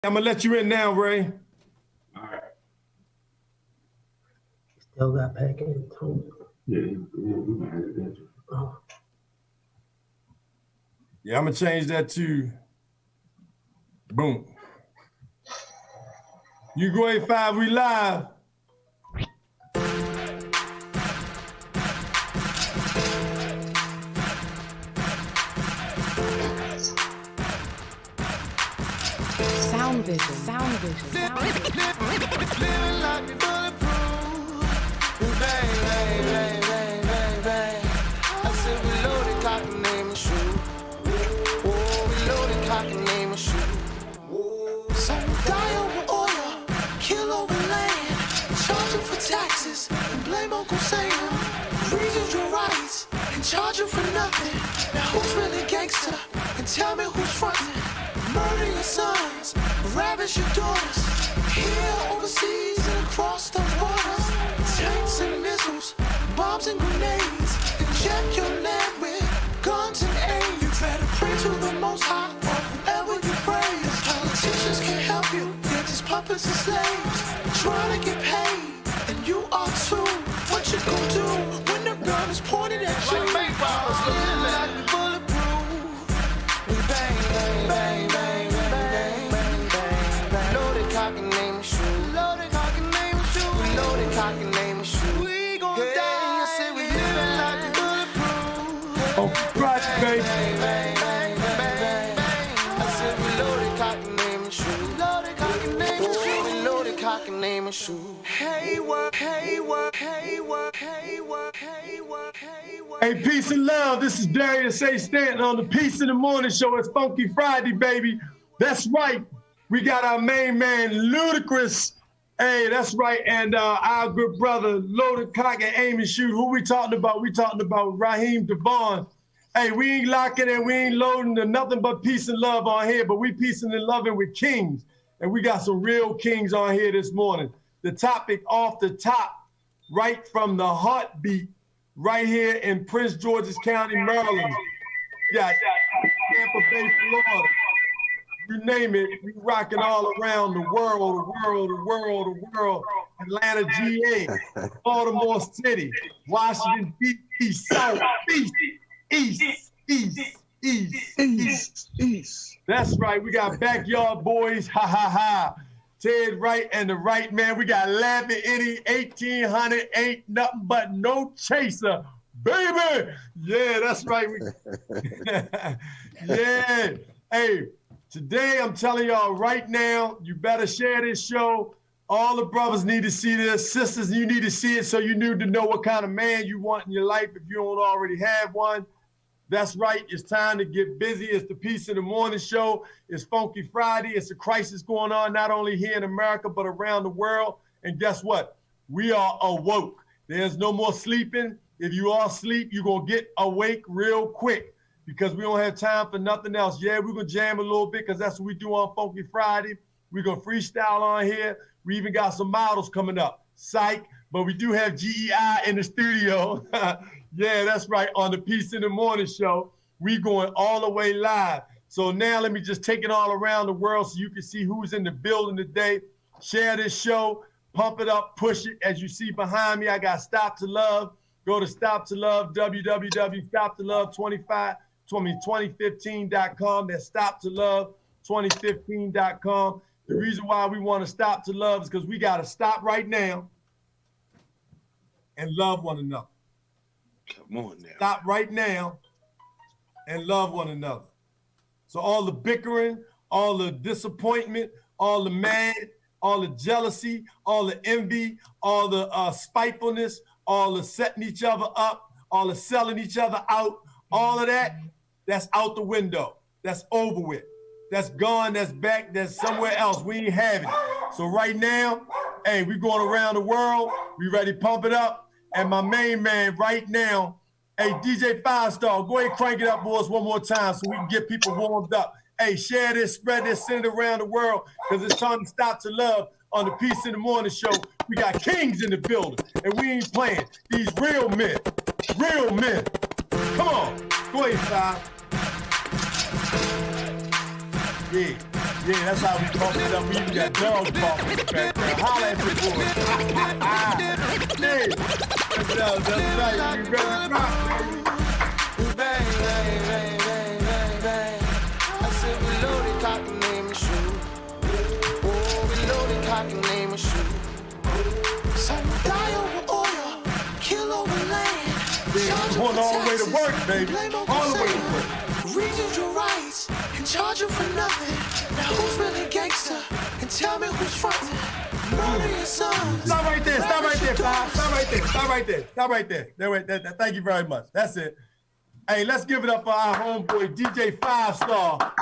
I'm gonna let you in now, Ray. All right. Still got back in, Tony. Yeah, we might have that. Oh, Yeah, I'm gonna change that to boom. You go 85, we live. Sound vision, sound vision, sound vision. Living like we bulletproof. Bang, bang, bang, bang, bang, bang. I said we loaded, cock and name and shoot. Oh, we loaded, cock and name and shoot. Some die over oil, kill over land. Charge them for taxes and blame Uncle Sam. Reasons your rights and charge you for nothing. Now who's really gangster? And tell me who's frontin'. Murder your sons, ravish your daughters. Here, overseas, and across those borders. Tanks and missiles, bombs and grenades. Inject your land with guns and aid. You better pray to the Most High or whoever you pray. The politicians can't help you, they're just puppets and slaves. Trying to get paid, and you are too. What you gonna do when the gun is pointed at you? Like living like we bulletproof. We bang, bang, bang, bang, bang, bang, bang, bang. Loaded cock and name and shoot. Loaded cock and name and shoot. We loaded cock and name and shoot. We gon' die. I said we living like we bulletproof. Oh, right, baby. Bang, bang, bang, bang, bang. I said we loaded cock and name and shoot. Loaded cock and name and shoot. We loaded cock and name and shoot. Hey, work, hey, work, hey, work, hey, work, hey, work, hey, work. Hey, peace and love. This is Darius A. Stanton on the Peace in the Morning Show. It's Funky Friday, baby. That's right. We got our main man, Ludacris. Hey, that's right. And our good brother, Loaded Cock and Aim and Shoot. Who we talking about? We talking about Raheem Devon. Hey, we ain't locking and we ain't loading to nothing but peace and love on here, but we peacing and loving with kings. And we got some real kings on here this morning. The topic off the top, right from the heartbeat, right here in Prince George's County, Maryland. We got Tampa Bay, Florida. You name it, we rocking all around the world. Atlanta, GA, Baltimore City, Washington, D.C., South, East. That's right, we got Backyard Boys, ha ha ha. Ted Wright and the Right Man. We got Laughing Eddie, 1800, ain't nothing but no chaser, baby. Yeah, that's right. Yeah. Hey, today I'm telling y'all right now, you better share this show. All the brothers need to see this. Sisters, you need to see it so you need to know what kind of man you want in your life if you don't already have one. That's right. It's time to get busy. It's the Peace in the Morning Show. It's Funky Friday. It's a crisis going on not only here in America, but around the world. And guess what? We are awoke. There's no more sleeping. If you are asleep, you're going to get awake real quick because we don't have time for nothing else. Yeah, we're going to jam a little bit because that's what we do on Funky Friday. We're going to freestyle on here. We even got some models coming up. Psych. But we do have GEI in the studio. Yeah, that's right. On the Peace in the Morning Show, we going all the way live. So now let me just take it all around the world so you can see who's in the building today. Share this show, pump it up, push it. As you see behind me, I got Stop to Love. Go to Stop to Love, www.stoptolove2015.com. That's Stop to Love 2015.com. The reason why we want to stop to love is because we got to stop right now and love one another. Come on now. Stop right now and love one another. So all the bickering, all the disappointment, all the mad, all the jealousy, all the envy, all the spitefulness, all the setting each other up, all the selling each other out, all of that, that's out the window. That's over with. That's gone, that's back, that's somewhere else. We ain't having it. So right now, hey, we going around the world. We ready to pump it up. And my main man right now, hey, DJ Five Star, go ahead and crank it up for us one more time so we can get people warmed up. Hey, share this, spread this, send it around the world because it's time to stop to love on the Peace in the Morning Show. We got kings in the building, and we ain't playing. These real men, real men. Come on, go ahead, Five. Yeah, Yeah, that's how we bump it up. We even got dogs barking in the background. Holla at your boy. Hey, that's right. You ready to rock, baby? Bang, bang, bang, bang, bang, bang. I said we loaded, cock and name and shoot. Oh, we loaded, cock and name and shoot. Some die over oil, kill over land. Yeah, going all the way to work, baby. All the way to work. Read your rights and charge you for nothing. Now who's really gangster? And tell me who's frontin'. Murder your sons. Stop right there, stop right there, Bob. Stop right there, stop right there, stop right there. Thank you very much. That's it. Hey, let's give it up for our homeboy, DJ 5 Star.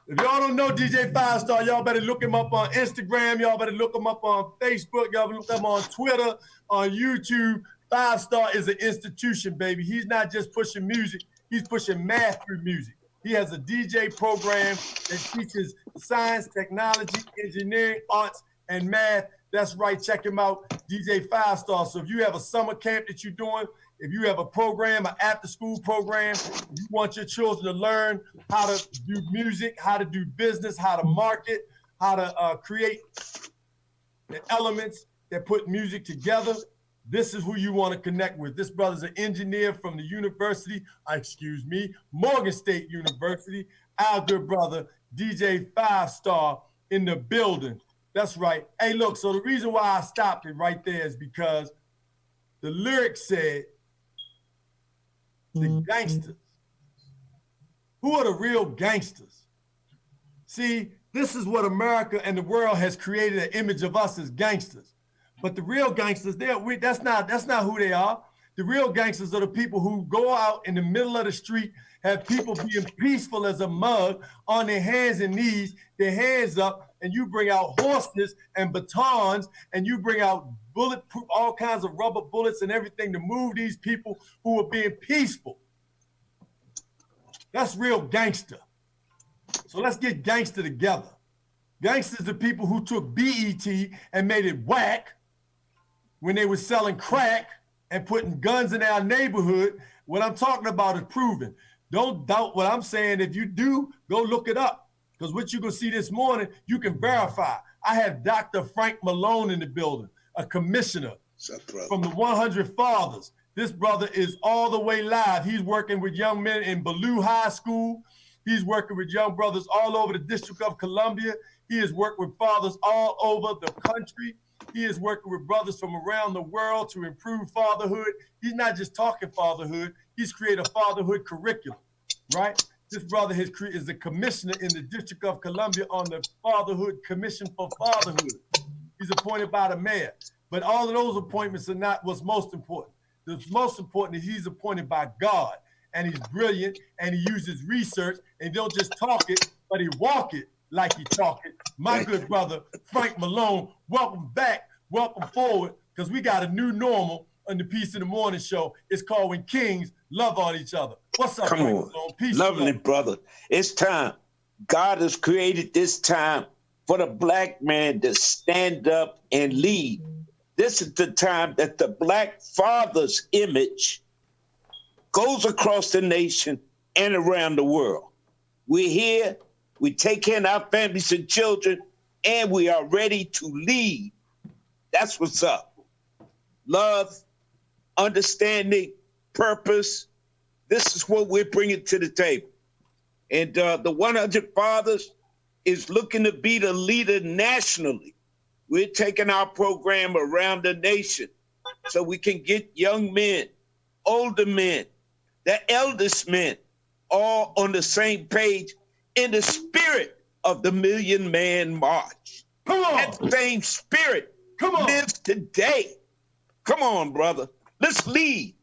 If y'all don't know DJ 5 Star, y'all better look him up on Instagram. Y'all better look him up on Facebook. Y'all better look him on Twitter, on YouTube. 5 Star is an institution, baby. He's not just pushing music. He's pushing math through music. He has a DJ program that teaches science, technology, engineering, arts, and math. That's right. Check him out, DJ 5 Star. So if you have a summer camp that you're doing, if you have a program, an after-school program, you want your children to learn how to do music, how to do business, how to market, how to create the elements that put music together, this is who you want to connect with. This brother's an engineer from the Morgan State University. Our good brother, DJ 5 Star in the building. That's right. Hey, look, so the reason why I stopped it right there is because the lyric said, the gangsters. Who are the real gangsters? See, this is what America and the world has created an image of us as gangsters. But the real gangsters, that's not who they are. The real gangsters are the people who go out in the middle of the street, have people being peaceful as a mug on their hands and knees, their hands up, and you bring out horses and batons, and you bring out bulletproof, all kinds of rubber bullets and everything to move these people who are being peaceful. That's real gangster. So let's get gangster together. Gangsters are people who took BET and made it whack when they were selling crack and putting guns in our neighborhood. What I'm talking about is proven. Don't doubt what I'm saying. If you do, go look it up. Because what you're going to see this morning, you can verify. I have Dr. Frank Malone in the building, a commissioner from the 100 Fathers. This brother is all the way live. He's working with young men in Ballou High School. He's working with young brothers all over the District of Columbia. He has worked with fathers all over the country. He is working with brothers from around the world to improve fatherhood. He's not just talking fatherhood. He's created a fatherhood curriculum, right? This brother is the commissioner in the District of Columbia on the Fatherhood Commission for Fatherhood. He's appointed by the mayor. But all of those appointments are not what's most important. The most important is he's appointed by God, and he's brilliant, and he uses research, and he don't just talk it, but he walk it like he talk it. My good brother, Frank Malone, welcome back, welcome forward, because we got a new normal on the Peace in the Morning show. It's called When Kings Love on Each Other. What's up, Come Frank on. Malone? Peace. Lovely, brother. It's time. God has created this time for the black man to stand up and lead. This is the time that the black father's image goes across the nation and around the world. We're here, we take care of our families and children, and we are ready to lead. That's what's up. Love, understanding, purpose. This is what we're bringing to the table. And the 100 Fathers is looking to be the leader nationally. We're taking our program around the nation so we can get young men, older men, the eldest men, all on the same page in the spirit of the Million Man March. Come on. That same spirit Come on. lives today. Come on, brother. Let's lead.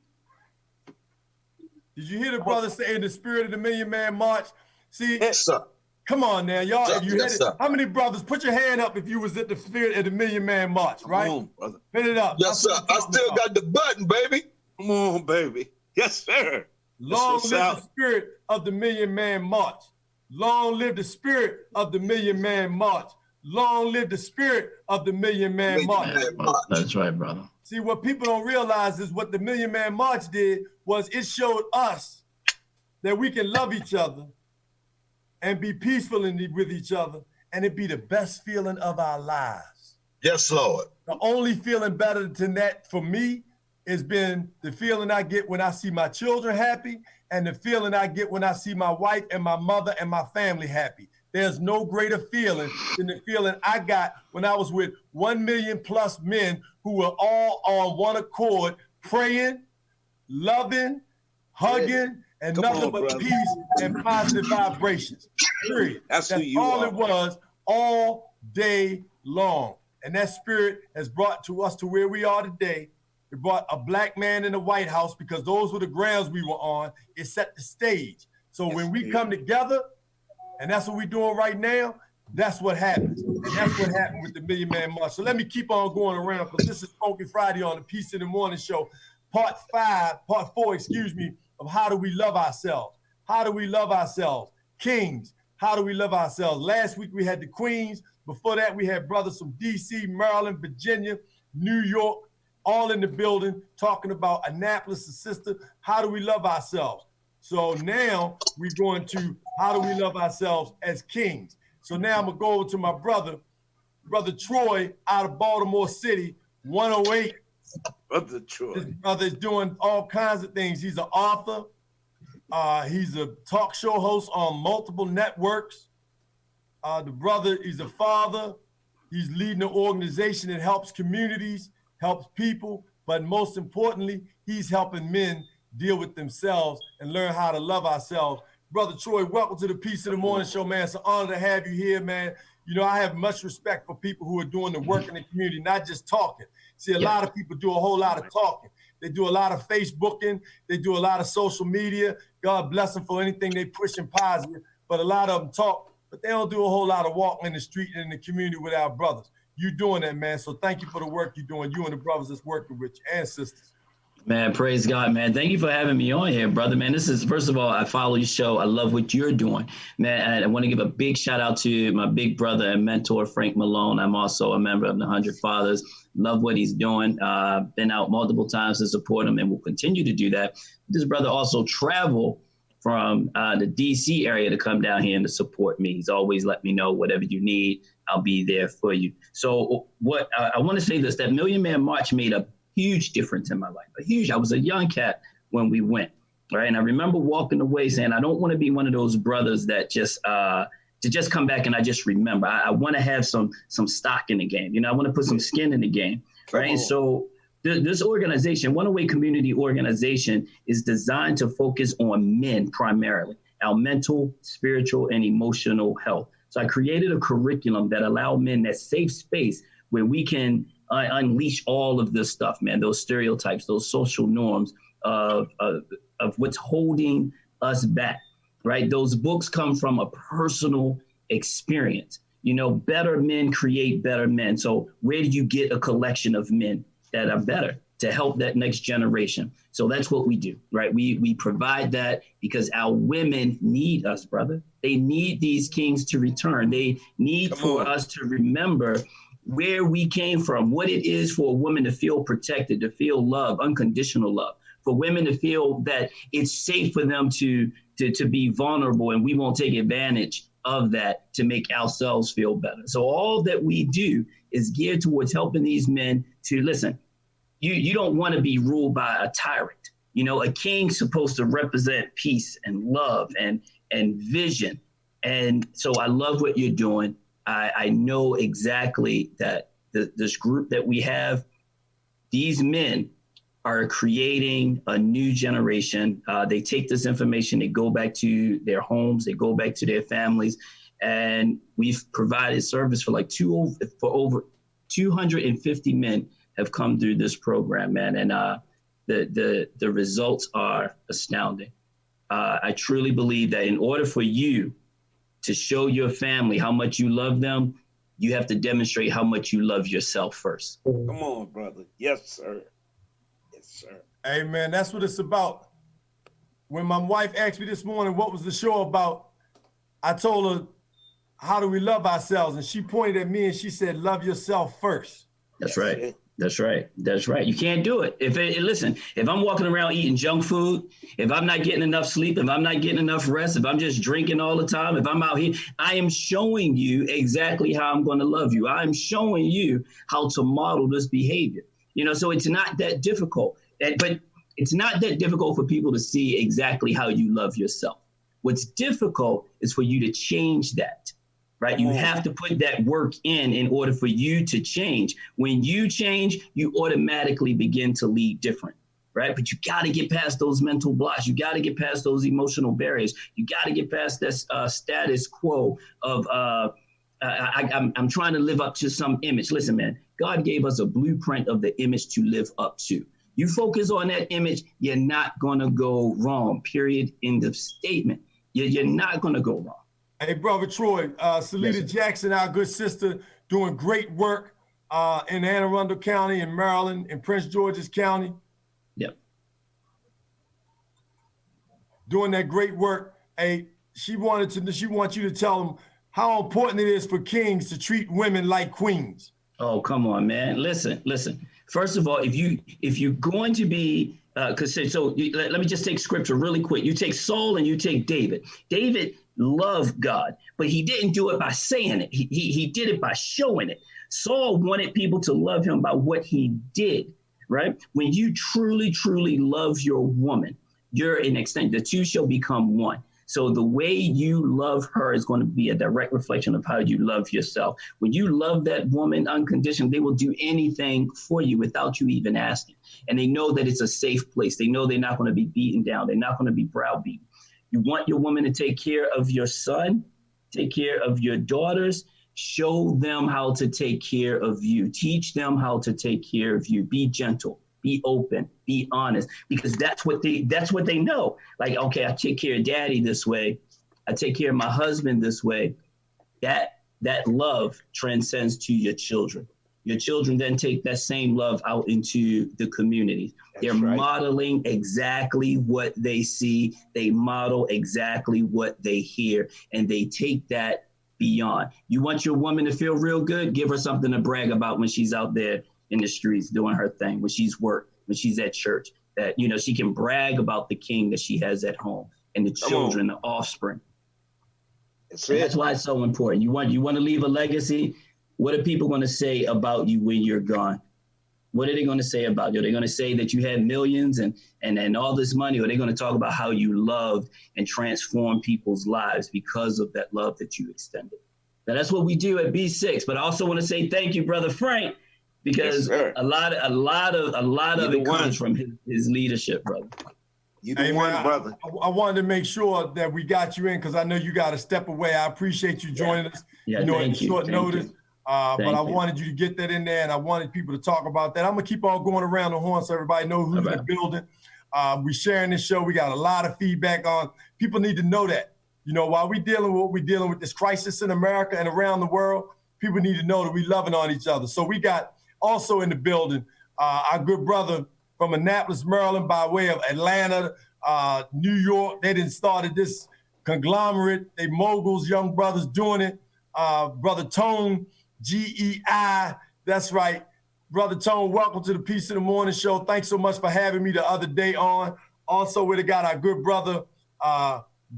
Did you hear the brother say in the spirit of the Million Man March? See, Yes, sir. come on now, y'all. Yes, If you yes, hit it, sir. how many brothers put your hand up if you was at the spirit of the Million Man March, right? Come on, brother. Hit it up. Yes, sir. That's what I I'm talking still about. got the button, baby. Come on, baby. Yes, sir. Long what's live up. the spirit of the Million Man March. Long live the spirit of the Million Man March. Long live the spirit of the Million Man March. That's right, brother. See, what people don't realize is what the Million Man March did was it showed us that we can love each other and be peaceful with each other and it be the best feeling of our lives. Yes, Lord. The only feeling better than that for me has been the feeling I get when I see my children happy and the feeling I get when I see my wife and my mother and my family happy. There's no greater feeling than the feeling I got when I was with 1 million plus men who were all on one accord, praying, loving, hugging, and Come nothing on, but brother. peace and positive vibrations. Period. That's who you all are. it was all day long. And that spirit has brought to us to where we are today. It brought a black man in the White House because those were the grounds we were on. It set the stage. So Yes, when we it come together, and that's what we're doing right now, that's what happens. And that's what happened with the Million Man March. So let me keep on going around because this is Funky Friday on the Peace in the Morning Show, part 4, of how do we love ourselves? How do we love ourselves? Kings, how do we love ourselves? Last week we had the Queens. Before that, we had brothers from DC, Maryland, Virginia, New York, all in the building talking about Annapolis, the sister. How do we love ourselves? So now we're going to how do we love ourselves as kings? So now I'm going to go over to my brother Troy out of Baltimore City, 108. Brother Troy. This brother is doing all kinds of things. He's an author. He's a talk show host on multiple networks. The brother is a father. He's leading an organization that helps communities, helps people, but most importantly, he's helping men deal with themselves and learn how to love ourselves. Brother Troy, welcome to the Peace in the Morning Show, man. It's an honor to have you here, man. You know, I have much respect for people who are doing the work in the community, not just talking. See, a lot of people do a whole lot of talking. They do a lot of Facebooking. They do a lot of social media. God bless them for anything they pushing positive. But a lot of them talk, but they don't do a whole lot of walking in the street and in the community with our brothers. You doing that, man. So thank you for the work you're doing, you and the brothers that's working with you and sisters. Man, praise God, man. Thank you for having me on here, brother, man. This is, first of all, I follow your show. I love what you're doing, man. And I want to give a big shout out to my big brother and mentor, Frank Malone. I'm also a member of the 100 Fathers. Love what he's doing. Been out multiple times to support him and will continue to do that. This brother also traveled from the DC area to come down here and to support me. He's always let me know whatever you need, I'll be there for you. So what I want to say this, that Million Man March made a huge difference in my life, I was a young cat when we went, right? And I remember walking away saying, I don't want to be one of those brothers that just come back and I just remember. I want to have some stock in the game. You know, I want to put some skin in the game, right? So this organization, 108 Community Organization, is designed to focus on men primarily, our mental, spiritual, and emotional health. So I created a curriculum that allowed men that safe space where we can unleash all of this stuff, man, those stereotypes, those social norms of what's holding us back, right? Those books come from a personal experience. You know, better men create better men. So where do you get a collection of men that are better to help that next generation? So that's what we do, right? We provide that because our women need us, brother. They need these kings to return. They need for us to remember where we came from, what it is for a woman to feel protected, to feel love, unconditional love, for women to feel that it's safe for them to be vulnerable and we won't take advantage of that to make ourselves feel better. So all that we do is geared towards helping these men to listen. You don't want to be ruled by a tyrant. You know, a king's supposed to represent peace and love and vision. And so I love what you're doing. I know exactly that this group that we have, these men are creating a new generation. They take this information, they go back to their homes, they go back to their families, and we've provided service for over 250 men have come through this program, man. And the results are astounding. I truly believe that in order for you to show your family how much you love them, you have to demonstrate how much you love yourself first. Come on, brother. Yes, sir. Yes, sir. Hey, man, that's what it's about. When my wife asked me this morning, what was the show about? I told her, how do we love ourselves? And she pointed at me and she said, love yourself first. That's right. That's right. That's right. You can't do it. Listen, if I'm walking around eating junk food, if I'm not getting enough sleep, if I'm not getting enough rest, if I'm just drinking all the time, if I'm out here, I am showing you exactly how I'm going to love you. I am showing you how to model this behavior. So it's not that difficult. But it's not that difficult for people to see exactly how you love yourself. What's difficult is for you to change that. Right? You have to put that work in order for you to change. When you change, you automatically begin to lead different, right? But you got to get past those mental blocks. You got to get past those emotional barriers. You got to get past this status quo of I'm trying to live up to some image. Listen, man, God gave us a blueprint of the image to live up to. You focus on that image, you're not going to go wrong, period, end of statement. You're not going to go wrong. Hey, Brother Troy, Salita Jackson, our good sister, doing great work in Anne Arundel County, in Maryland, in Prince George's County. Yep. Doing that great work. Hey, she wants you to tell them how important it is for kings to treat women like queens. Oh, come on, man. Listen. First of all, if you're going to be, let me just take scripture really quick. You take Saul and you take David. David loved God, but he didn't do it by saying it. He did it by showing it. Saul wanted people to love him by what he did, right? When you truly, truly love your woman, you're an extent, the two shall become one. So the way you love her is going to be a direct reflection of how you love yourself. When you love that woman unconditionally, they will do anything for you without you even asking. And they know that it's a safe place. They know they're not going to be beaten down. They're not going to be browbeaten. You want your woman to take care of your son, take care of your daughters, show them how to take care of you. Teach them how to take care of you. Be gentle, be open, be honest, because that's what they know. Like, okay, I take care of daddy this way. I take care of my husband this way. That love transcends to your children. Your children then take that same love out into the community. They're modeling exactly what they see. They model exactly what they hear, and they take that beyond. You want your woman to feel real good? Give her something to brag about when she's out there in the streets doing her thing, when she's worked, when she's at church, that, she can brag about the king that she has at home and the children, the offspring. That's why it's so important. You want to leave a legacy. What are people going to say about you when you're gone? What are they going to say about you? Are they going to say that you had millions and all this money? Or are they going to talk about how you loved and transformed people's lives because of that love that you extended? Now, that's what we do at B6. But I also want to say thank you, Brother Frank, because a lot of it comes from his leadership, brother. You the one, brother. I wanted to make sure that we got you in because I know you got to step away. I appreciate you joining us. At short notice. But I wanted you to get that in there, and I wanted people to talk about that. I'm gonna keep on going around the horn so everybody knows who's in the building. We're sharing this show. We got a lot of feedback on. People need to know that. While we're dealing with what we're dealing with, this crisis in America and around the world, people need to know that we're loving on each other. So we got also in the building our good brother from Annapolis, Maryland, by way of Atlanta, New York. They done started this conglomerate. They moguls, young brothers doing it. Brother Tone, GEI, that's right. Brother Tone, welcome to the Peace in the Morning show. Thanks so much for having me the other day on. Also, we got our good brother,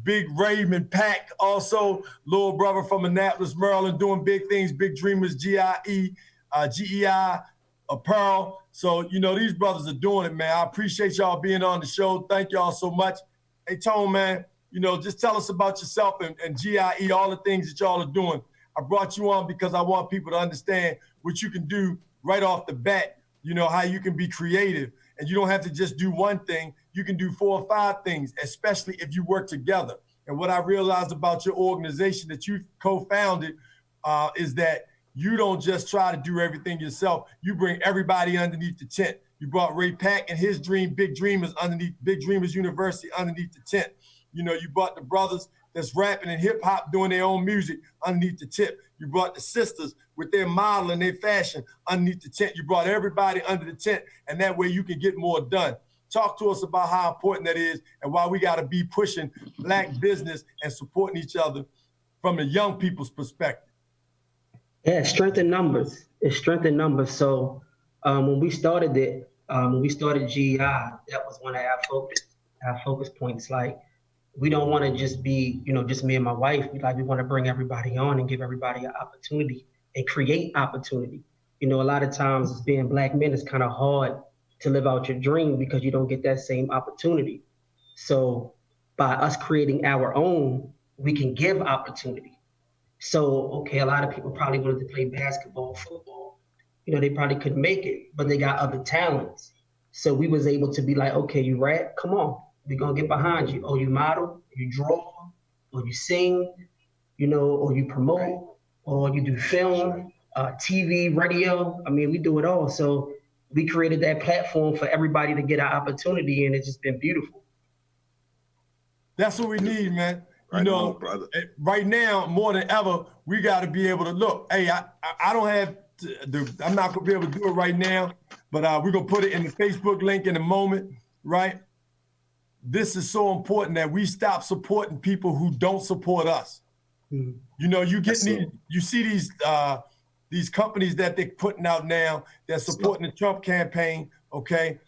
Big Raymond Pack, also little brother from Annapolis, Maryland, doing big things, Big Dreamers, GEI Apparel. So, these brothers are doing it, man. I appreciate y'all being on the show. Thank y'all so much. Hey, Tone, man, just tell us about yourself and GIE, all the things that y'all are doing. I brought you on because I want people to understand what you can do right off the bat, how you can be creative. And you don't have to just do one thing. You can do 4 or 5 things, especially if you work together. And what I realized about your organization that you co-founded is that you don't just try to do everything yourself. You bring everybody underneath the tent. You brought Ray Pack and his dream, Big Dreamers, underneath Big Dreamers University underneath the tent. You brought the brothers that's rapping and hip hop doing their own music underneath the tent. You brought the sisters with their modeling, their fashion underneath the tent. You brought everybody under the tent, and that way you can get more done. Talk to us about how important that is and why we got to be pushing Black business and supporting each other from the young people's perspective. Yeah, strength in numbers. It's strength in numbers. So When we started it, when we started GEI, that was one of our focus points. Like, we don't want to just be, just me and my wife. We want to bring everybody on and give everybody an opportunity and create opportunity. A lot of times as being Black men, it's kind of hard to live out your dream because you don't get that same opportunity. So by us creating our own, we can give opportunity. So, okay, a lot of people probably wanted to play basketball, football. They probably couldn't make it, but they got other talents. So we was able to be like, okay, you rap, come on, we're gonna get behind you. Oh, you model, you draw, or you sing, or you promote, or you do film, TV, radio. I mean, we do it all. So we created that platform for everybody to get an opportunity, and it's just been beautiful. That's what we need, man. Right on, brother. Right now, more than ever, we got to be able to look. Hey, I don't have I'm not gonna be able to do it right now, but we're gonna put it in the Facebook link in a moment, right? This is so important that we stop supporting people who don't support us. Mm-hmm. You see these companies that they're putting out now that's supporting the Trump campaign. Okay,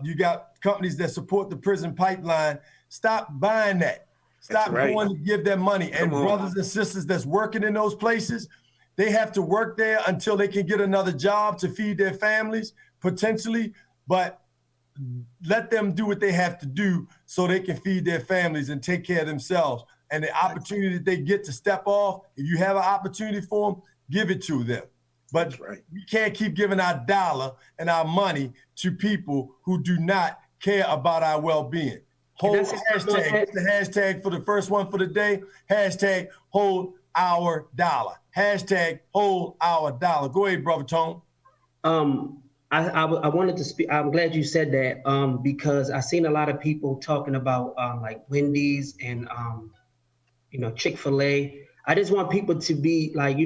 you got companies that support the prison pipeline. Stop buying that. Stop going to give them money. And brothers and sisters that's working in those places, they have to work there until they can get another job to feed their families, potentially, but let them do what they have to do so they can feed their families and take care of themselves. And the opportunity that they get to step off, if you have an opportunity for them, give it to them. But we can't keep giving our dollar and our money to people who do not care about our well-being. Hold hashtag, the hashtag for the first one for the day, hashtag hold our dollar. Hashtag hold our dollar. Go ahead, Brother Tone. I wanted to speak. I'm glad you said that because I've seen a lot of people talking about like Wendy's and Chick-fil-A. I just want people to be like,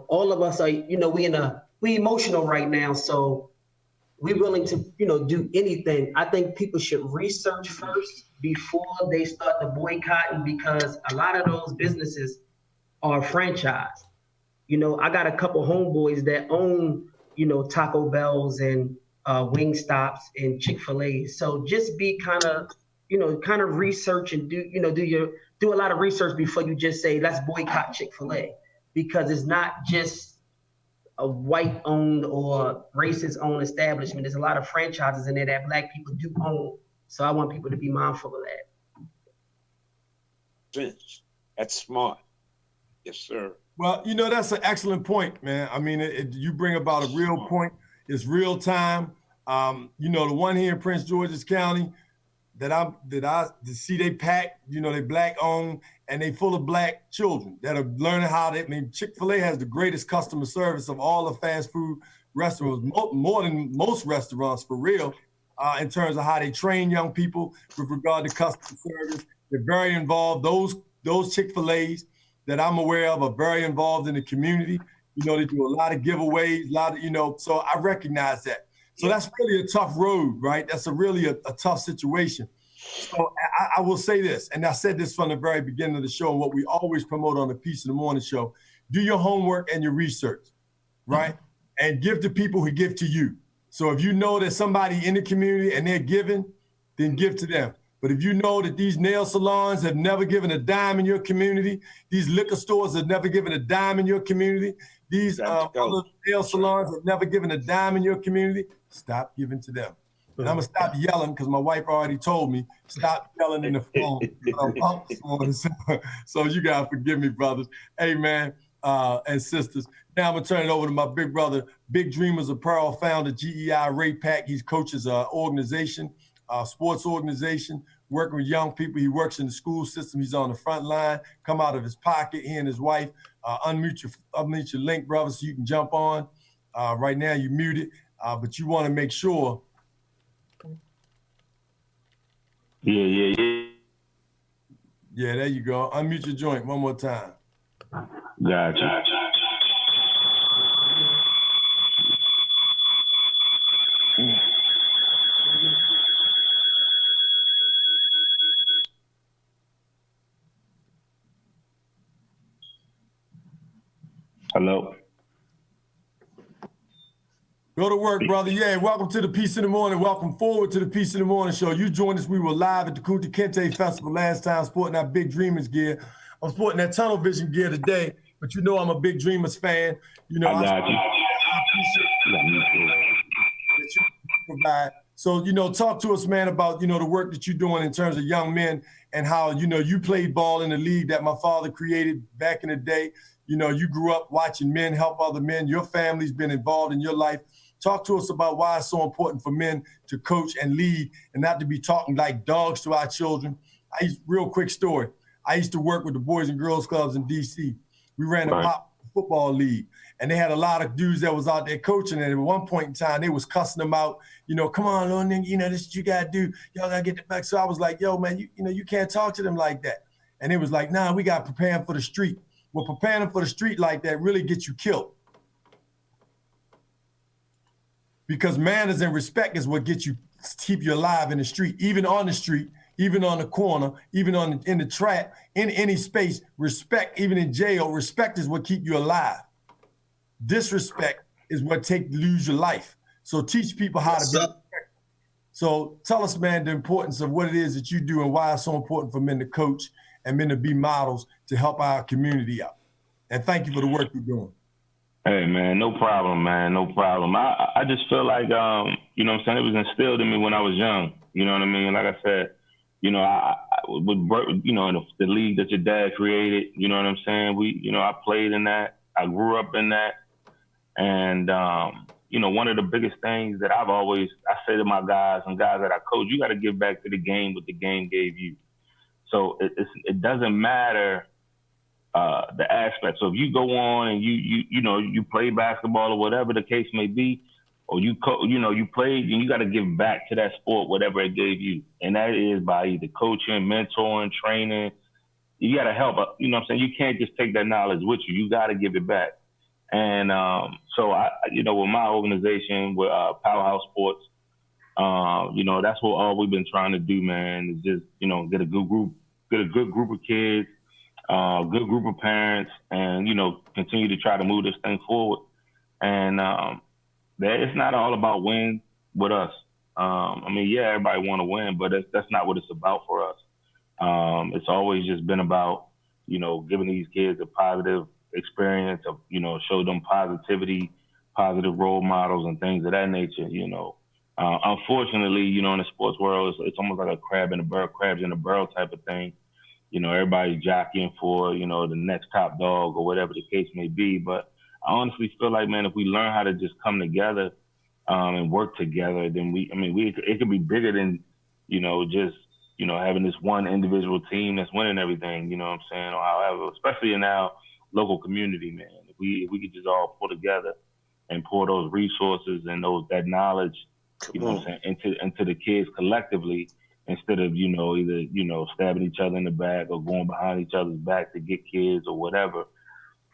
all of us are, we emotional right now, so we're willing to, do anything. I think people should research first before they start the boycotting because a lot of those businesses are franchised. I got a couple homeboys that own, Taco Bells and Wingstops and Chick-fil-A. So just be kind of research and do a lot of research before you just say, let's boycott Chick-fil-A, because it's not just a white-owned or racist-owned establishment. There's a lot of franchises in there that Black people do own. So I want people to be mindful of that. That's smart. Yes, sir. Well, that's an excellent point, man. I mean, you bring about a real point. It's real time. The one here in Prince George's County that I see they pack, they Black owned and they full of Black children that are learning Chick-fil-A has the greatest customer service of all the fast food restaurants, more than most restaurants for real, in terms of how they train young people with regard to customer service. They're very involved. Those Chick-fil-A's that I'm aware of are very involved in the community. They do a lot of giveaways, so I recognize that. So that's really a tough road, right? That's really a tough situation. So I will say this, and I said this from the very beginning of the show, and what we always promote on the Peace of the Morning show, do your homework and your research, right? Mm-hmm. And give to people who give to you. So if you know there's somebody in the community and they're giving, then give to them. But if you know that these nail salons have never given a dime in your community, these liquor stores have never given a dime in your community, these other nail salons have never given a dime in your community, stop giving to them. And I'm gonna stop yelling because my wife already told me, stop yelling in the phone. So you gotta forgive me, brothers. Hey, man, and sisters. Now I'm gonna turn it over to my big brother, Big Dreamers Apparel founder, GEI Ray Pack. He coaches an organization, sports organization, working with young people. He works in the school system. He's on the front line. Come out of his pocket, he and his wife. Unmute your link, brother, so you can jump on. Right now you're muted, but you want to make sure. Yeah. Yeah, there you go. Unmute your joint one more time. Gotcha. Hello. Go to work, brother. Yeah, welcome to the Peace in the Morning. Welcome forward to the Peace in the Morning show. You joined us. We were live at the Kunta Kinte Festival last time, sporting our Big Dreamers gear. I'm sporting that Tunnel Vision gear today, but you know I'm a Big Dreamers fan. You know, I got you. I appreciate that you provide. So, you know, talk to us, man, about, you know, the work that you're doing in terms of young men and how, you know, you played ball in the league that my father created back in the day. You know, you grew up watching men help other men. Your family's been involved in your life. Talk to us about why it's so important for men to coach and lead and not to be talking like dogs to our children. Real quick story. I used to work with the Boys and Girls Clubs in D.C. We ran a pop football league, and they had a lot of dudes that was out there coaching, and at one point in time, they was cussing them out. You know, come on, little nigga, you know, this is what you got to do. Y'all got to get the back. So I was like, yo, man, you know, you can't talk to them like that. And it was like, nah, we got to prepare them for the street. Well, preparing them for the street like that really gets you killed. Because manners and respect is what gets you, keep you alive in the street, even on the street, even on the corner, even in the trap, in any space. Respect, even in jail, respect is what keep you alive. Disrespect is what lose your life. So teach people how to be respectful. So tell us, man, the importance of what it is that you do and why it's so important for men to coach and men to be models to help our community out. And thank you for the work you're doing. Hey, man, no problem, man, no problem. I just feel like, you know what I'm saying, it was instilled in me when I was young. You know what I mean? Like I said, you know, I you know, the league that your dad created, you know what I'm saying? You know, I played in that. I grew up in that. And, you know, one of the biggest things that I say to my guys and guys that I coach, you got to give back to the game what the game gave you. So it doesn't matter the aspect. So if you go on and you know, you play basketball or whatever the case may be, or you played, and you got to give back to that sport whatever it gave you, and that is by either coaching, mentoring, training. You got to help. You know what I'm saying? You can't just take that knowledge with you. You got to give it back. And so I, you know, with my organization, with Powerhouse Sports, you know, that's what all we've been trying to do, man. Is just, you know, get a good group of kids. Good group of parents, and, you know, continue to try to move this thing forward. And it's not all about wins with us. I mean, yeah, everybody want to win, but that's not what it's about for us. It's always just been about, you know, giving these kids a positive experience, of, you know, show them positivity, positive role models and things of that nature, you know. Unfortunately, you know, in the sports world, it's almost like a crabs in a barrel type of thing. You know, everybody's jockeying for, you know, the next top dog or whatever the case may be. But I honestly feel like, man, if we learn how to just come together and work together, then it could be bigger than, you know, just, you know, having this one individual team that's winning everything, you know what I'm saying? Or however, especially in our local community, man. If we could just all pull together and pour those resources and that knowledge, you know what I'm saying, into the kids collectively, instead of, you know, either, you know, stabbing each other in the back or going behind each other's back to get kids or whatever,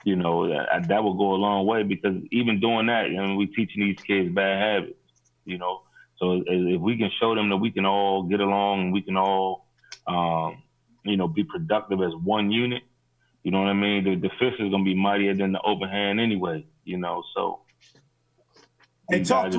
you know, that will go a long way, because even doing that, you know, we teaching these kids bad habits, you know. So if we can show them that we can all get along and we can all, you know, be productive as one unit, you know what I mean? The fist is going to be mightier than the open hand anyway, you know, so. Hey, talk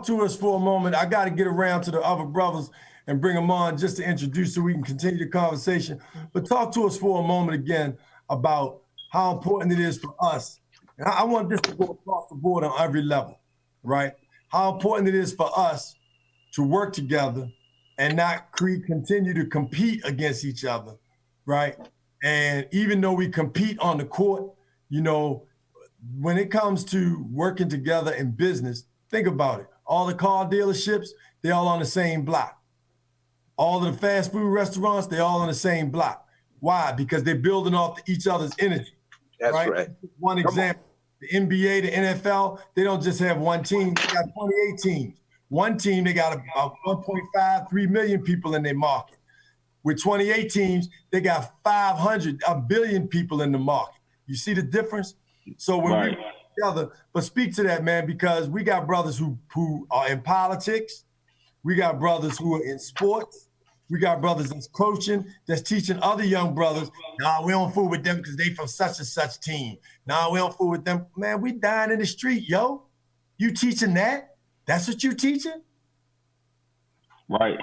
to us for a moment. I got to get around to the other brothers and bring them on just to introduce so we can continue the conversation. But talk to us for a moment again about how important it is for us. And I want this to go across the board on every level, right? How important it is for us to work together and not continue to compete against each other, right? And even though we compete on the court, you know, when it comes to working together in business, think about it. All the car dealerships, they're all on the same block. All of the fast food restaurants, they're all on the same block. Why? Because they're building off each other's energy. That's right. One example, the NBA, the NFL, they don't just have one team. They got 28 teams. One team, they got about 1.5, 3 million people in their market. With 28 teams, they got 1 billion people in the market. You see the difference? So when we work together, but speak to that, man, because we got brothers who are in politics. We got brothers who are in sports. We got brothers that's coaching, that's teaching other young brothers, nah, we don't fool with them because they from such and such team. Nah, we don't fool with them. Man, we dying in the street, yo. You teaching that? That's what you teaching? Right,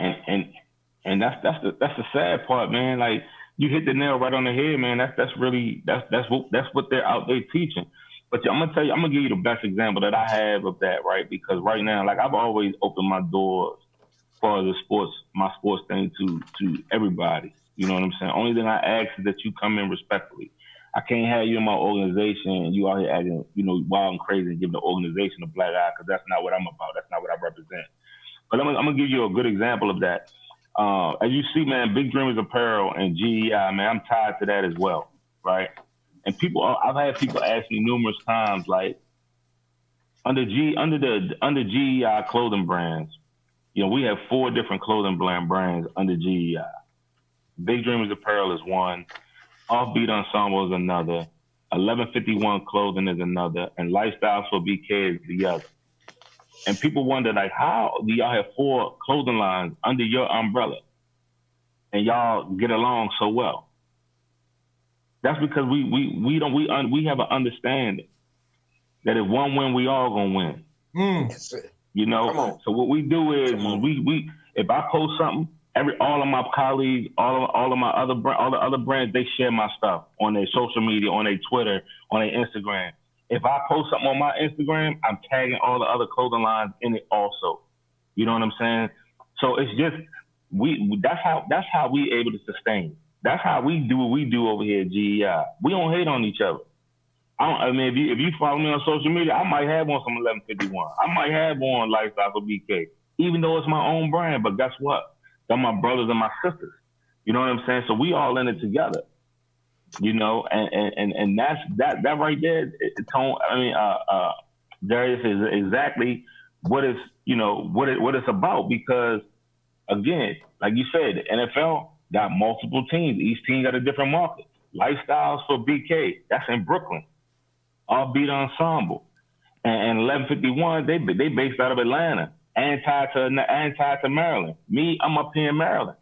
and that's the sad part, man. Like, you hit the nail right on the head, man. That's what they're out there teaching. But I'm gonna give you the best example that I have of that, right? Because right now, like, I've always opened my doors for my sports thing to everybody. You know what I'm saying? Only thing I ask is that you come in respectfully. I can't have you in my organization and you out here acting, wild and crazy and giving the organization a black eye, because that's not what I'm about. That's not what I represent. But I'm gonna give you a good example of that. As you see, man, Big Dreamers Apparel and GEI, man, I'm tied to that as well, right? And I've had people ask me numerous times, like, under GEI clothing brands, we have 4 different clothing brands under GEI. Big Dreamers Apparel is one, Offbeat Ensemble is another, 1151 Clothing is another, and Lifestyles for BK is the other. And people wonder, like, how do y'all have 4 clothing lines under your umbrella and y'all get along so well? That's because we have an understanding that if one win, we all gonna win. That's it. Come on. So what we do is we if I post something, all of my colleagues, all of my all the other brands, they share my stuff on their social media, on their Twitter, on their Instagram. If I post something on my Instagram, I'm tagging all the other clothing lines in it also. You know what I'm saying? So it's just that's how we able to sustain. That's how we do what we do over here at GEI. We don't hate on each other. If you follow me on social media, I might have on some 1151. I might have on Lifestyle for BK, even though it's my own brand. But guess what? They're my brothers and my sisters. You know what I'm saying? So we all in it together. And that's that right there. Darius is exactly what it's what it's about, because again, like you said, the NFL got multiple teams. Each team got a different market. Lifestyles for BK, that's in Brooklyn. Offbeat Ensemble and 1151, they based out of Atlanta and tied to Maryland. Me, I'm up here in Maryland.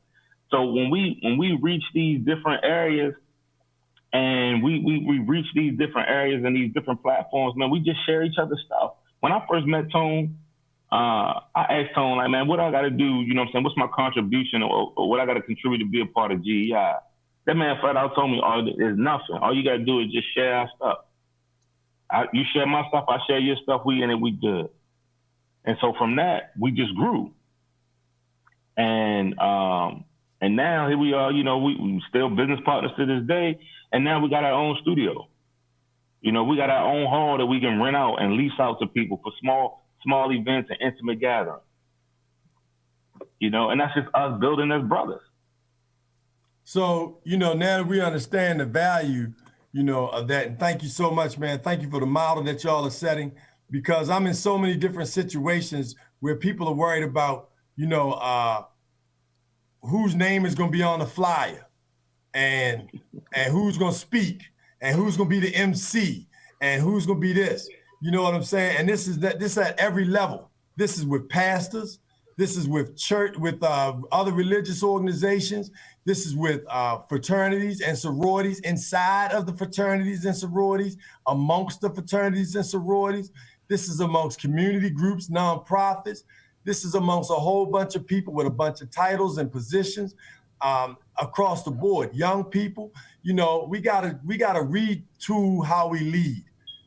So when we reach these different areas, and we reach these different areas and these different platforms, man, we just share each other's stuff. When I first met Tone, I asked Tone, like, man, what I got to do? You know what I'm saying? What's my contribution or what I got to contribute to be a part of GEI? That man flat out told me, there's nothing. All you got to do is just share our stuff. You share my stuff, I share your stuff, we in it, we good. And so from that, we just grew. And now here we are, we still business partners to this day. And now we got our own studio. We got our own hall that we can rent out and lease out to people for small events and intimate gatherings. And that's just us building as brothers. So, now that we understand the value, of that, and thank you so much, man. Thank you for the model that y'all are setting, because I'm in so many different situations where people are worried about, whose name is going to be on the flyer and who's going to speak and who's going to be the MC and who's going to be this. You know what I'm saying? And this is at every level. This is with pastors. This is with church, with other religious organizations. This is with fraternities and sororities, inside of the fraternities and sororities, amongst the fraternities and sororities. This is amongst community groups, nonprofits. This is amongst a whole bunch of people with a bunch of titles and positions across the board. Young people, we gotta retool how we lead.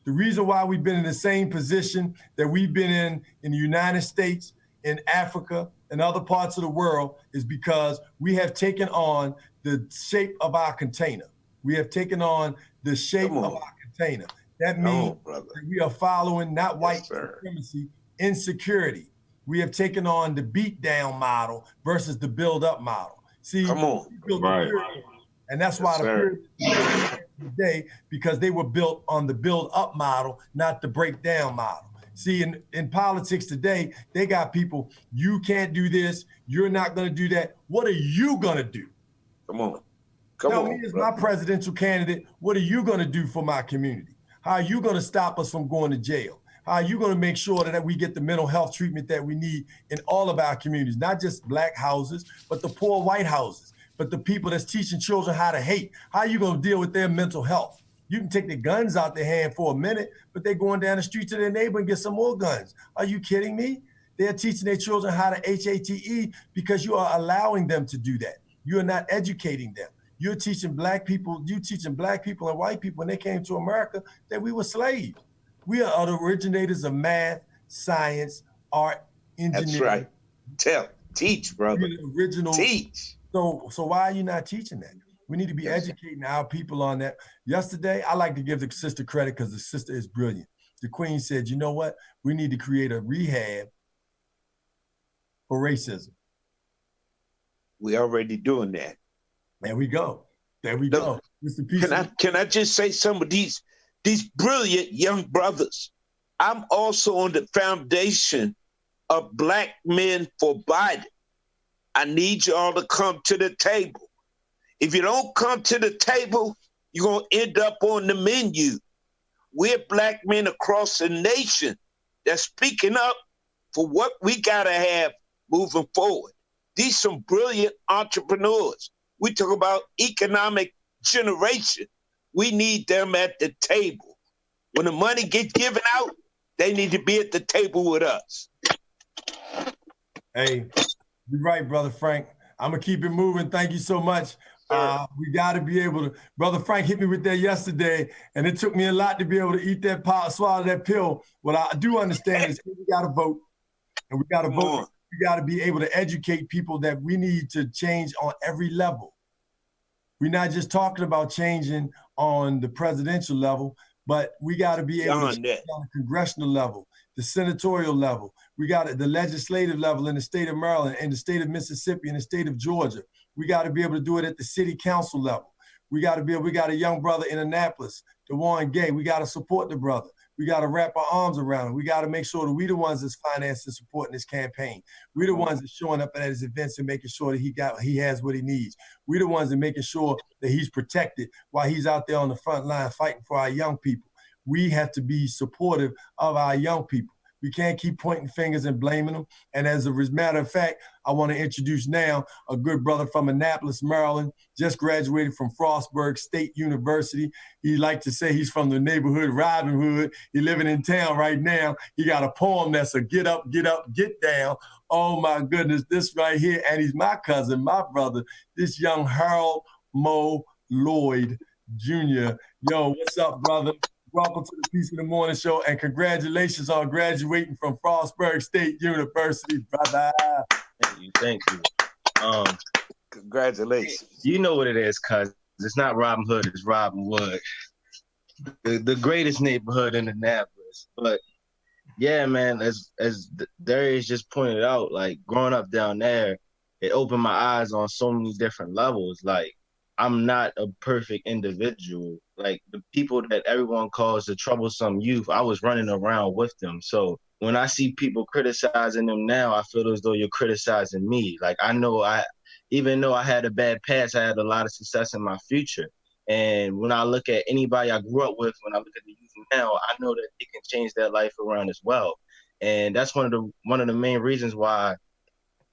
The reason why we've been in the same position that we've been in the United States, in Africa, and other parts of the world is because we have taken on the shape of our container. We have taken on the shape of our container. That means that we are following not white supremacy, insecurity. We have taken on the beat down model versus the build up model. See, right. And that's why the pyramid today, because they were built on the build up model, not the break down model. See, in politics today, they got people, you can't do this, you're not gonna do that. What are you gonna do? Tell me as my presidential candidate, what are you gonna do for my community? How are you gonna stop us from going to jail? How are you gonna make sure that we get the mental health treatment that we need in all of our communities, not just black houses, but the poor white houses, but the people that's teaching children how to hate? How are you gonna deal with their mental health? You can take the guns out their hand for a minute, but they're going down the street to their neighbor and get some more guns. Are you kidding me? They're teaching their children how to HATE because you are allowing them to do that. You are not educating them. You're teaching black people and white people when they came to America that we were slaves. We are the originators of math, science, art, engineering. That's right. Teach, brother. Original. Teach. So why are you not teaching that? We need to be educating our people on that. Yesterday, I like to give the sister credit because the sister is brilliant. The Queen said, you know what? We need to create a rehab for racism. We already doing that. There we go. There we go. Can I just say some of these brilliant young brothers? I'm also on the foundation of Black Men for Biden. I need y'all to come to the table. If you don't come to the table, you're going to end up on the menu. We're black men across the nation that's speaking up for what we got to have moving forward. These some brilliant entrepreneurs. We talk about economic generation. We need them at the table. When the money gets given out, they need to be at the table with us. Hey, you're right, Brother Frank. I'm going to keep it moving. Thank you so much. We got to be able to, Brother Frank hit me with that yesterday, and it took me a lot to be able to eat that pot, swallow that pill. What I do understand is we got to vote, and we got to vote. We got to be able to educate people that we need to change on every level. We're not just talking about changing on the presidential level, but we got to be able to change on the congressional level, the senatorial level. We got the legislative level in the state of Maryland, in the state of Mississippi, and the state of Georgia. We got to be able to do it at the city council level. We got a young brother in Annapolis, DeJuan Gay. We got to support the brother. We got to wrap our arms around him. We got to make sure that we the ones that's financing and supporting this campaign. We the ones that's showing up at his events and making sure that he has what he needs. We the ones that making sure that he's protected while he's out there on the front line fighting for our young people. We have to be supportive of our young people. We can't keep pointing fingers and blaming them. And as a matter of fact, I want to introduce now a good brother from Annapolis, Maryland, just graduated from Frostburg State University. He like to say he's from the neighborhood Robin Hood. He's living in town right now. He got a poem that's a get up, get down. Oh my goodness, this right here. And he's my cousin, my brother, this young Harold Mo Lloyd Jr. Yo, what's up, brother? Welcome to the Peace in the Morning Show, and congratulations on graduating from Frostburg State University, brother. Thank you. Congratulations. You know what it is, cuz it's not Robin Hood, it's Robin Wood, the greatest neighborhood in Annapolis. But yeah, man, as Darius just pointed out, like growing up down there, it opened my eyes on so many different levels. Like, I'm not a perfect individual. Like, the people that everyone calls the troublesome youth, I was running around with them. So when I see people criticizing them now, I feel as though you're criticizing me. Like, I know even though I had a bad past, I had a lot of success in my future. And when I look at anybody I grew up with, when I look at the youth now, I know that they can change their life around as well. And that's one of the main reasons why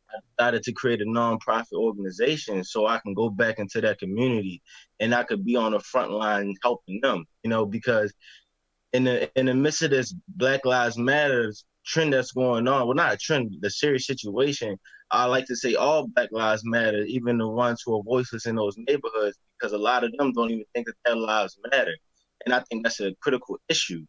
I decided to create a nonprofit organization, so I can go back into that community and I could be on the front line helping them, because in the midst of this Black Lives Matter trend that's going on, well, not a trend, the serious situation, I like to say all Black Lives Matter, even the ones who are voiceless in those neighborhoods, because a lot of them don't even think that their lives matter. And I think that's a critical issue,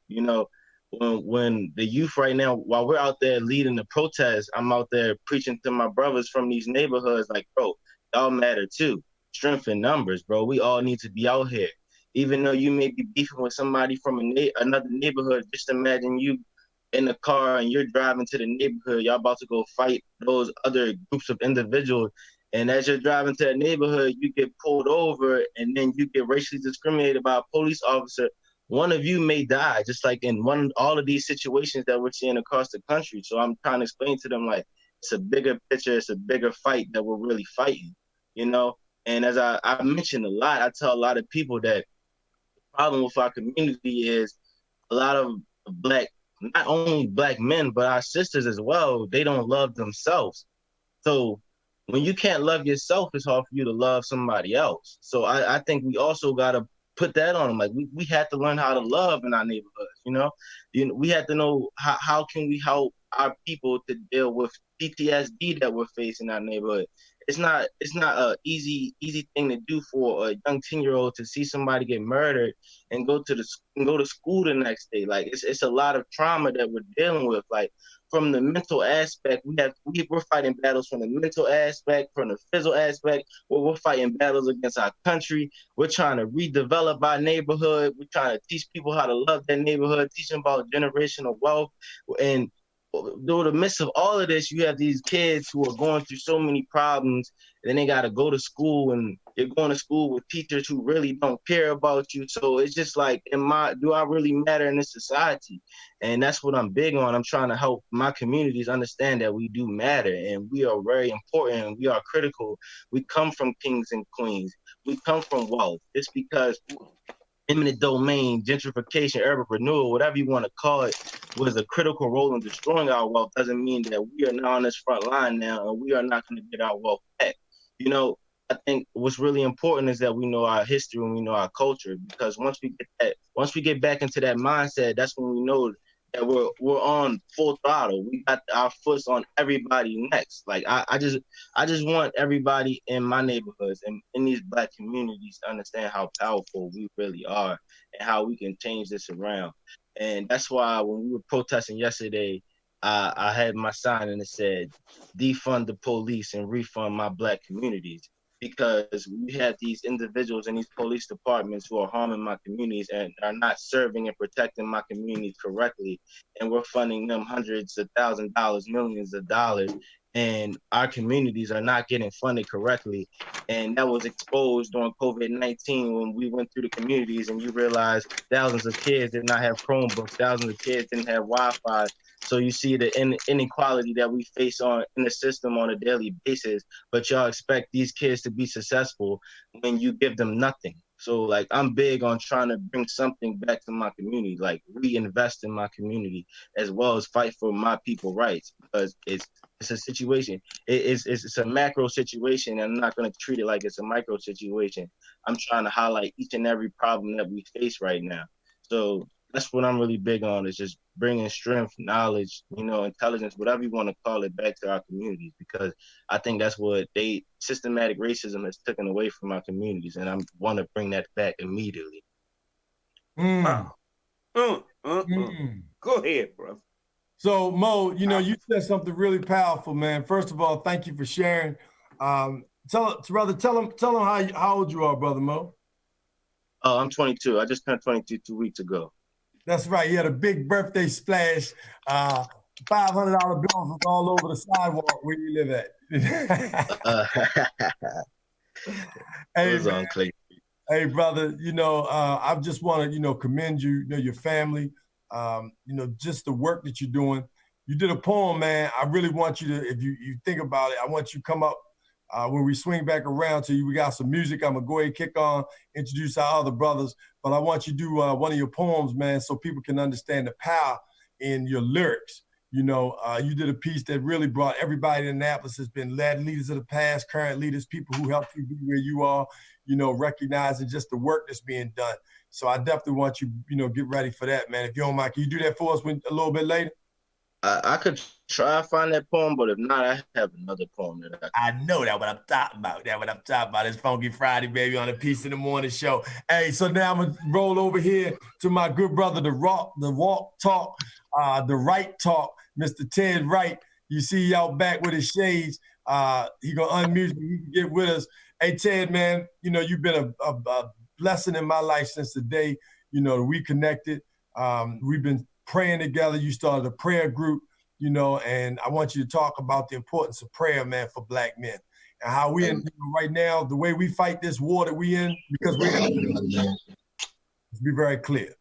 When the youth right now, while we're out there leading the protest, I'm out there preaching to my brothers from these neighborhoods like, bro, y'all matter too. Strength in numbers, bro. We all need to be out here. Even though you may be beefing with somebody from another neighborhood, just imagine you in the car and you're driving to the neighborhood. Y'all about to go fight those other groups of individuals. And as you're driving to that neighborhood, you get pulled over and then you get racially discriminated by a police officer. One of you may die, just like in all of these situations that we're seeing across the country. So I'm trying to explain to them, like, it's a bigger picture, it's a bigger fight that we're really fighting, And as I mentioned a lot, I tell a lot of people that the problem with our community is a lot of not only Black men, but our sisters as well, they don't love themselves. So when you can't love yourself, it's hard for you to love somebody else. So I think we also got to put that on them. Like we had to learn how to love in our neighborhoods. We had to know how can we help our people to deal with PTSD that we're facing in our neighborhood. It's not a easy thing to do for a young 10-year-old to see somebody get murdered and go to school the next day. Like it's a lot of trauma that we're dealing with. Like from the mental aspect, we're fighting battles from the mental aspect, from the physical aspect, where we're fighting battles against our country. We're trying to redevelop our neighborhood. We're trying to teach people how to love their neighborhood, teach them about generational wealth. And through the midst of all of this, you have these kids who are going through so many problems, and then they got to go to school, and you're going to school with teachers who really don't care about you. So it's just like, do I really matter in this society? And that's what I'm big on. I'm trying to help my communities understand that we do matter, and we are very important, and we are critical. We come from kings and queens. We come from wealth. It's because eminent domain, gentrification, urban renewal, whatever you want to call it, was a critical role in destroying our wealth. Doesn't mean that we are now on this front line now and we are not going to get our wealth back. I think what's really important is that we know our history and we know our culture, because once we get back into that mindset, that's when we know that we're on full throttle. We got our foot on everybody next. Like I just want everybody in my neighborhoods and in these Black communities to understand how powerful we really are and how we can change this around. And that's why when we were protesting yesterday, I had my sign and it said, defund the police and refund my Black communities. Because we have these individuals in these police departments who are harming my communities and are not serving and protecting my communities correctly. And we're funding them hundreds of thousands of dollars, millions of dollars, and our communities are not getting funded correctly. And that was exposed during COVID-19 when we went through the communities and you realize thousands of kids did not have Chromebooks, thousands of kids didn't have Wi-Fi. So you see the inequality that we face in the system on a daily basis, but y'all expect these kids to be successful when you give them nothing. So like I'm big on trying to bring something back to my community, like reinvest in my community as well as fight for my people's rights, because it's a situation. It's a macro situation, and I'm not going to treat it like it's a micro situation. I'm trying to highlight each and every problem that we face right now. So that's what I'm really big on, is just bringing strength, knowledge, intelligence, whatever you want to call it, back to our communities, because I think that's what systematic racism has taken away from our communities, and I want to bring that back immediately. Go ahead, bro. So Mo, you said something really powerful, man. First of all, thank you for sharing. Tell them how old you are, brother Mo. Oh, I'm 22. I just turned 22 2 weeks ago. That's right. You had a big birthday splash. $500 bills was all over the sidewalk where you live at. Hey, brother, I just want to, commend you, your family, just the work that you're doing. You did a poem, man. I really want you to, if you think about it, I want you to come up when we swing back around to you. We got some music. I'm going to go ahead and kick on, introduce our other brothers. But I want you to do one of your poems, man, so people can understand the power in your lyrics. You did a piece that really brought everybody in Annapolis, has been led leaders of the past, current leaders, people who helped you be where you are, recognizing just the work that's being done. So I definitely want you, get ready for that, man. If you don't mind, can you do that for us a little bit later? I could try to find that poem, but if not, I have another poem that I know that what I'm talking about. It's Funky Friday, baby, on the Peace in the Morning show. Hey, so now I'm gonna roll over here to my good brother, the walk talk, the right talk, Mr. Ted Wright. You see y'all back with his shades. He gonna unmute me. He can get with us. Hey, Ted, man, you've been a blessing in my life since the day, we connected. We've been praying together. You started a prayer group, and I want you to talk about the importance of prayer, man, for Black men, and how we right now, the way we fight this war that we in, because let's be very clear.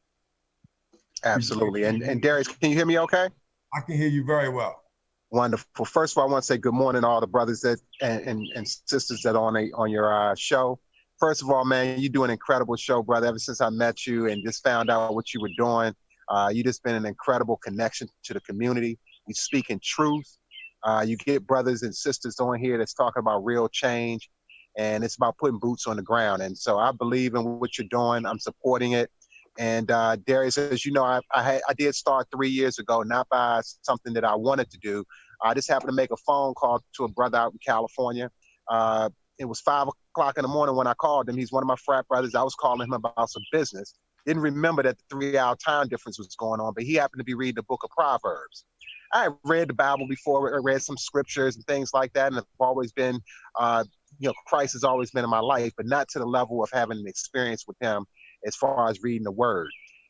Absolutely. And Darius, can you hear me okay? I can hear you very well. Wonderful. First of all, I want to say good morning to all the brothers and sisters that are on your show. First of all, man, you do an incredible show, brother. Ever since I met you and just found out what you were doing, you just been an incredible connection to the community. You speak in truth. You get brothers and sisters on here that's talking about real change. and it's about putting boots on the ground. And so I believe in what you're doing. I'm supporting it. And Darius, as you know, I did start 3 years ago, not by something that I wanted to do. I just happened to make a phone call to a brother out in California. It was 5 o'clock in the morning when I called him. He's one of my frat brothers. I was calling him about some business. Didn't remember that the 3-hour time difference was going on, but he happened to be reading the book of Proverbs. I had read the Bible before, I read some scriptures and things like that, and I've always been, Christ has always been in my life, but not to the level of having an experience with him as far as reading the word.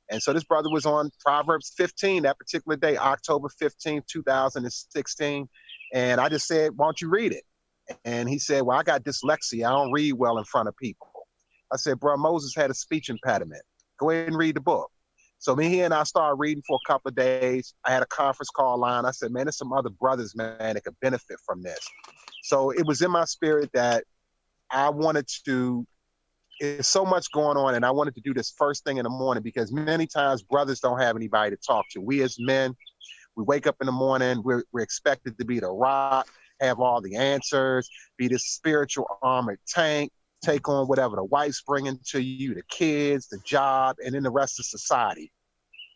And so this brother was on Proverbs 15 that particular day, October 15, 2016. And I just said, why don't you read it? And he said, well, I got dyslexia. I don't read well in front of people. I said, bro, Moses had a speech impediment. Go ahead and read the book. So he and I started reading for a couple of days. I had a conference call line. I said, man, there's some other brothers, man, that could benefit from this. So it was in my spirit that I wanted to, there's so much going on, and I wanted to do this first thing in the morning because many times brothers don't have anybody to talk to. We as men, we wake up in the morning, we're expected to be the rock, have all the answers, be this spiritual armored tank, take on whatever the wife's bringing to you, the kids, the job, and then the rest of society.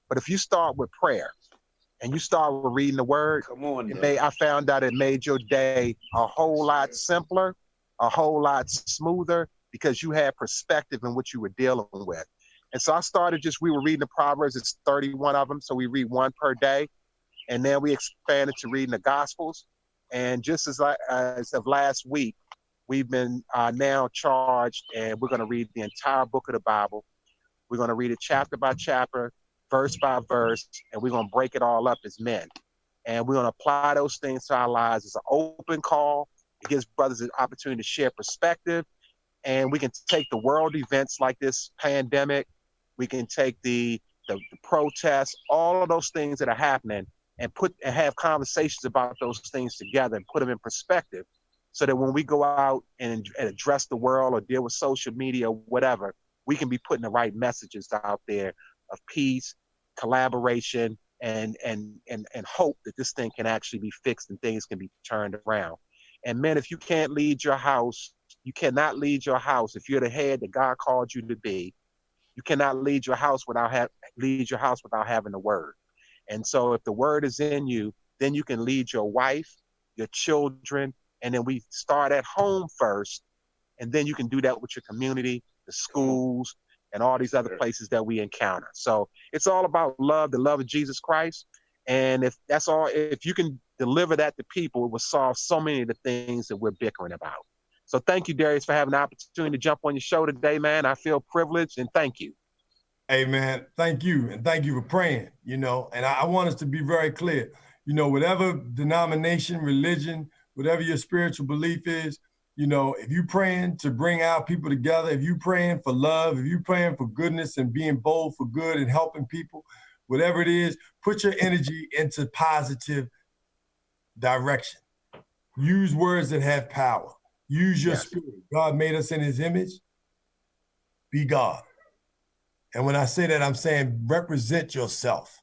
But if you start with prayer and you start with reading the word, I found out it made your day a whole lot simpler, a whole lot smoother, because you had perspective in what you were dealing with. And so I started we were reading the Proverbs, it's 31 of them, so we read one per day. And then we expanded to reading the Gospels. And just as of last week, we've been now charged, and we're going to read the entire book of the Bible. We're going to read it chapter by chapter, verse by verse, and we're going to break it all up as men. And we're going to apply those things to our lives. It's an open call. It gives brothers an opportunity to share perspective. And we can take the world events like this pandemic. We can take the protests, all of those things that are happening, and have conversations about those things together and put them in perspective, so that when we go out and address the world or deal with social media or whatever, we can be putting the right messages out there of peace, collaboration, and hope that this thing can actually be fixed and things can be turned around. And men, if you can't lead your house, you cannot lead your house. If you're the head that God called you to be, you cannot lead your house without having the word. And so if the word is in you, then you can lead your wife, your children, and then we start at home first, and then you can do that with your community, the schools, and all these other places that we encounter. So it's all about love, the love of Jesus Christ. And if you can deliver that to people, it will solve so many of the things that we're bickering about. So thank you, Darius, for having the opportunity to jump on your show today, man. I feel privileged, and thank you. Hey, man, thank you. And thank you for praying, and I want us to be very clear, whatever denomination, religion, whatever your spiritual belief is, if you're praying to bring our people together, if you're praying for love, if you're praying for goodness and being bold for good and helping people, whatever it is, put your energy into positive direction. Use words that have power. Use your spirit. God made us in his image. Be God. And when I say that, I'm saying represent yourself.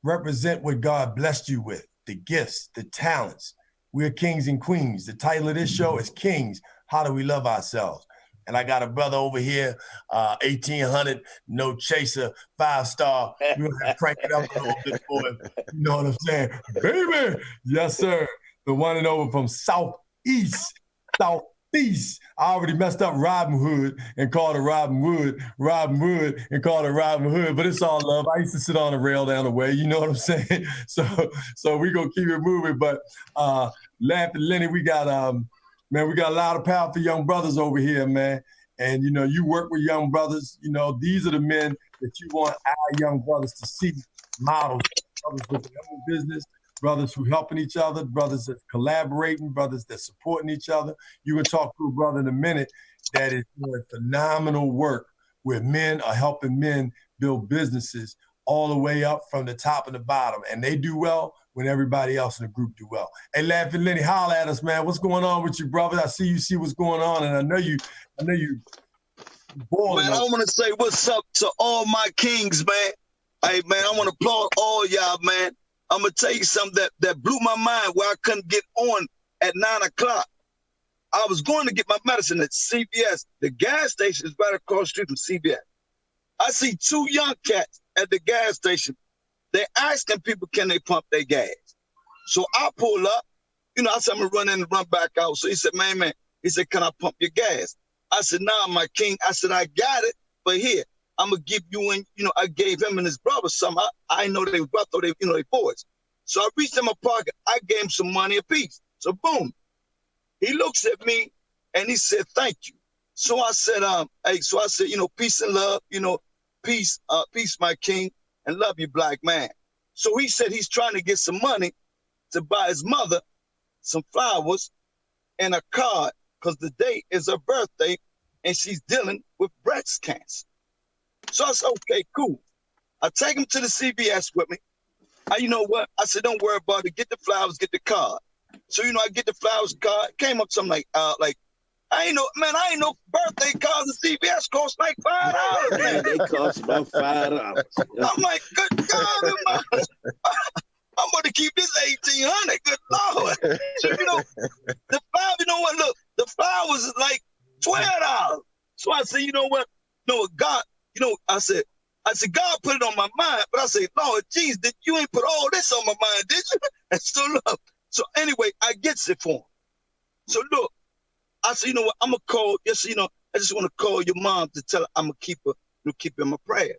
Represent what God blessed you with, the gifts, the talents. We're kings and queens. The title of this show is Kings. How do we love ourselves? And I got a brother over here, 1800, no chaser, 5-star. We're going to crank it up a little bit for him. You know what I'm saying? Baby. Yes, sir. The one and over from Southeast. I already messed up Robin Hood and called it Robin Wood and called it Robin Hood, but it's all love. I used to sit on a rail down the way, you know what I'm saying? So we gonna keep it moving. But Laughing Lenny, we got a lot of powerful young brothers over here, man. And you work with young brothers. These are the men that you want our young brothers to see models, brothers with their own business, brothers who helping each other, brothers that collaborating, brothers that supporting each other. You can talk to a brother in a minute that is doing phenomenal work where men are helping men build businesses all the way up from the top and the bottom. And they do well when everybody else in the group do well. Hey, Laughing Lenny, holler at us, man. What's going on with you, brother? I see what's going on, and I know you boiling. Man, I want to say what's up to all my kings, man. Hey, man, I want to applaud all y'all, man. I'm going to tell you something that blew my mind where I couldn't get on at 9 o'clock. I was going to get my medicine at CVS. The gas station is right across the street from CVS. I see 2 young cats at the gas station. They're asking people, can they pump their gas? So I pull up. You know, I said, I'm going to run in and run back out. So he said, man. He said, can I pump your gas? I said, nah, my king. I said, I got it, but here, I'm going to give you, and, you know, I gave him and his brother some. I know they were, I thought they, you know, they boys. So I reached in my pocket. I gave him some money apiece. So boom. He looks at me and he said, thank you. So I said, you know, peace and love, you know, peace, my king, and love you, black man. So he said he's trying to get some money to buy his mother some flowers and a card because the day is her birthday and she's dealing with breast cancer. So I said, okay, cool. I take him to the CVS with me. You know what? I said, don't worry about it. Get the flowers, get the card. So, you know, I get the flowers card. Came up something like, I ain't know birthday cards at CVS cost like $5. Man, they cost about $5. I'm like, good God, I'm going to keep this $1,800. Good Lord. So, you know, the flower, you know what? Look, the flowers is like $12. So I said, you know what? No, God, you know, I said, God put it on my mind, but I said, Lord, geez, you ain't put all this on my mind, did you? And so look, so anyway, I gets it for him. So look, I said, you know what, I'm gonna call, yes, you know, I just want to call your mom to tell her I'm gonna keep her in my prayer.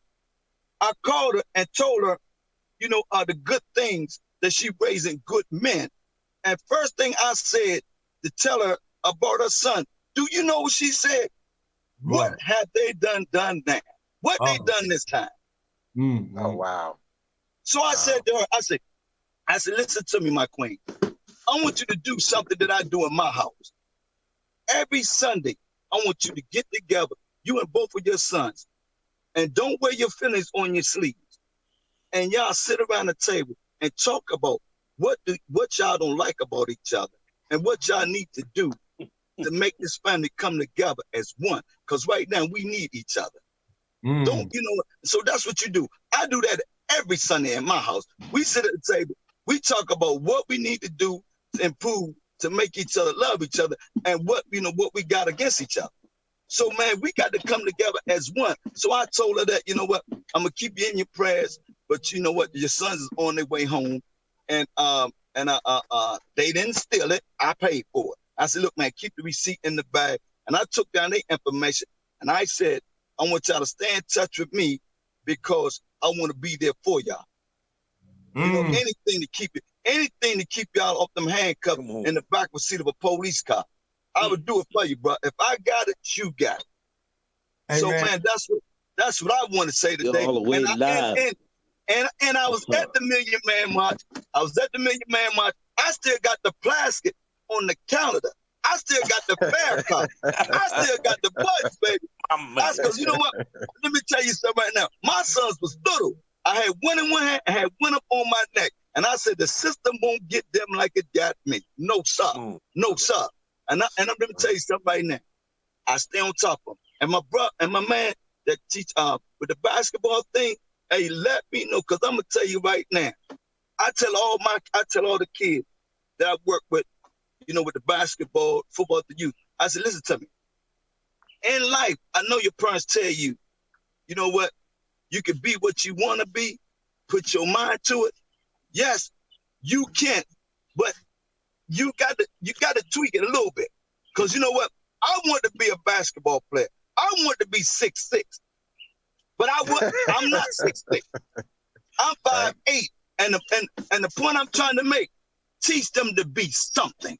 I called her and told her, you know, the good things that she raising good men. And first thing I said to tell her about her son, do you know what she said? What have they done now? What they done this time? Oh, wow. So I said to her, I said, listen to me, my queen. I want you to do something that I do in my house. Every Sunday, I want you to get together, you and both of your sons, and don't wear your feelings on your sleeves. And y'all sit around the table and talk about what y'all don't like about each other and what y'all need to do to make this family come together as one. Because right now, we need each other. Don't, you know, so that's what you do. I do that every Sunday in my house. We sit at the table. We talk about what we need to do to improve, to make each other love each other, and what we got against each other. So, man, we got to come together as one. So I told her that, you know what, I'm going to keep you in your prayers, but you know what, your sons is on their way home, and they didn't steal it. I paid for it. I said, look, man, keep the receipt in the bag. And I took down their information, and I said, I want y'all to stay in touch with me because I want to be there for y'all. You know, anything to keep y'all off them handcuffs in the back of the seat of a police car. I would do it for you, bro. If I got it, you got it. Hey, so, man, that's what I want to say today. All the way live. And I was at the Million Man March. I still got the plastic on the calendar. I still got the fair card. I still got the buds, baby. That's because, you know what? Let me tell you something right now. My sons was little. I had one in one hand, I had one up on my neck. And I said, the system won't get them like it got me. No, sir. No, sir. And I'm going to tell you something right now. I stay on top of them. And my brother and my man that teach with the basketball thing, hey, let me know, because I'm going to tell you right now. I tell all the kids that I work with, you know, with the basketball, football, the youth. I said, listen to me. In life, I know your parents tell you, you know what? You can be what you want to be. Put your mind to it. Yes, you can, but you got to tweak it a little bit. Because you know what? I want to be a basketball player. I want to be 6'6", but I'm not 6'6". I'm 5'8", and the point I'm trying to make, teach them to be something.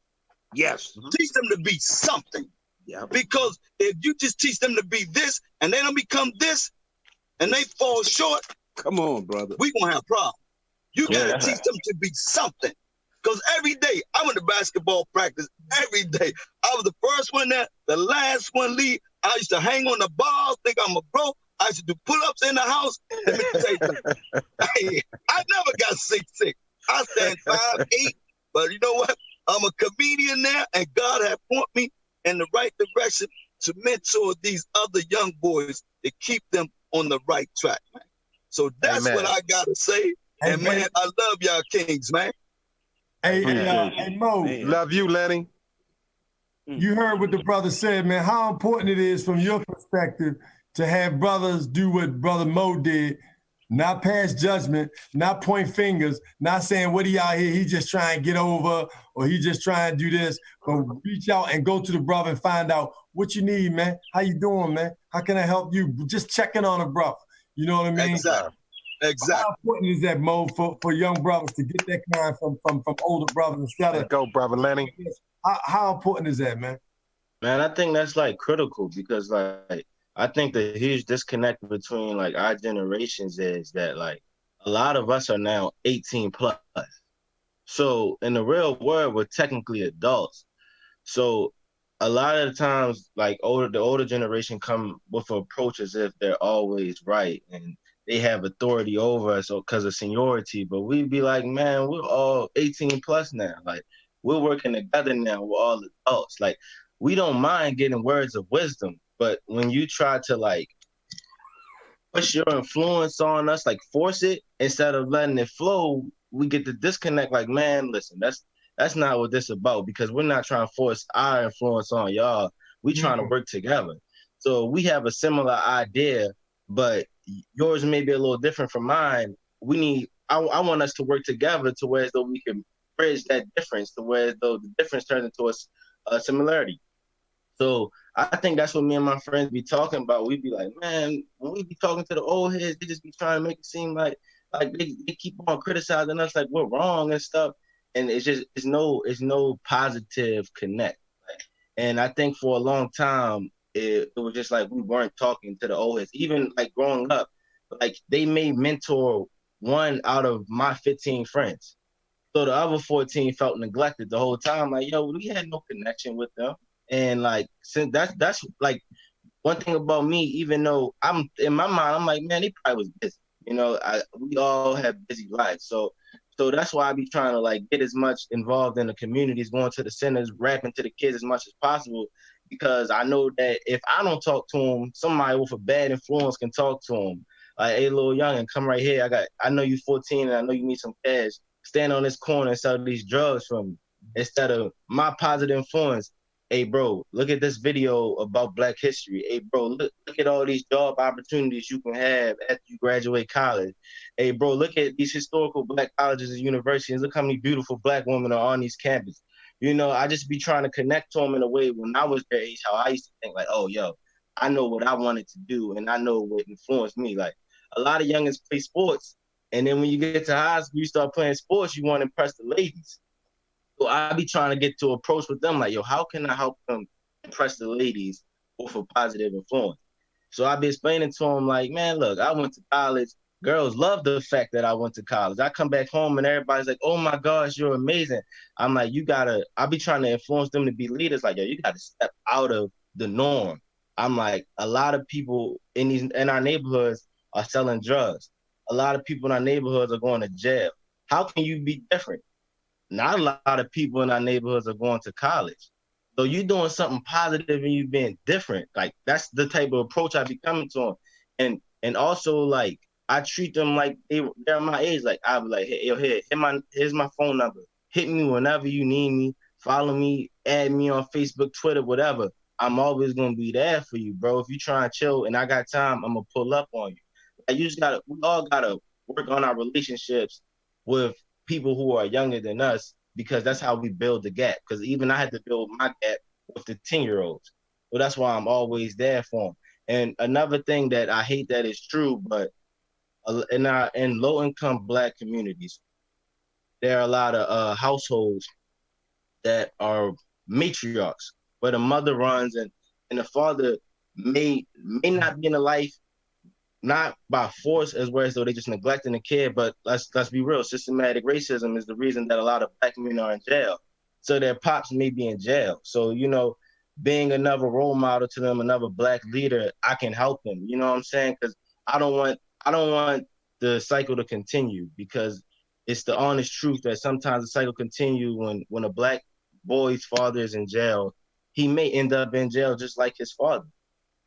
Yes. Teach them to be something. Yeah. Because if you just teach them to be this and they don't become this and they fall short, come on, brother, we gonna have problems. You gotta teach them to be something. Because every day I went to basketball practice every day. I was the first one there, the last one leave. I used to hang on the ball, think I'm a pro. I used to do pull-ups in the house. Let me tell you something. Hey, I never got 6'6". I stand 5'8", but you know what? I'm a comedian now, and God has pointed me in the right direction to mentor these other young boys to keep them on the right track, man. So that's what I got to say. And, man, I love y'all kings, man. Hey, Mo. Love you, Lenny. You heard what the brother said, man. How important it is from your perspective to have brothers do what Brother Mo did, not pass judgment, not point fingers, not saying what he out here, he just trying to get over, or he just trying to do this, but reach out and go to the brother and find out what you need, man. How you doing, man? How can I help you? Just checking on a brother. You know what I mean? Exactly. How important is that, Mo, for young brothers to get that kind from older brothers instead of go, brother Lenny? How important is that, man? Man, I think that's like critical because like I think the huge disconnect between like our generations is that like a lot of us are now 18 plus. So in the real world, we're technically adults. So a lot of the times, like the older generation come with an approach as if they're always right and they have authority over us because of seniority. But we'd be like, man, we're all 18 plus now. Like we're working together now. We're all adults. Like we don't mind getting words of wisdom, but when you try to like push your influence on us, like force it instead of letting it flow, we get the disconnect. Like, man, listen, that's not what this is about because we're not trying to force our influence on y'all. We trying to work together. So we have a similar idea, but yours may be a little different from mine. I want us to work together to where as though we can bridge that difference to where as though the difference turns into a similarity. So I think that's what me and my friends be talking about. We be like, man, when we be talking to the old heads, they just be trying to make it seem like they keep on criticizing us like we're wrong and stuff. And it's no positive connect. And I think for a long time, it was just like we weren't talking to the old heads. Even like growing up, like they may mentor one out of my 15 friends. So the other 14 felt neglected the whole time. Like, yo, we had no connection with them. And like, since that's like one thing about me, even though I'm in my mind, I'm like, man, they probably was busy. You know, we all have busy lives. So that's why I be trying to like get as much involved in the communities, going to the centers, rapping to the kids as much as possible, because I know that if I don't talk to them, somebody with a bad influence can talk to them. Like, hey, little youngin', come right here. I know you 14 and I know you need some cash. Stand on this corner and sell these drugs from me. Instead of my positive influence. Hey, bro, look at this video about Black history. Hey, bro, look at all these job opportunities you can have after you graduate college. Hey, bro, look at these historical Black colleges and universities. Look how many beautiful Black women are on these campuses. You know, I just be trying to connect to them in a way when I was their age, how I used to think like, oh, yo, I know what I wanted to do and I know what influenced me. Like a lot of youngins play sports. And then when you get to high school, you start playing sports, you want to impress the ladies. So I be trying to get to approach with them like, yo, how can I help them impress the ladies with a positive influence? So I be explaining to them like, man, look, I went to college. Girls love the fact that I went to college. I come back home and everybody's like, oh my gosh, you're amazing. I'm like, I be trying to influence them to be leaders. Like, yo, you got to step out of the norm. I'm like, a lot of people in our neighborhoods are selling drugs. A lot of people in our neighborhoods are going to jail. How can you be different? Not a lot of people in our neighborhoods are going to college. So you're doing something positive and you being different. Like that's the type of approach I be coming to them. And also like I treat them like they're my age. Like I be like, hey, yo, here's my phone number. Hit me whenever you need me. Follow me, add me on Facebook, Twitter, whatever. I'm always gonna be there for you, bro. If you try and chill and I got time, I'm gonna pull up on you. Like, we all gotta work on our relationships with people who are younger than us, because that's how we build the gap. Because even I had to build my gap with the 10-year-olds. So that's why I'm always there for them. And another thing that I hate that is true, but in low-income Black communities, there are a lot of households that are matriarchs, where the mother runs and the father may not be in the life, not by force as well as though they just neglecting the kid, but let's be real. Systematic racism is the reason that a lot of Black men are in jail. So their pops may be in jail. So, you know, being another role model to them, another Black leader, I can help them. You know what I'm saying? Because I don't want the cycle to continue, because it's the honest truth that sometimes the cycle continues when a Black boy's father is in jail, he may end up in jail just like his father.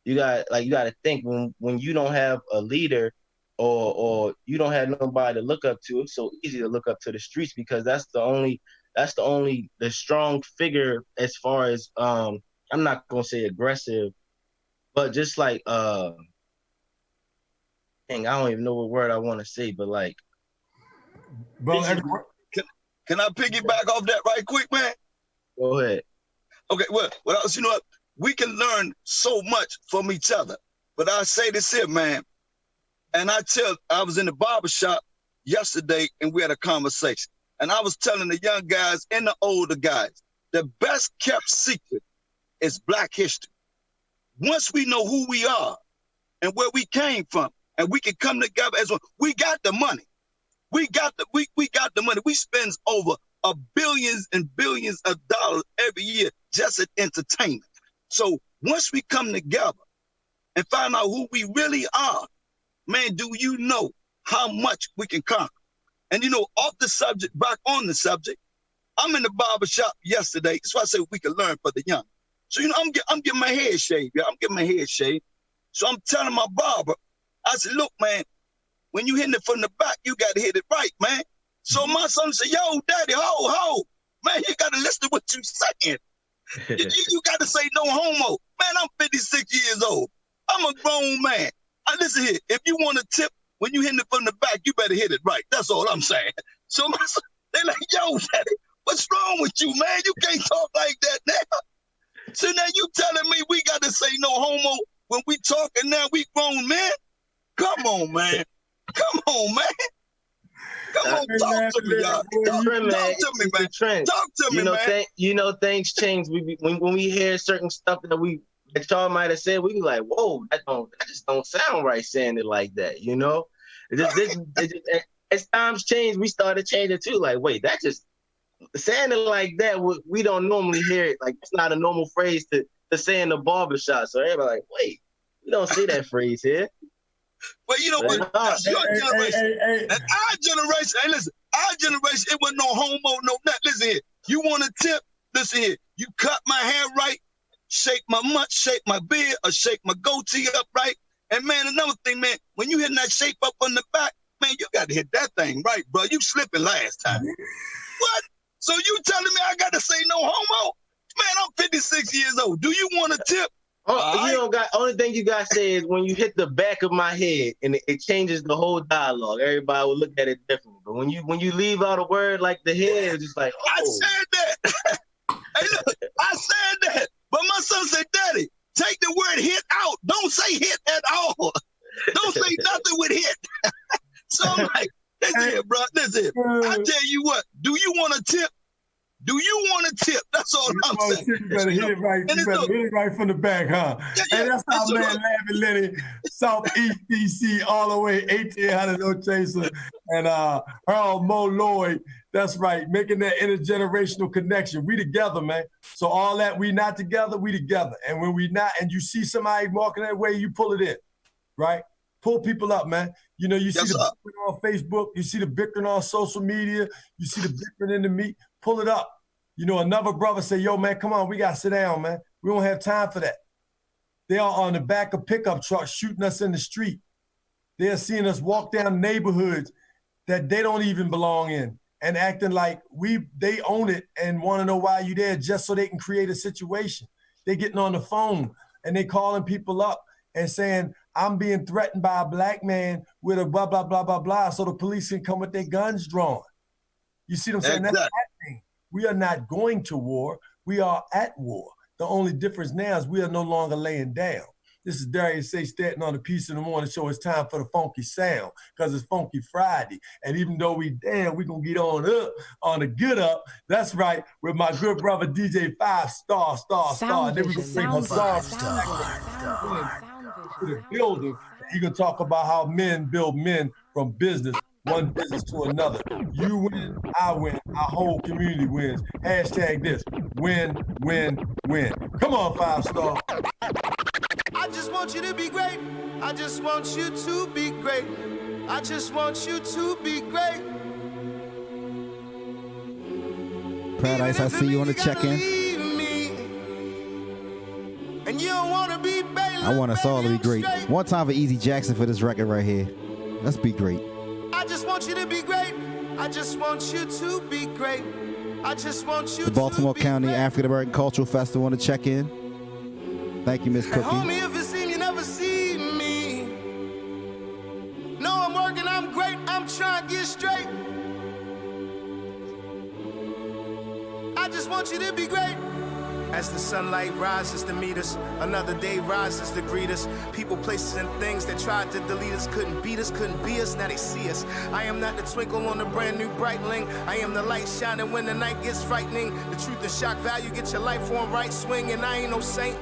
You got to think when you don't have a leader or you don't have nobody to look up to, it's so easy to look up to the streets, because that's the only that's the strong figure as far as I'm not gonna say aggressive, but just like dang, I don't even know what word I want to say, but like, bro. Can I piggyback off that right quick, man? Go ahead. Okay, well, you know what? We can learn so much from each other. But I say this here, man, and I was in the barbershop yesterday and we had a conversation. And I was telling the young guys and the older guys, the best kept secret is Black history. Once we know who we are and where we came from, and we can come together as one, we got the money. We got the money. We spend over billions and billions of dollars every year just at entertainment. So once we come together and find out who we really are, man, do you know how much we can conquer? And you know, off the subject, back on the subject, I'm in the barbershop yesterday. That's why I said we can learn for the young. So, you know, I'm getting my head shaved. Yeah, I'm getting my head shaved. So I'm telling my barber, I said, look, man, when you hitting it from the back, you got to hit it right, man. So my son said, yo, daddy, ho, man, you got to listen to what you saying. you got to say no homo. Man, I'm 56 years old. I'm a grown man. Listen here, if you want a tip, when you hitting it from the back, you better hit it right. That's all I'm saying. So my son, they're like, yo, daddy, what's wrong with you, man? You can't talk like that now. So now you telling me we got to say no homo when we talking now, we grown men? Come on, man. Come on, man. Come on, talk to me, y'all. Talk to me, man. Talk to me, man. You know, things change. When we hear certain stuff that y'all might have said, we be like, whoa, that just don't sound right saying it like that, you know? As times change, we started changing too. Like, wait, that just saying it like that, we don't normally hear it. Like, it's not a normal phrase to say in the barbershop. So everybody like, wait, we don't see that phrase here. But you know what? That's your generation. And our generation, hey, listen, our generation, it wasn't no homo, no nothing. Listen here, you want a tip? Listen here, you cut my hair right, shape my mutt, shape my beard, or shape my goatee up right. And man, another thing, man, when you hitting that shape up on the back, man, you got to hit that thing right, bro. You slipping last time. What? So you telling me I got to say no homo? Man, I'm 56 years old. Do you want a tip? Oh, you don't got. Only thing you got to say is when you hit the back of my head, and it changes the whole dialogue. Everybody will look at it differently. But when you leave out a word like the head, it's just like, oh. I said that. Hey, look, I said that. But my son said, Daddy, take the word hit out. Don't say hit at all. Don't say nothing with hit. So I'm like, listen here, bro. Listen, I tell you what. Do you want a tip? Do you want a tip? That's all I'm saying. You better hit it right. You better hit it right from the back, huh? Yeah, and that's how man Lavin Lenny, Southeast DC, all the way 1800 No Chaser, and Earl Mo Lloyd. That's right, making that intergenerational connection. We together, man. So all that we not together, we together. And when we not, and you see somebody walking that way, you pull it in, right? Pull people up, man. You know, you see the bickering on Facebook, you see the bickering on social media, you see the bickering in the meet. Pull it up. You know, another brother say, yo, man, come on, we got to sit down, man. We don't have time for that. They are on the back of pickup trucks shooting us in the street. They're seeing us walk down neighborhoods that they don't even belong in and acting like they own it and want to know why you there just so they can create a situation. They're getting on the phone and they calling people up and saying, I'm being threatened by a black man with a blah, blah, blah, blah, blah, so the police can come with their guns drawn. You see what I'm saying? Exactly. That's happening. We are not going to war. We are at war. The only difference now is we are no longer laying down. This is Darius Say starting on the Peace in the Morning show. It's time for the funky sound because it's Funky Friday. And even though we going to get on up, on the good up, that's right, with my good brother DJ 5 Star. And then we're going to bring Hazar to the building. He's going to talk about how men build men from business, one business to another. You win, I win, our whole community wins. Hashtag this, win, win, win. Come on, 5 Star. I just want you to be great. I just want you to be great. I just want you to be great. Paradise, I see you on the check-in. And you don't want to be I want us all to be great. One time for Easy Jackson for this record right here. Let's be great. I just want you to be great. I just want want you to be great. I just want you The Baltimore to be County great. African American Cultural Festival want to check in. Thank you, Miss And Cookie. homie, if it seem you never see me, no, I'm working, I'm great, I'm trying to get straight. I just want you to be great. As the sunlight rises to meet us, another day rises to greet us. People, places, and things that tried to delete us couldn't beat us, couldn't be us, now they see us. I am not the twinkle on the brand new Breitling. I am the light shining when the night gets frightening. The truth is shock value, get your life on right swing, and I ain't no saint.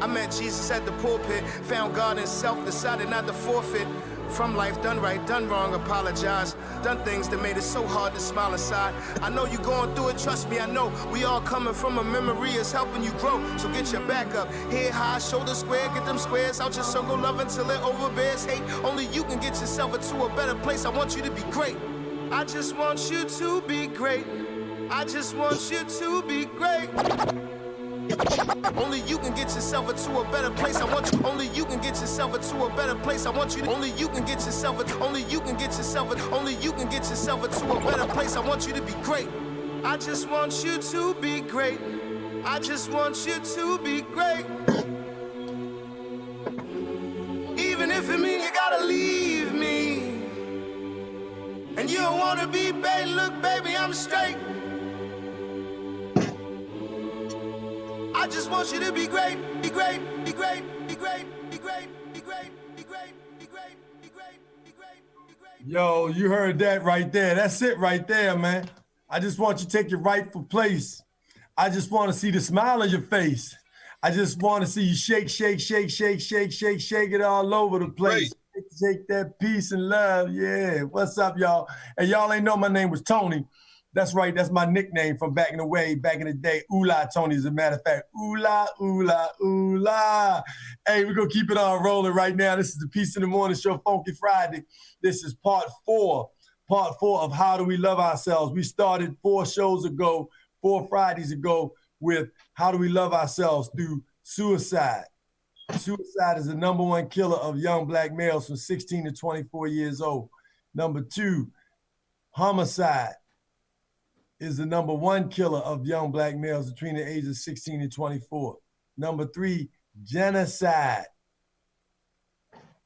I met Jesus at the pulpit, found God in self, decided not to forfeit. From life, done right, done wrong, apologize. Done things that made it so hard to smile inside. I know you going through it, trust me, I know. We all coming from a memory, it's helping you grow. So get your back up, head high, shoulder square, get them squares out your circle, love until it overbears hate. Only you can get yourself into a better place. I want you to be great. I just want you to be great. I just want you to be great. Only you can get yourself into a better place. I want you. Only you can get yourself into a better place. I want you. Only you can get yourself. Only you can get yourself. Only you can get yourself into a better place. I want you to be great. I just want you to be great. I just want you to be great. Even if it means you gotta leave me, and you don't wanna be babe. Look, baby, I'm straight. I just want you to be great, be great, be great, be great, be great, be great, be great, be great, be great, be great, be great. Yo, you heard that right there. That's it right there, man. I just want you to take your rightful place. I just want to see the smile on your face. I just want to see you shake, shake, shake, shake, shake, shake, shake it all over the place. Shake that peace and love. Yeah. What's up, y'all? And y'all ain't know my name was Tony. That's right. That's my nickname from back in the way, back in the day. Oola Tony, as a matter of fact. Oola, oola, oola. Hey, we're going to keep it on rolling right now. This is the Peace in the Morning Show, Funky Friday. This is part four of How Do We Love Ourselves. We started 4 shows ago, 4 Fridays ago, with How Do We Love Ourselves through suicide. Suicide is the #1 killer of young black males from 16 to 24 years old. Number 2, homicide is the #1 killer of young black males between the ages of 16 and 24. Number 3, genocide.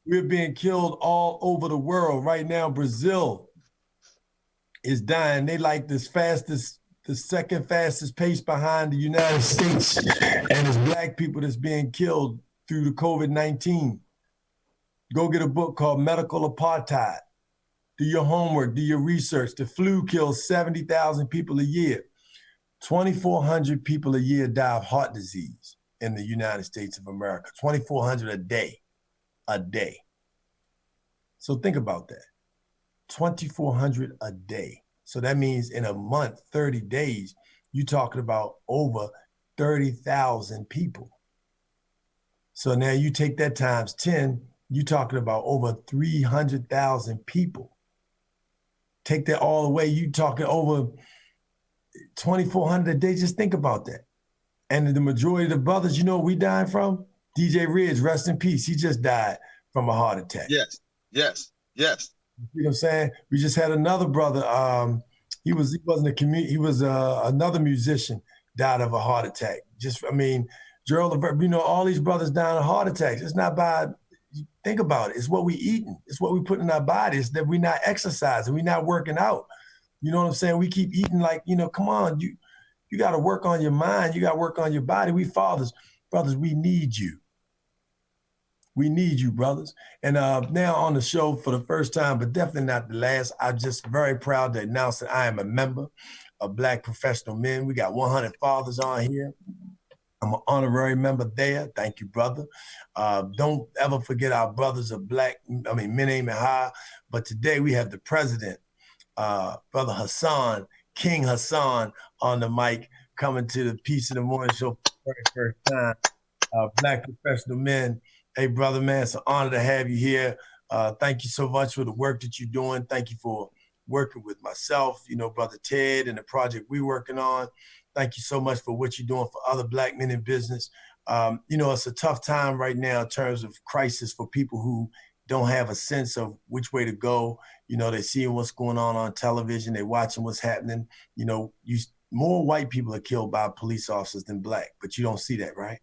We're being killed all over the world. Right now, Brazil is dying. They like the second fastest pace behind the United States. And it's black people that's being killed through the COVID-19. Go get a book called Medical Apartheid. Do your homework, do your research. The flu kills 70,000 people a year. 2,400 people a year die of heart disease in the United States of America. 2,400 a day. So think about that. 2,400 a day. So that means in a month, 30 days, you're talking about over 30,000 people. So now you take that times 10, you're talking about over 300,000 people. Take that all away, you talking over 2,400 a day. Just think about that. And the majority of the brothers, you know what we dying from? DJ Ridge, rest in peace. He just died from a heart attack. Yes. You know what I'm saying? We just had another brother. He wasn't a community. He was another musician, died of a heart attack. Gerald, all these brothers dying of heart attacks. It's not by. Think about it. It's what we eating. It's what we put in our bodies, that we're not exercising. We're not working out. You know what I'm saying? We keep eating like, come on. You got to work on your mind. You got to work on your body. We fathers, brothers, we need you. We need you, brothers. And now on the show for the first time, but definitely not the last, I'm just very proud to announce that I am a member of Black Professional Men. We got 100 fathers on here. I'm an honorary member there. Thank you, brother. Don't ever forget our brothers of Men Aim High. But today we have the president, Brother Hassan, King Hassan, on the mic, coming to the Peace in the Morning Show for the very first time. Black Professional Men. Hey, brother, man, it's an honor to have you here. Thank you so much for the work that you're doing. Thank you for working with myself, Brother Ted, and the project we're working on. Thank you so much for what you're doing for other black men in business. It's a tough time right now in terms of crisis for people who don't have a sense of which way to go. You know, they're seeing what's going on television. They're watching what's happening. You know, more white people are killed by police officers than black, but you don't see that, right?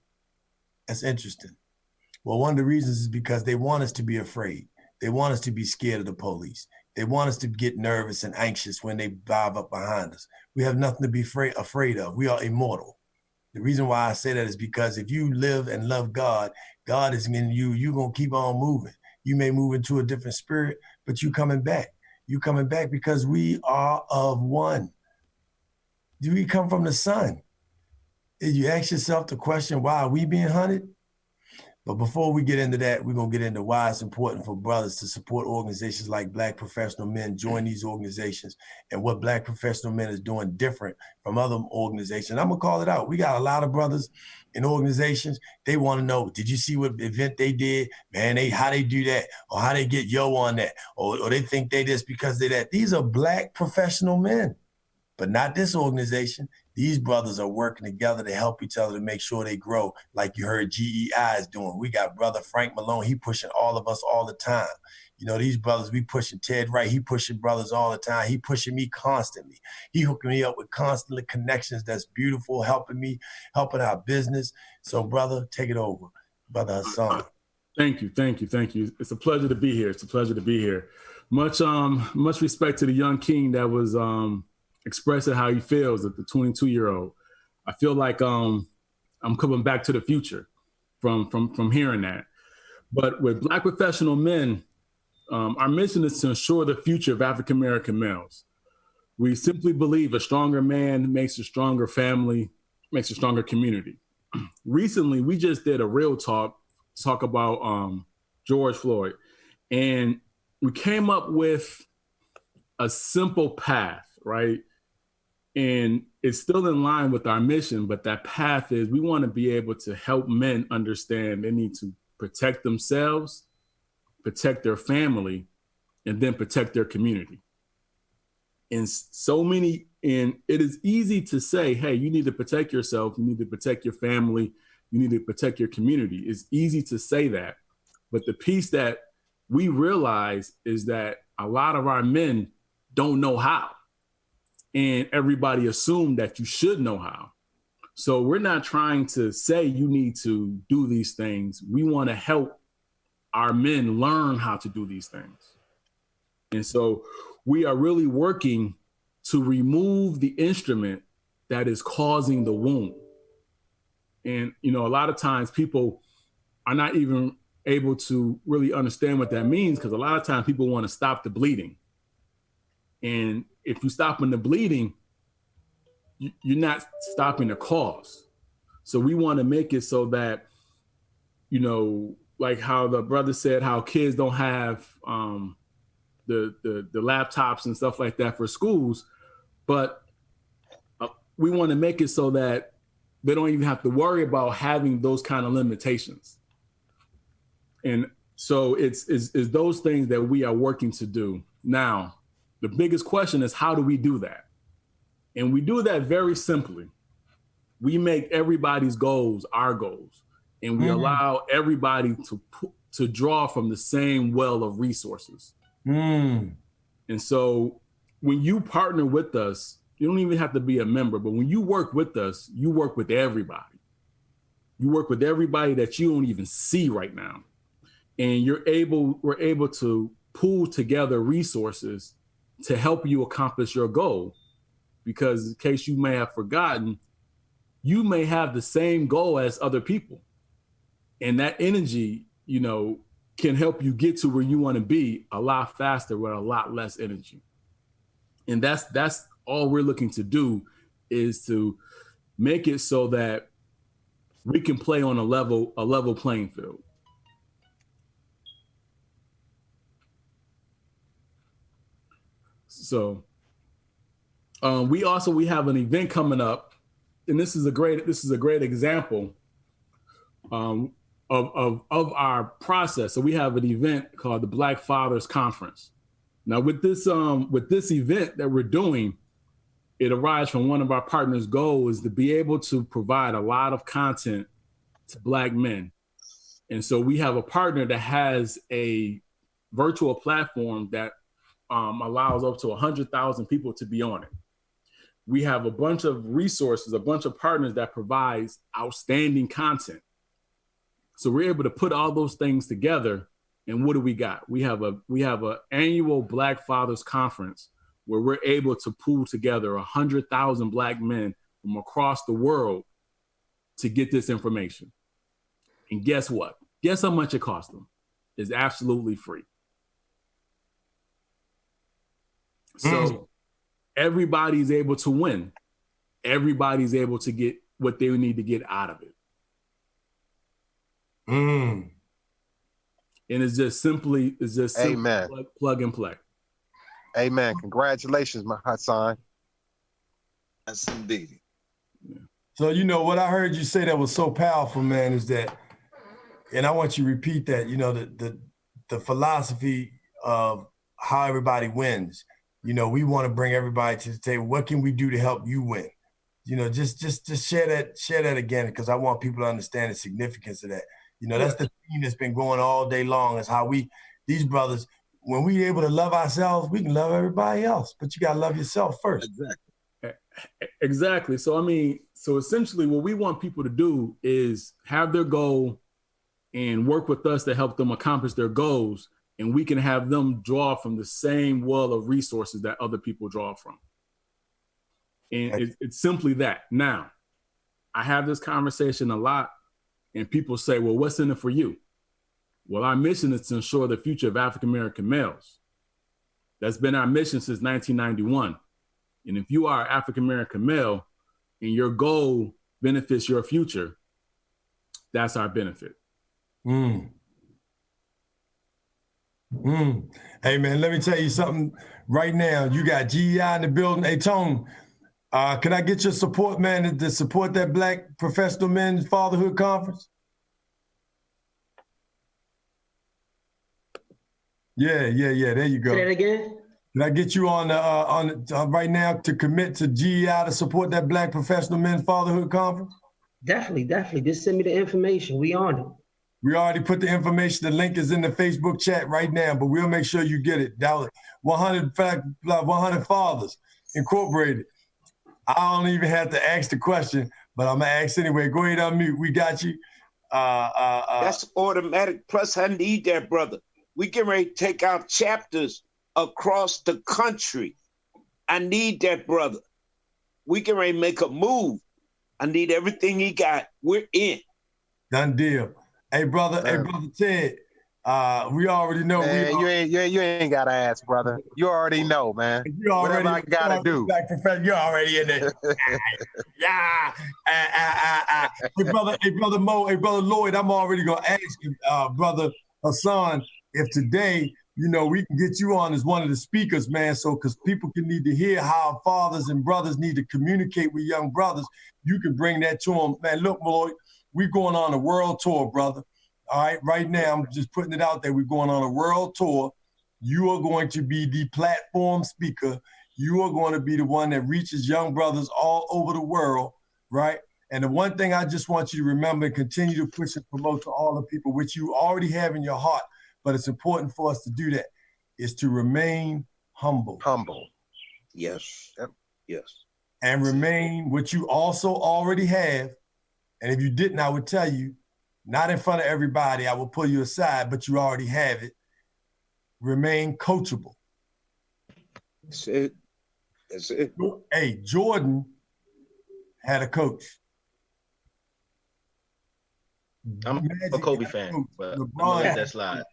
That's interesting. Well, one of the reasons is because they want us to be afraid. They want us to be scared of the police. They want us to get nervous and anxious when they dive up behind us. We have nothing to be afraid of. We are immortal. The reason why I say that is because if you live and love God, God is in you. You're going to keep on moving. You may move into a different spirit, but you coming back. You coming back because we are of one. Do we come from the sun? Did you ask yourself the question, why are we being hunted? But before we get into that, we're going to get into why it's important for brothers to support organizations like Black Professional Men, join these organizations, and what Black Professional Men is doing different from other organizations. I'm going to call it out. We got a lot of brothers in organizations. They want to know, did you see what event they did? Man, how they do that? Or how they get yo on that? Or they think they this because they that. These are Black professional men, but not this organization. These brothers are working together to help each other to make sure they grow, like you heard GEI is doing. We got brother Frank Malone. He pushing all of us all the time. You know, these brothers, we pushing Ted Wright. He pushing brothers all the time. He pushing me constantly. He hooking me up with constantly connections that's beautiful, helping me, helping our business. So, brother, take it over. Brother Hassan. Thank you. It's a pleasure to be here. Much respect to the young king that was expressing how he feels at the 22-year-old. I feel like I'm coming back to the future from hearing that. But with Black Professional Men, our mission is to ensure the future of African-American males. We simply believe a stronger man makes a stronger family, makes a stronger community. Recently, we just did a real talk about George Floyd, and we came up with a simple path, right? And it's still in line with our mission, but that path is we want to be able to help men understand they need to protect themselves, protect their family, and then protect their community. And it is easy to say, hey, you need to protect yourself, you need to protect your family, you need to protect your community. It's easy to say that. But the piece that we realize is that a lot of our men don't know how. And everybody assumed that you should know how. So we're not trying to say you need to do these things. We want to help our men learn how to do these things. And so we are really working to remove the instrument that is causing the wound. And, you know, a lot of times people are not even able to really understand what that means, because a lot of times people want to stop the bleeding. And if you're stopping the bleeding, you're not stopping the cause. So we want to make it so that, you know, like how the brother said, how kids don't have the laptops and stuff like that for schools, but we want to make it so that they don't even have to worry about having those kind of limitations. And so it's those things that we are working to do. Now, the biggest question is, how do we do that? And we do that very simply. We make everybody's goals our goals, and we allow everybody to draw from the same well of resources. And so when you partner with us, you don't even have to be a member, but when you work with us, you work with everybody. You work with everybody that you don't even see right now. And we're able to pool together resources to help you accomplish your goal. Because in case you may have forgotten, you may have the same goal as other people. And that energy, you know, can help you get to where you want to be a lot faster with a lot less energy. And that's all we're looking to do, is to make it so that we can play on a level playing field. So we have an event coming up, and this is a great example of our process. So we have an event called the Black Fathers Conference. Now with this event that we're doing, it arises from one of our partners' goals is to be able to provide a lot of content to Black men. And so we have a partner that has a virtual platform that allows up to 100,000 people to be on it. We have a bunch of resources, a bunch of partners that provides outstanding content. So we're able to put all those things together. And what do we got? We have a annual Black Fathers Conference where we're able to pool together 100,000 Black men from across the world to get this information. And guess what? Guess how much it costs them? It's absolutely free. So everybody's able to win. Everybody's able to get what they need to get out of it. And it's just simply Amen. Plug and play. Amen. Congratulations, my Hassan. That's indeed. Yeah. So, you know, what I heard you say that was so powerful, man, is that, and I want you to repeat that, you know, the philosophy of how everybody wins. You know, we want to bring everybody to the table. What can we do to help you win? You know, just share that again, because I want people to understand the significance of that. You know, that's the theme that's been going all day long, is how these brothers, when we're able to love ourselves, we can love everybody else, but you got to love yourself first. Exactly. So, I mean, so essentially what we want people to do is have their goal and work with us to help them accomplish their goals. And we can have them draw from the same well of resources that other people draw from. And it's simply that. Now, I have this conversation a lot, and people say, well, what's in it for you? Well, our mission is to ensure the future of African-American males. That's been our mission since 1991. And if you are an African-American male and your goal benefits your future, that's our benefit. Hey, man, let me tell you something right now. You got GEI in the building. Hey, Tone, can I get your support, man, to support that Black Professional Men's Fatherhood Conference? Yeah. There you go. Say that again. Can I get you on right now to commit to GEI to support that Black Professional Men's Fatherhood Conference? Definitely. Just send me the information. We on it. We already put the information. The link is in the Facebook chat right now, but we'll make sure you get it. That was 100 Fathers Incorporated. I don't even have to ask the question, but I'm gonna ask anyway. Go ahead, unmute. We got you. That's automatic. Plus, I need that, brother. We get ready to take out chapters across the country. I need that, brother. We get ready to make a move. I need everything he got. We're in. Done deal. Hey, brother Ted, we already know. Man, you ain't got to ask, brother. You already know, man. You already Whatever I got to do. You're already in there. Yeah. Hey, brother Mo, hey, brother Lloyd, I'm already going to ask you, brother Hassan, if today, you know, we can get you on as one of the speakers, man, so because people can need to hear how fathers and brothers need to communicate with young brothers. You can bring that to them. Man, look, Lloyd, we're going on a world tour, brother. All right, right now, I'm just putting it out there. We're going on a world tour. You are going to be the platform speaker. You are going to be the one that reaches young brothers all over the world, right? And the one thing I just want you to remember and continue to push and promote to all the people, which you already have in your heart, but it's important for us to do that, is to remain humble. Humble. Yes. Yep. Yes. And remain what you also already have. And if you didn't, I would tell you, not in front of everybody, I will pull you aside, but you already have it. Remain coachable. That's it. That's it. Hey, Jordan had a coach. I'm a Kobe fan, but I'm gonna let that slide.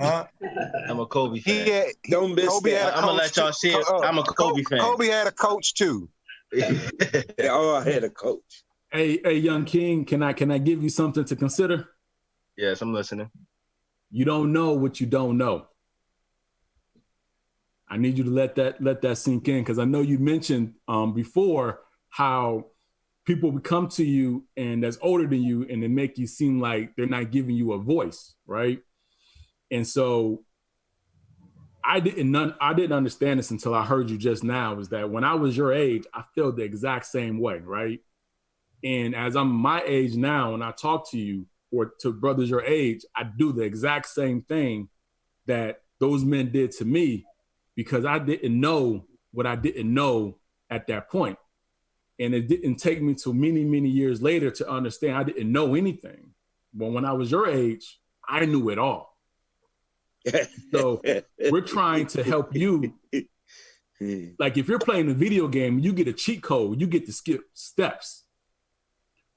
Huh? I'm a Kobe fan. Don't miss that. I'm gonna let y'all see it. I'm a Kobe fan. Kobe had a coach too. They all had a coach. Hey, young King, can I give you something to consider? Yes, I'm listening. You don't know what you don't know. I need you to let that sink in, because I know you mentioned before how people would come to you and that's older than you and they make you seem like they're not giving you a voice, right? And so I didn't understand this until I heard you just now, is that when I was your age, I felt the exact same way, right? And as I'm my age now, when I talk to you or to brothers your age, I do the exact same thing that those men did to me because I didn't know what I didn't know at that point. And it didn't take me till many, many years later to understand I didn't know anything. But when I was your age, I knew it all. So we're trying to help you. Like if you're playing a video game, you get a cheat code, you get to skip steps.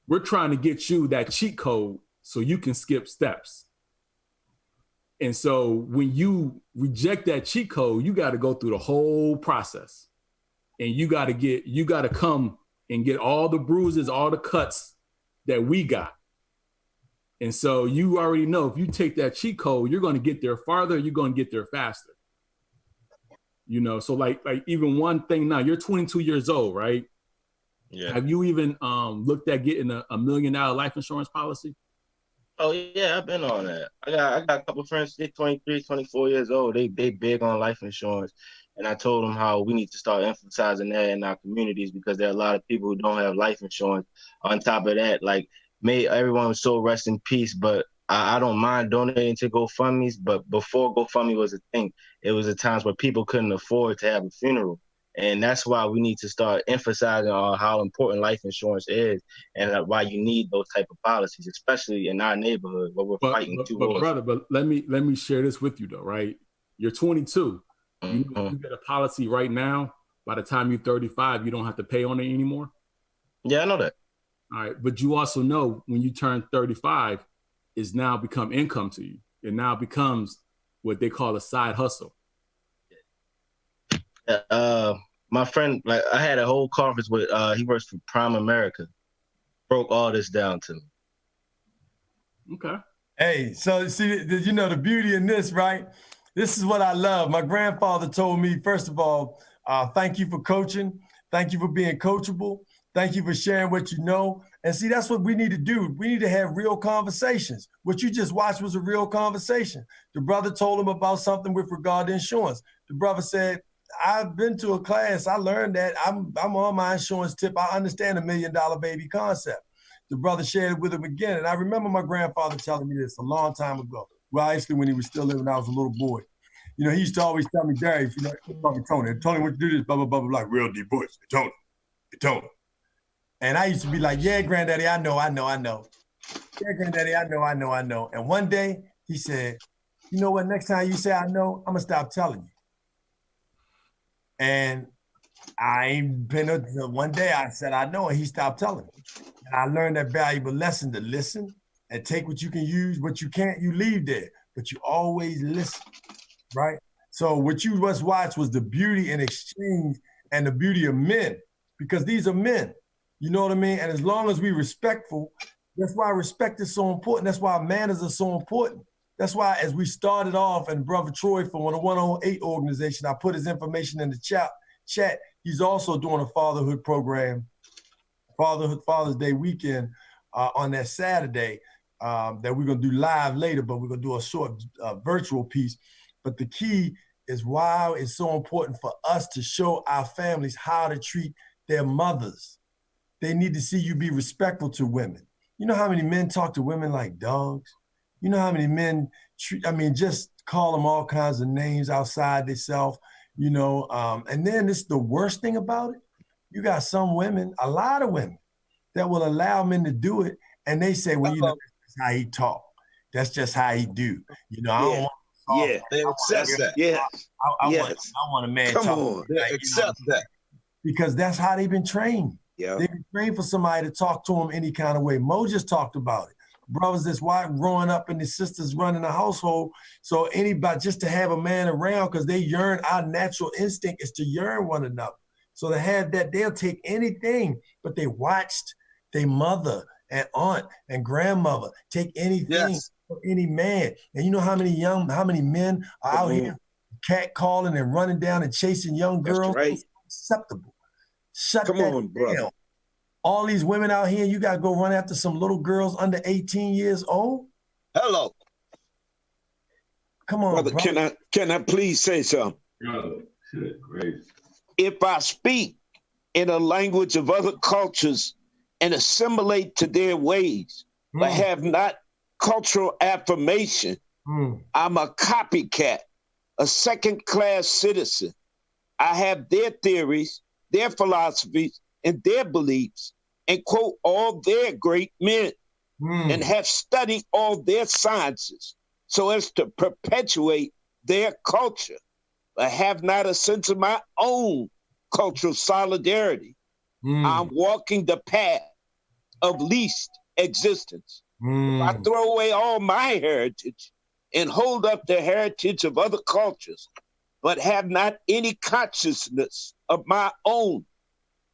We're trying to get you that cheat code so you can skip steps. And so when you reject that cheat code, you got to go through the whole process. And you got to come and get all the bruises, all the cuts that we got. And so you already know if you take that cheat code, you're going to get there farther, you're going to get there faster. You know, so like even one thing now, you're 22 years old, right? Yeah. Have you even looked at getting a $1 million life insurance policy? Oh yeah, I've been on that. I got a couple of friends, they're 23, 24 years old. They big on life insurance. And I told them how we need to start emphasizing that in our communities because there are a lot of people who don't have life insurance. On top of that, like, may everyone so rest in peace, but I don't mind donating to GoFundMes. But before GoFundMe was a thing, it was at times where people couldn't afford to have a funeral. And that's why we need to start emphasizing on how important life insurance is and why you need those type of policies, especially in our neighborhood where we're fighting two wars. Brother, but let me share this with you though, right? You're 22. You get a policy right now. By the time you're 35, you don't have to pay on it anymore. Yeah, I know that. All right, but you also know when you turn 35, it's now become income to you. It now becomes what they call a side hustle. My friend, like I had a whole conference with, he works for Prime America, broke all this down to me. Okay. Hey, so see, you know, the beauty in this, right? This is what I love. My grandfather told me, first of all, thank you for coaching. Thank you for being coachable. Thank you for sharing what you know. And see, that's what we need to do. We need to have real conversations. What you just watched was a real conversation. The brother told him about something with regard to insurance. The brother said, I've been to a class. I learned that I'm on my insurance tip. I understand the $1 million baby concept. The brother shared it with him again. And I remember my grandfather telling me this a long time ago. Well, actually, when he was still living, I was a little boy. You know, he used to always tell me, Darius, you know, Tony, want you to do this, blah, blah, blah, blah, like real deep voice. Tony. And I used to be like, yeah, granddaddy, I know. Yeah, granddaddy, I know. And one day he said, you know what, next time you say I know, I'm gonna stop telling you. And I ain't been, one day I said I know, and he stopped telling me. And I learned that valuable lesson to listen and take what you can use, what you can't, you leave there. But you always listen, right? So what you just watched was the beauty in exchange and the beauty of men, because these are men, you know what I mean? And as long as we respectful, that's why respect is so important. That's why manners are so important. That's why as we started off, and Brother Troy from the 108 organization, I put his information in the chat. He's also doing a fatherhood program, Father's Day weekend on that Saturday that we're gonna do live later, but we're gonna do a short virtual piece. But the key is why it's so important for us to show our families how to treat their mothers. They need to see you be respectful to women. You know how many men talk to women like dogs? You know how many men just call them all kinds of names outside themselves, you know? And then this the worst thing about it. You got some women, a lot of women, that will allow men to do it. And they say, well, you know, that's how he talk. That's just how he do. You know, I don't want they accept that. Yeah. I want a man talk. They accept that. Because that's how they've been trained. Yeah. They've been trained for somebody to talk to them any kind of way. Mo just talked about it. Brothers that's why growing up and the sisters running the household. So anybody just to have a man around because they yearn, our natural instinct is to yearn one another. So to have that, they'll take anything, but they watched their mother and aunt and grandmother take anything for any man. And you know how many men are out here catcalling and running down and chasing young girls? That's right. It's unacceptable. Come on, brother. All these women out here, you got to go run after some little girls under 18 years old? Hello. Come on, brother. Can I please say something? Great. If I speak in a language of other cultures and assimilate to their ways, but have not cultural affirmation, I'm a copycat. a second-class citizen. I have their theories, their philosophies, and their beliefs, and quote all their great men, and have studied all their sciences so as to perpetuate their culture, but have not a sense of my own cultural solidarity. I'm walking the path of least existence. If I throw away all my heritage and hold up the heritage of other cultures, but have not any consciousness of my own,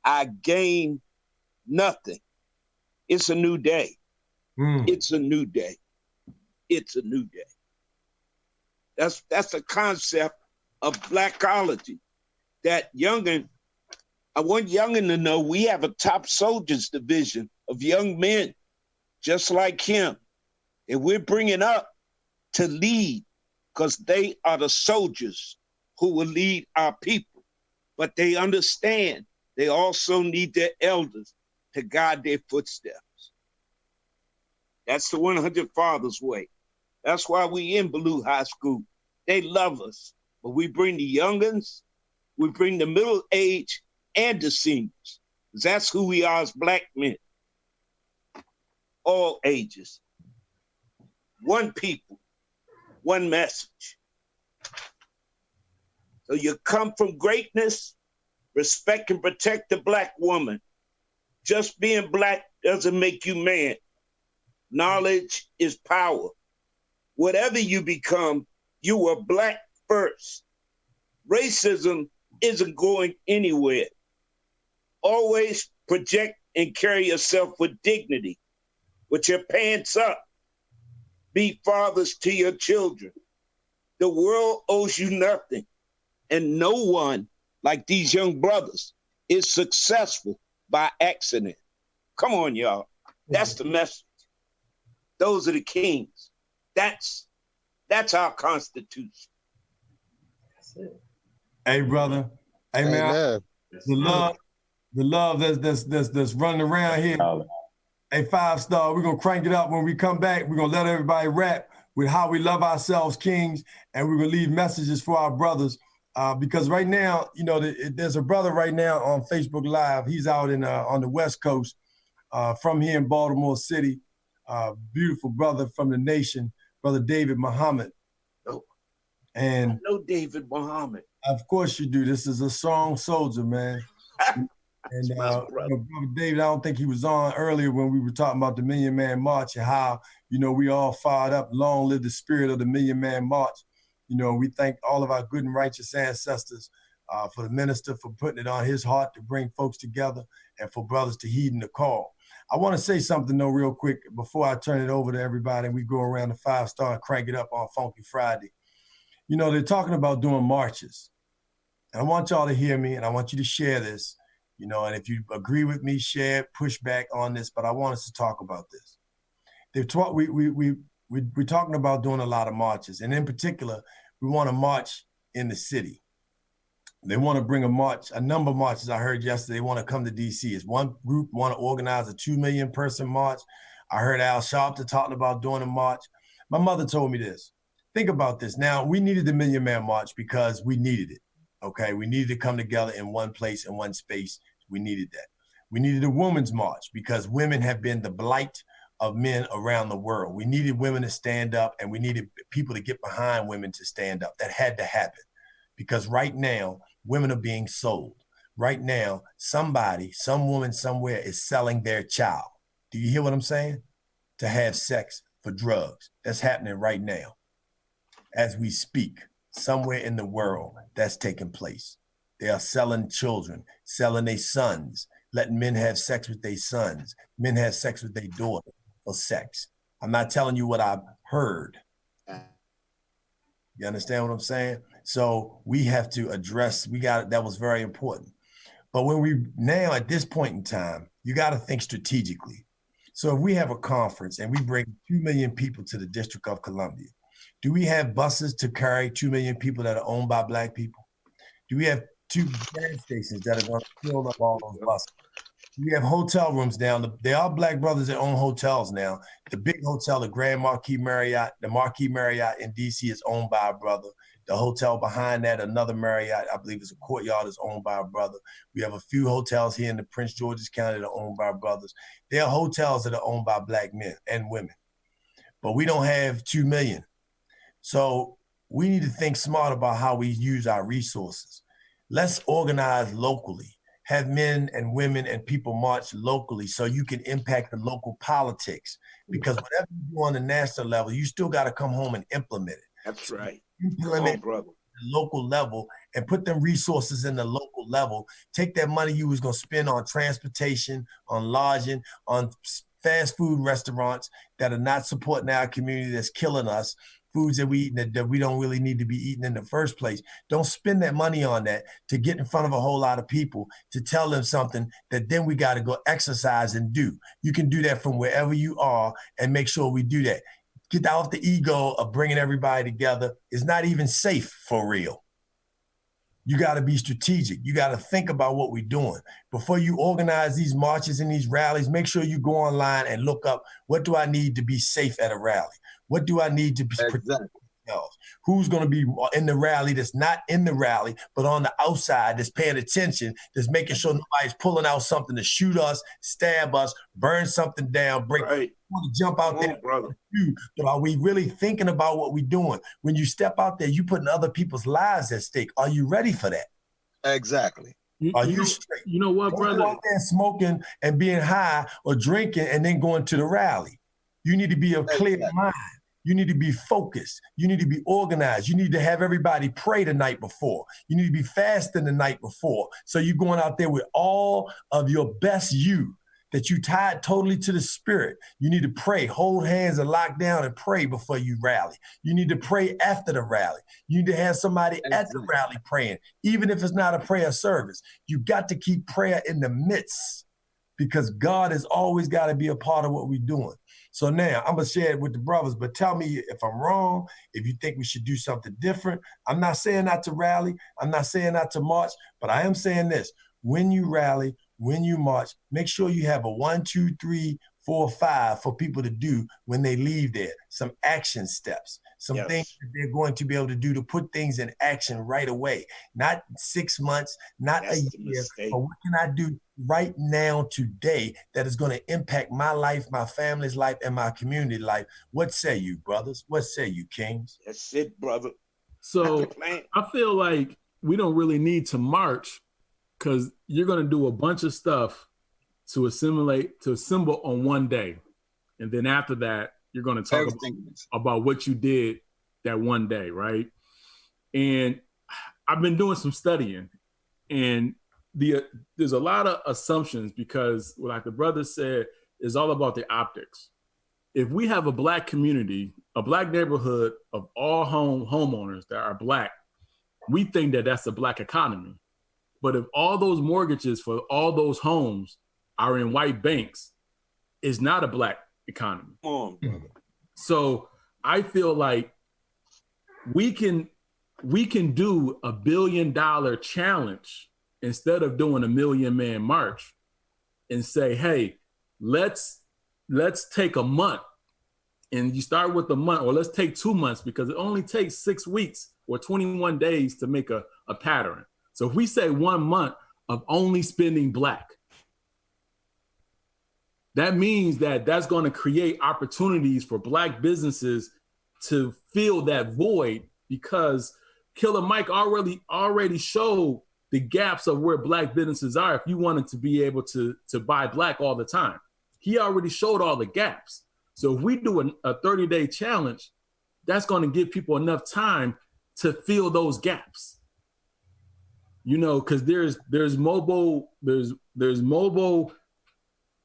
I gain nothing. It's a new day. It's a new day. It's a new day. That's the concept of Blackology. That Youngin, I want Youngin to know we have a top soldiers division of young men just like him. And we're bringing up to lead because they are the soldiers who will lead our people. But they understand they also need their elders to guide their footsteps. That's the 100 Fathers way. That's why we in Ballou High School. They love us. But we bring the youngins, we bring the middle age and the seniors. That's who we are as Black men. All ages. One people, one message. So you come from greatness, respect and protect the Black woman. Just being Black doesn't make you man. Knowledge is power. Whatever you become, you were Black first. Racism isn't going anywhere. Always project and carry yourself with dignity, with your pants up. Be fathers to your children. The world owes you nothing, and no one, like these young brothers, is successful by accident. Come on, y'all. That's the message. Those are the kings. That's our Constitution. That's it. Hey, brother. Hey, man. The love that's running around here. Hey, 5 Star, we're going to crank it up when we come back. We're going to let everybody rap with how we love ourselves, kings, and we're going to leave messages for our brothers. Because right now, you know, there's a brother right now on Facebook Live. He's out on the West Coast from here in Baltimore City. Beautiful brother from the nation, Brother David Muhammad. And I know David Muhammad. Of course you do. This is a strong soldier, man. And Brother David, I don't think he was on earlier when we were talking about the Million Man March and how, you know, we all fired up. Long live the spirit of the Million Man March. You know, we thank all of our good and righteous ancestors for the minister for putting it on his heart to bring folks together and for brothers to heed the call. I want to say something, though, real quick before I turn it over to everybody and we go around the 5 Star and crank it up on Funky Friday. You know, they're talking about doing marches. And I want y'all to hear me, and I want you to share this, you know, and if you agree with me, share it, push back on this, but I want us to talk about this. We're talking about doing a lot of marches, and in particular, we want to march in the city. They want to bring a number of marches. I heard yesterday they want to come to DC. It's one group want to organize a 2 million person march. I heard Al Sharpton talking about doing a march. My mother told me this. Think about this. Now, we needed the Million Man March because we needed it, okay? We needed to come together in one place, in one space. We needed that. We needed a Women's March because women have been the blight of men around the world. We needed women to stand up, and we needed people to get behind women to stand up. That had to happen because right now, women are being sold. Right now, somebody, some woman somewhere is selling their child. Do you hear what I'm saying? To have sex for drugs. That's happening right now. As we speak, somewhere in the world, that's taking place. They are selling children, selling their sons, letting men have sex with their sons. Men have sex with their daughter for sex. I'm not telling you what I've heard. You understand what I'm saying? So we have to address, that was very important. But when we now at this point in time, you got to think strategically. So if we have a conference and we bring 2 million people to the District of Columbia, do we have buses to carry 2 million people that are owned by Black people? Do we have 2 gas stations that are going to fill up all those buses? Do we have hotel rooms down? There are Black brothers that own hotels now. The big hotel, the Grand Marquis Marriott, the Marquis Marriott in DC is owned by a brother. The hotel behind that, another Marriott, I believe it's a Courtyard, is owned by a brother. We have a few hotels here in the Prince George's County that are owned by brothers. There are hotels that are owned by Black men and women, but we don't have 2 million. So we need to think smart about how we use our resources. Let's organize locally. Have men and women and people march locally so you can impact the local politics. Because whatever you do on the national level, you still got to come home and implement it. That's right. Implement brother. the local level and put them resources in the local level. Take that money you was going to spend on transportation, on lodging, on fast food restaurants that are not supporting our community, that's killing us, foods that we eat that we don't really need to be eating in the first place. Don't spend that money on that to get in front of a whole lot of people to tell them something that then we got to go exercise and do. You can do that from wherever you are and make sure we do that. Get off the ego of bringing everybody together. It's not even safe for real. You got to be strategic. You got to think about what we're doing. Before you organize these marches and these rallies, make sure you go online and look up, what do I need to be safe at a rally? What do I need to be protect myself? Who's going to be in the rally that's not in the rally, but on the outside that's paying attention, that's making sure nobody's pulling out something to shoot us, stab us, burn something down, break. Right. Want to jump out there, brother. But are we really thinking about what we're doing? When you step out there, you're putting other people's lives at stake. Are you ready for that? Exactly. Are you straight? You know what, brother? Don't go out there smoking and being high or drinking and then going to the rally. You need to be of clear mind. You need to be focused. You need to be organized. You need to have everybody pray the night before. You need to be fasting the night before. So you're going out there with all of your best you, that you tied totally to the spirit. You need to pray, hold hands and lock down and pray before you rally. You need to pray after the rally. You need to have somebody at the rally praying, even if it's not a prayer service. You got to keep prayer in the midst, because God has always got to be a part of what we're doing. So now I'm going to share it with the brothers, but tell me if I'm wrong, if you think we should do something different. I'm not saying not to rally. I'm not saying not to march, but I am saying this. When you rally, when you march, make sure you have a 1, 2, 3, 4, 5 for people to do when they leave there. Some action steps, some things that they're going to be able to do to put things in action right away. Not 6 months, not a year, but what can I do right now today that is going to impact my life, my family's life, and my community life? What say you, brothers? What say you, kings? That's it, brother. So I feel like we don't really need to march, because you're going to do a bunch of stuff to assemble on one day. And then after that, you're going to talk about what you did that one day, right? And I've been doing some studying, and there's a lot of assumptions, because like the brother said, it's all about the optics. If we have a Black community, a Black neighborhood of all homeowners that are Black, we think that that's a Black economy. But if all those mortgages for all those homes are in white banks, it's not a Black economy. Come on, brother. So I feel like we can do $1 billion challenge instead of doing a 1 million man march, and say, hey, let's take a month, and you start with a month, or let's take 2 months, because it only takes 6 weeks or 21 days to make a pattern. So if we say 1 month of only spending Black, that means that that's going to create opportunities for Black businesses to fill that void, because Killer Mike already showed the gaps of where Black businesses are if you wanted to be able to buy Black all the time. He already showed all the gaps. So if we do a 30-day challenge, that's going to give people enough time to fill those gaps. You know, because there's mobile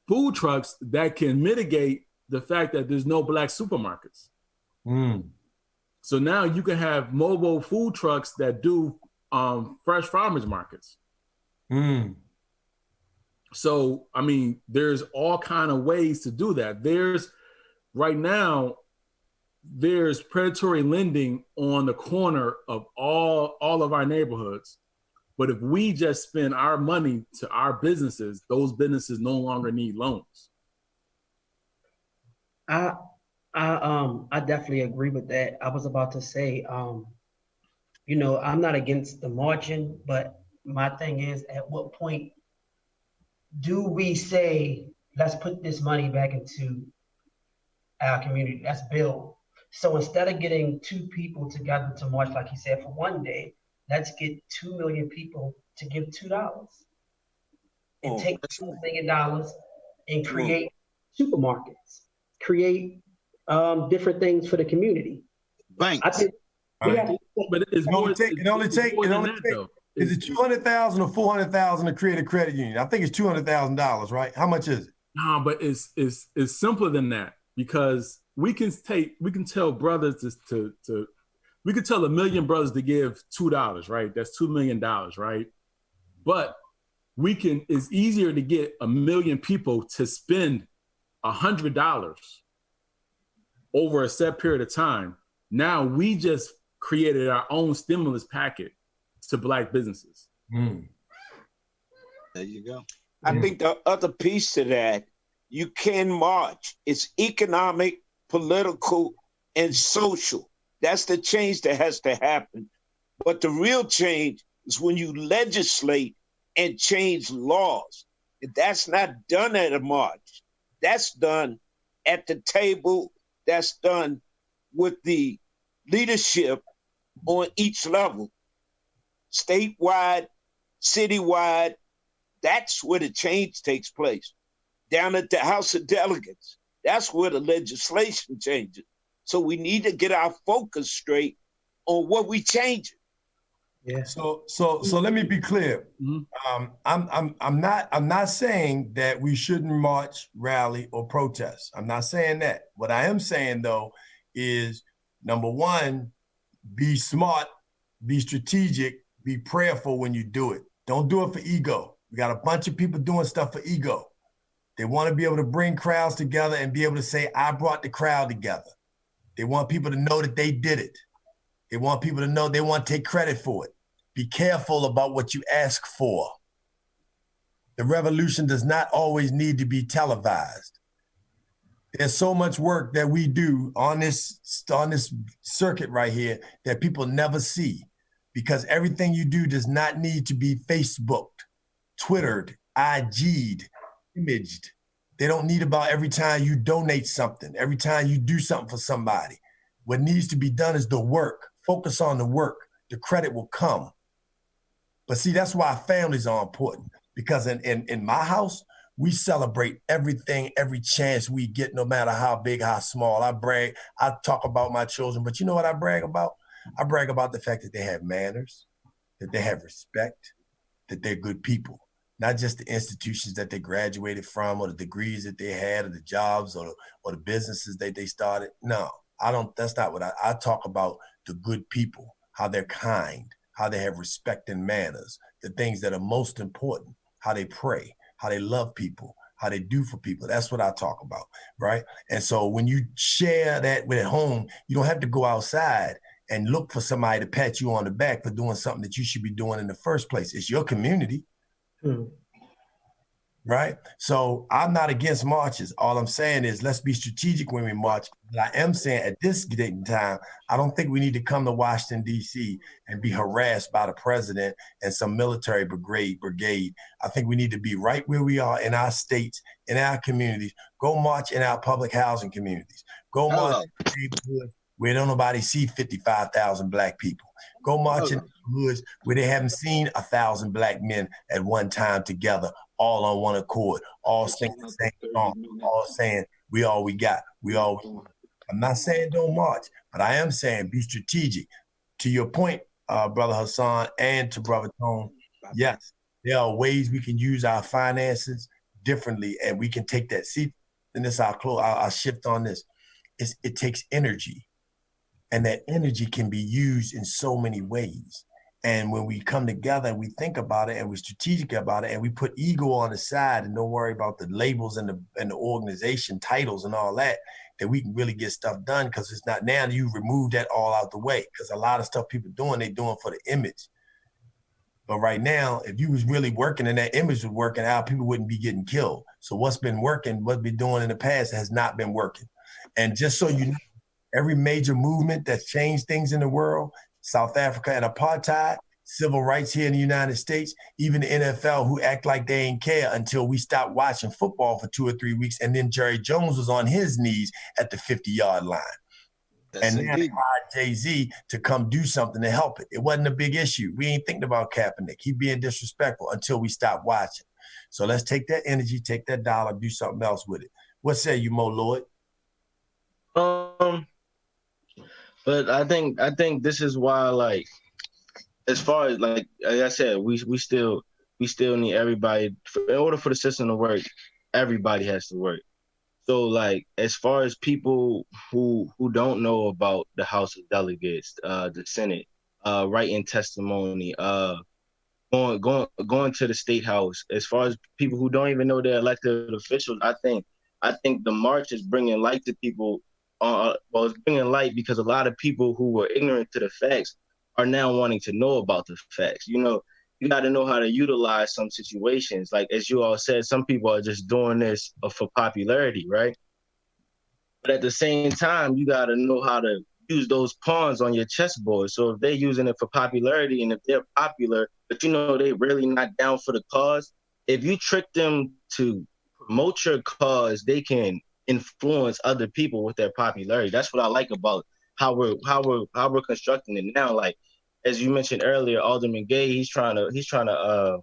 food trucks that can mitigate the fact that there's no Black supermarkets. So now you can have mobile food trucks that do fresh farmers markets. So, I mean, there's all kind of ways to do that. Right now, there's predatory lending on the corner of all of our neighborhoods. But if we just spend our money to our businesses, those businesses no longer need loans. I definitely agree with that. I was about to say, you know, I'm not against the marching, but my thing is, at what point do we say, let's put this money back into our community, let's build. So instead of getting 2 people together to march, like you said, for one day, let's get 2 million people to give $2 and take $2 million and create supermarkets, create different things for the community. Banks. I think we have to, But it's more. It only take. Is it 200,000 or 400,000 to create a credit union? I think it's $200,000, right? How much is it? No, but it's simpler than that, because we can tell brothers we could tell 1 million brothers to give $2, right? That's $2 million, right? But it's easier to get 1 million people to spend $100 over a set period of time. Now we just created our own stimulus packet to Black businesses. Mm. There you go. I think the other piece to that, you can march. It's economic, political, and social. That's the change that has to happen. But the real change is when you legislate and change laws. That's not done at a march. That's done at the table. That's done with the leadership on each level, statewide, citywide. That's where the change takes place. Down at the House of Delegates, that's where the legislation changes. So we need to get our focus straight on what we changing. Yeah. So let me be clear. I'm not saying that we shouldn't march, rally, or protest. I'm not saying that. What I am saying though is, number one, be smart, be strategic, be prayerful when you do it. Don't do it for ego. We got a bunch of people doing stuff for ego. They want to be able to bring crowds together and be able to say, I brought the crowd together. They want people to know that they did it. They want people to know they want to take credit for it. Be careful about what you ask for. The revolution does not always need to be televised. There's so much work that we do on this circuit right here that people never see, because everything you do does not need to be Facebooked, Twittered, IG'd, imaged. They don't need about every time you donate something, every time you do something for somebody. What needs to be done is the work. Focus on the work. The credit will come. But see, that's why families are important, because in my house, we celebrate everything, every chance we get, no matter how big, how small. I talk about my children, but you know what I brag about? I brag about the fact that they have manners, that they have respect, that they're good people. Not just the institutions that they graduated from, or the degrees that they had, or the jobs, or the businesses that they started. No, I don't. That's not what I talk about. The good people, how they're kind, how they have respect and manners, the things that are most important, how they pray, how they love people, how they do for people. That's what I talk about, right? And so when you share that at home, you don't have to go outside and look for somebody to pat you on the back for doing something that you should be doing in the first place. It's your community. Right? So I'm not against marches. All I'm saying is, let's be strategic when we march. But I am saying at this date and time, I don't think we need to come to Washington, D.C. and be harassed by the president and some military brigade. I think we need to be right where we are in our states, in our communities. Go march in our public housing communities. Go march in neighborhoods where don't nobody see 55,000 Black people. Go march in neighborhoods where they haven't seen 1,000 Black men at one time together, all on one accord, all singing the same song, all saying, we all we got, we all we want. I'm not saying don't march, but I am saying be strategic. To your point, Brother Hassan, and to Brother Tone, yes, there are ways we can use our finances differently, and we can take that. See, and this I'll shift on this. It takes energy, and that energy can be used in so many ways. And when we come together and we think about it and we're strategic about it and we put ego on the side and don't worry about the labels and the organization titles and all that, that we can really get stuff done, because it's not now you remove that all out the way, because a lot of stuff people doing, they doing for the image. But right now, if you was really working and that image was working out, people wouldn't be getting killed. So what's been working, what's been doing in the past has not been working. And just so you know, every major movement that's changed things in the world South Africa and apartheid, civil rights here in the United States, even the NFL who act like they ain't care until we stop watching football for 2 or 3 weeks. And then Jerry Jones was on his knees at the 50-yard line. That's and now they hired Jay-Z to come do something to help it. It wasn't a big issue. We ain't thinking about Kaepernick. He being disrespectful until we stop watching. So let's take that energy, take that dollar, do something else with it. What say you, Mo Lloyd? But I think this is why, like, as far as like I said, we still need everybody. In order for the system to work, everybody has to work. So, like, as far as people who don't know about the House of Delegates, the Senate, writing testimony, going to the State House, as far as people who don't even know they're elected officials, I think the march is bringing light to people. Well, it's bringing light because a lot of people who were ignorant to the facts are now wanting to know about the facts. You know, you got to know how to utilize some situations. Like, as you all said, some people are just doing this for popularity, right? But at the same time, you got to know how to use those pawns on your chessboard. So if they're using it for popularity and if they're popular, but you know they really not down for the cause, if you trick them to promote your cause, they can influence other people with their popularity. That's what I like about how we're constructing it now. Like, as you mentioned earlier, Alderman Gay, he's trying to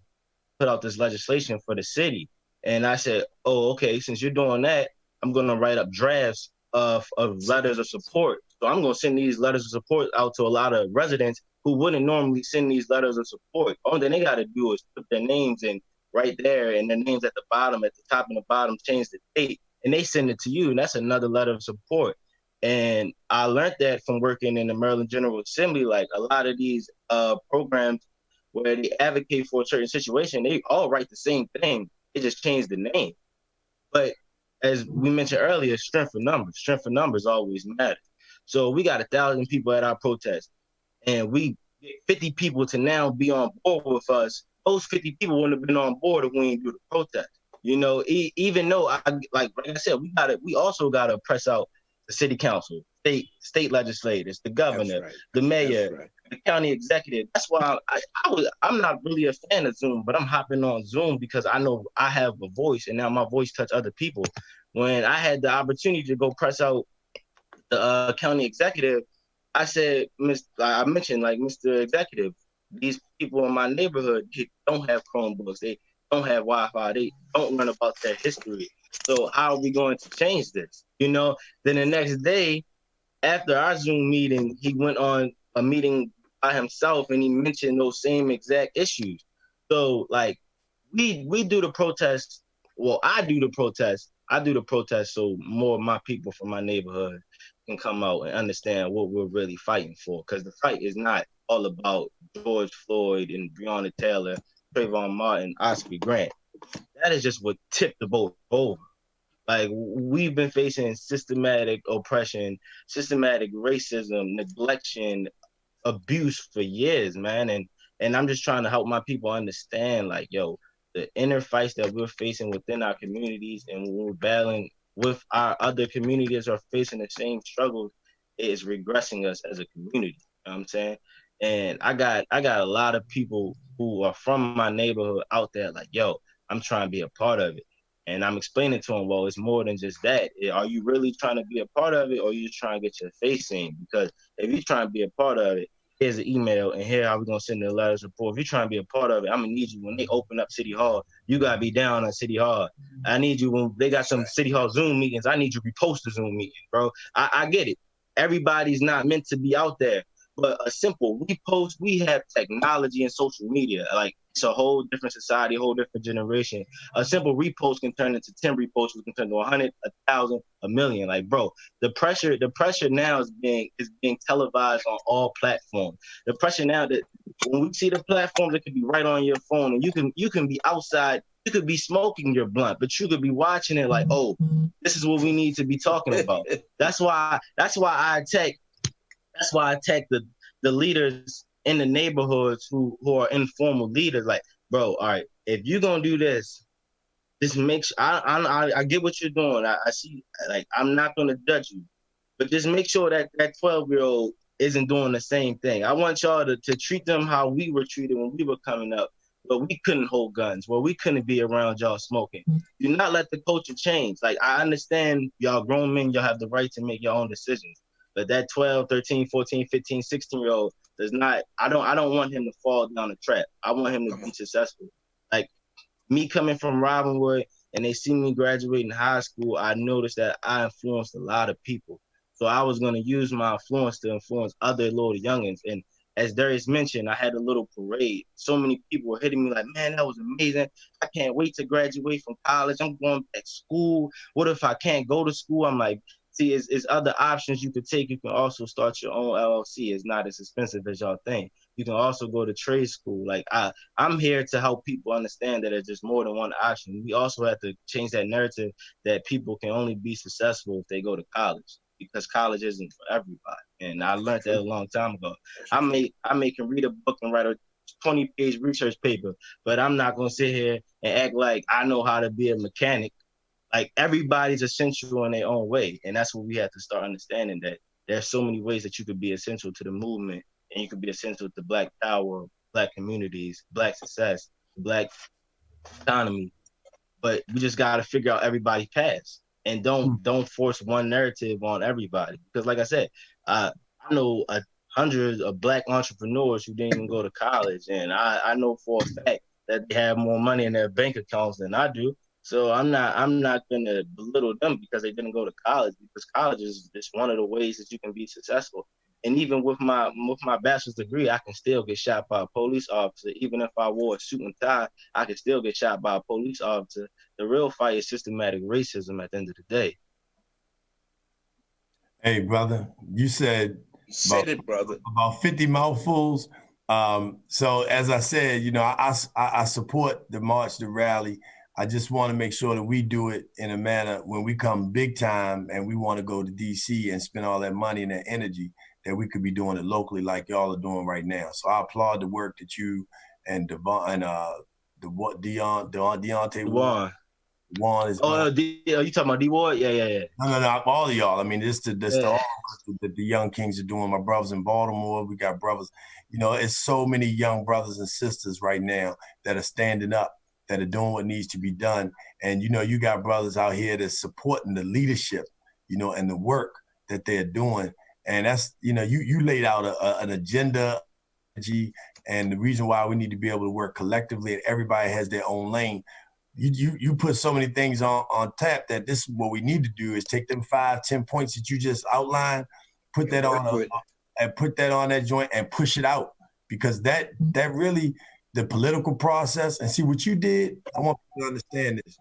put out this legislation for the city. And I said, oh, okay, since you're doing that, I'm going to write up drafts of letters of support. So I'm going to send these letters of support out to a lot of residents who wouldn't normally send these letters of support. All that they got to do is put their names in right there, and their names at the bottom, at the top and the bottom, change the date, and they send it to you, and that's another letter of support. And I learned that from working in the Maryland General Assembly. Like, a lot of these programs where they advocate for a certain situation, they all write the same thing. They just change the name. But as we mentioned earlier, strength of numbers always matter. So we got 1,000 people at our protest, and we get 50 people to now be on board with us. Those 50 people wouldn't have been on board if we didn't do the protest. You know, even though, like I said, we also got to press out the city council, state legislators, the governor, the mayor, the county executive. That's why I'm not really a fan of Zoom, but I'm hopping on Zoom because I know I have a voice, and now my voice touch other people. When I had the opportunity to go press out the county executive, I said, I mentioned, like, Mr. Executive, these people in my neighborhood don't have Chromebooks, they don't have Wi-Fi, they don't learn about their history. So how are we going to change this? You know, then the next day after our Zoom meeting, he went on a meeting by himself and he mentioned those same exact issues. So, like, we do the protest. Well, I do the protest so more of my people from my neighborhood can come out and understand what we're really fighting for. Because the fight is not all about George Floyd and Breonna Taylor, Trayvon Martin, Oscar Grant. That is just what tipped the boat over. Like, we've been facing systematic oppression, systematic racism, neglection, abuse for years, man. And I'm just trying to help my people understand, like, yo, the inner fights that we're facing within our communities and when we're battling with our other communities are facing the same struggles is regressing us as a community. You know what I'm saying? And I got a lot of people who are from my neighborhood out there like, yo, I'm trying to be a part of it. And I'm explaining to them, well, it's more than just that. Are you really trying to be a part of it, or are you just trying to get your face seen? Because if you're trying to be a part of it, here's an email, and here how we're going to send the letters of support. If you're trying to be a part of it, I'm going to need you when they open up City Hall. You got to be down on City Hall. I need you when they got some City Hall Zoom meetings. I need you to repost the Zoom meeting, bro. I get it. Everybody's not meant to be out there. But a simple repost, we have technology and social media. Like, it's a whole different society, a whole different generation. A simple repost can turn into 10 reposts, which can turn to 100, 1,000, 1,000,000. Like, bro, the pressure now is being televised on all platforms. The pressure now that when we see the platforms, it could be right on your phone, and you can be outside, you could be smoking your blunt, but you could be watching it like, oh, this is what we need to be talking about. That's why I attack the leaders in the neighborhoods who are informal leaders. Like, bro, all right, if you're gonna do this, just make sure I get what you're doing. I see, like, I'm not gonna judge you, but just make sure that 12-year-old isn't doing the same thing. I want y'all to treat them how we were treated when we were coming up, where we couldn't hold guns, where we couldn't be around y'all smoking. Do not let the culture change. Like, I understand y'all grown men, y'all have the right to make your own decisions. But that 12, 13, 14, 15, 16-year-old does not, I don't want him to fall down the trap. I want him to be successful. Like, me coming from Robinwood and they see me graduating high school, I noticed that I influenced a lot of people. So I was going to use my influence to influence other little youngins. And as Darius mentioned, I had a little parade. So many people were hitting me like, man, that was amazing. I can't wait to graduate from college. I'm going back to school. What if I can't go to school? I'm like, see, it's other options you could take. You can also start your own LLC. It's not as expensive as y'all think. You can also go to trade school. Like, I'm here to help people understand that there's just more than one option. We also have to change that narrative that people can only be successful if they go to college, because college isn't for everybody. And I learned that a long time ago. I may can read a book and write a 20-page research paper, but I'm not going to sit here and act like I know how to be a mechanic. Like, everybody's essential in their own way. And that's what we have to start understanding, that there's so many ways that you could be essential to the movement, and you could be essential to Black power, Black communities, Black success, Black economy. But we just got to figure out everybody's paths, and don't force one narrative on everybody. Because like I said, I know hundreds of Black entrepreneurs who didn't even go to college. And I know for a fact that they have more money in their bank accounts than I do. So I'm not gonna belittle them because they didn't go to college, because college is just one of the ways that you can be successful. And even with my bachelor's degree, I can still get shot by a police officer. Even if I wore a suit and tie, I can still get shot by a police officer. The real fight is systematic racism at the end of the day. Hey, brother, you said it, brother. About 50 mouthfuls. So as I said, you know, I support the march, the rally. I just want to make sure that we do it in a manner when we come big time and we want to go to DC and spend all that money and that energy, that we could be doing it locally like y'all are doing right now. So I applaud the work that you and Devon and Deontay Juan is. Oh, you talking about D Ward? Yeah. No, all of y'all. I mean, this the all that the Young Kings are doing. My brothers in Baltimore, we got brothers. You know, it's so many young brothers and sisters right now that are standing up, that are doing what needs to be done. And, you know, you got brothers out here that's supporting the leadership, you know, and the work that they're doing. And that's, you know, you laid out an agenda, and the reason why we need to be able to work collectively, and everybody has their own lane. You put so many things on tap that this is what we need to do, is take them 5-10 points that you just outlined, put that on that joint and push it out, because that really, the political process, and see what you did. I want people to understand this.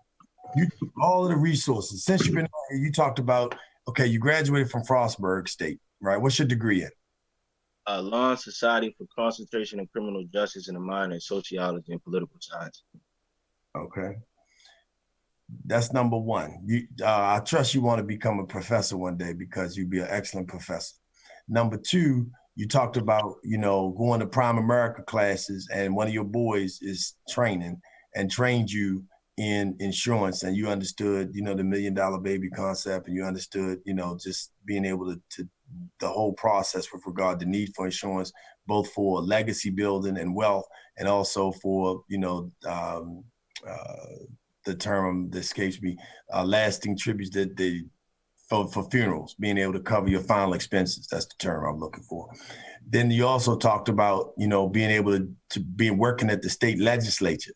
You took all of the resources. Since you've been here, you talked about, okay, you graduated from Frostburg State, right? What's your degree in? Law and Society for Concentration in Criminal Justice, and a minor in Sociology and Political Science. Okay. That's number one. I trust you want to become a professor one day, because you'd be an excellent professor. Number two, you talked about, you know, going to Prime America classes, and one of your boys is trained you in insurance, and you understood, you know, the $1 Million Baby concept, and you understood, you know, just being able to the whole process with regard to need for insurance, both for legacy building and wealth, and also for, you know, the term that escapes me, lasting tributes that for funerals, being able to cover your final expenses. That's the term I'm looking for. Then you also talked about, you know, being able to be working at the state legislature,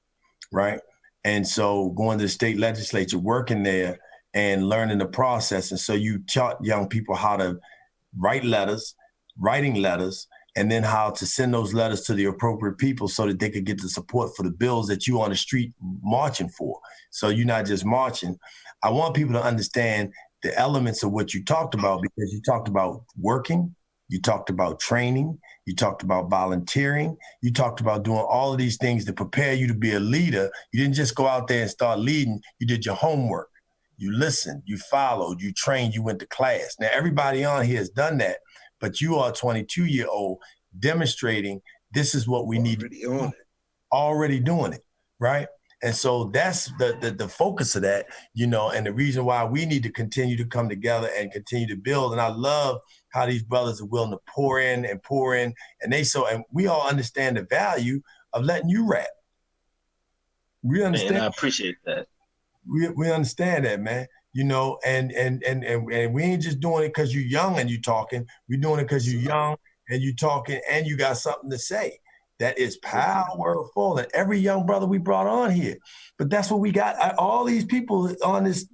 right? And so going to the state legislature, working there and learning the process. And so you taught young people how to writing letters, and then how to send those letters to the appropriate people so that they could get the support for the bills that you on the street marching for. So you're not just marching. I want people to understand the elements of what you talked about, because you talked about working, you talked about training, you talked about volunteering, you talked about doing all of these things to prepare you to be a leader. You didn't just go out there and start leading. You did your homework. You listened, you followed, you trained, you went to class. Now, everybody on here has done that, but you are a 22-year-old demonstrating this is what we need to do. Already doing it, right? And so that's the focus of that, you know, and the reason why we need to continue to come together and continue to build. And I love how these brothers are willing to pour in, and we all understand the value of letting you rap. We understand. And I appreciate that. We understand that, man. You know, and we ain't just doing it because you're young and you talking. We're doing it because you're young and you talking and you got something to say. That is powerful. And every young brother we brought on here, but that's what we got. All these people on this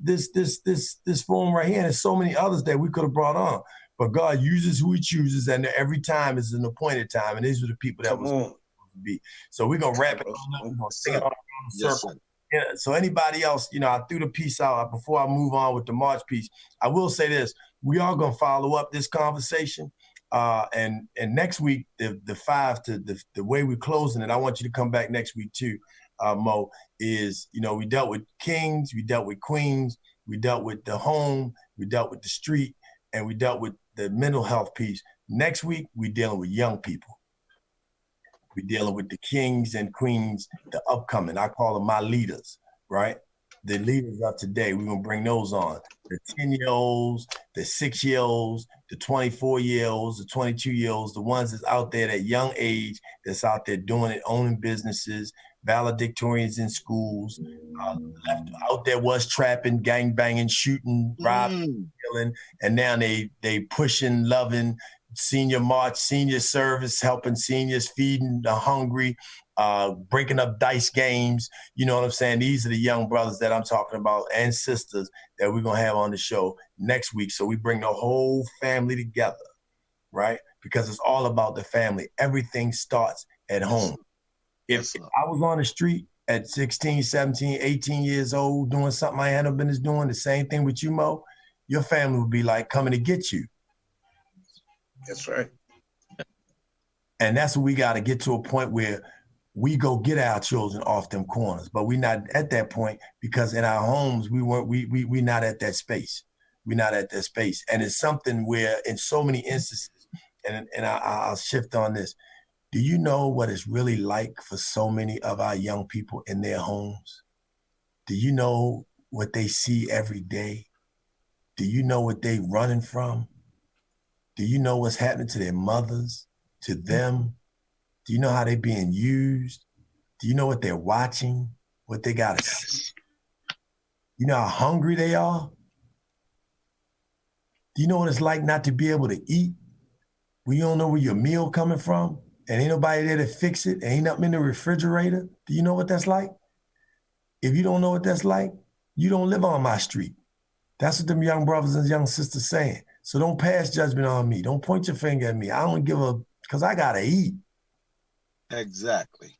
forum right here, and there's so many others that we could have brought on. But God uses who He chooses, and every time is an appointed time. And these are the people that was supposed to be. So we're gonna wrap it up. We're gonna sing it all around the circle. Yeah, so anybody else, you know, I threw the piece out before I move on with the March piece. I will say this: we are gonna follow up this conversation. And next week, the way we're closing it, I want you to come back next week too, Mo, is, you know, we dealt with kings, we dealt with queens, we dealt with the home, we dealt with the street, and we dealt with the mental health piece. Next week, we're dealing with young people. We're dealing with the kings and queens, the upcoming. I call them my leaders, right? The leaders of today, we're going to bring those on. The 10-year-olds, the 6-year-olds, the 24-year-olds, the 22-year-olds, the ones that's out there at young age, that's out there doing it, owning businesses, valedictorians in schools, out there was trapping, gang banging, shooting, robbing, killing, and now they pushing, loving, senior march, senior service, helping seniors, feeding the hungry, breaking up dice games. You know what I'm saying? These are the young brothers that I'm talking about, and sisters, that we're going to have on the show next week. So we bring the whole family together, right? Because it's all about the family. Everything starts at home. If I was on the street at 16, 17, 18 years old doing something I had no business doing, the same thing with you, Mo, your family would be like coming to get you. That's right. And that's what we got to get to, a point where we go get our children off them corners. But we're not at that point, because in our homes, we're not at that space. We're not at that space. And it's something where in so many instances, and I'll shift on this. Do you know what it's really like for so many of our young people in their homes? Do you know what they see every day? Do you know what they running from? Do you know what's happening to their mothers, to them? Do you know how they're being used? Do you know what they're watching, what they got to see? You know how hungry they are? Do you know what it's like not to be able to eat when you don't know where your meal coming from and ain't nobody there to fix it, and ain't nothing in the refrigerator? Do you know what that's like? If you don't know what that's like, you don't live on my street. That's what them young brothers and young sisters saying. So don't pass judgment on me. Don't point your finger at me. I don't give a, because I got to eat. Exactly.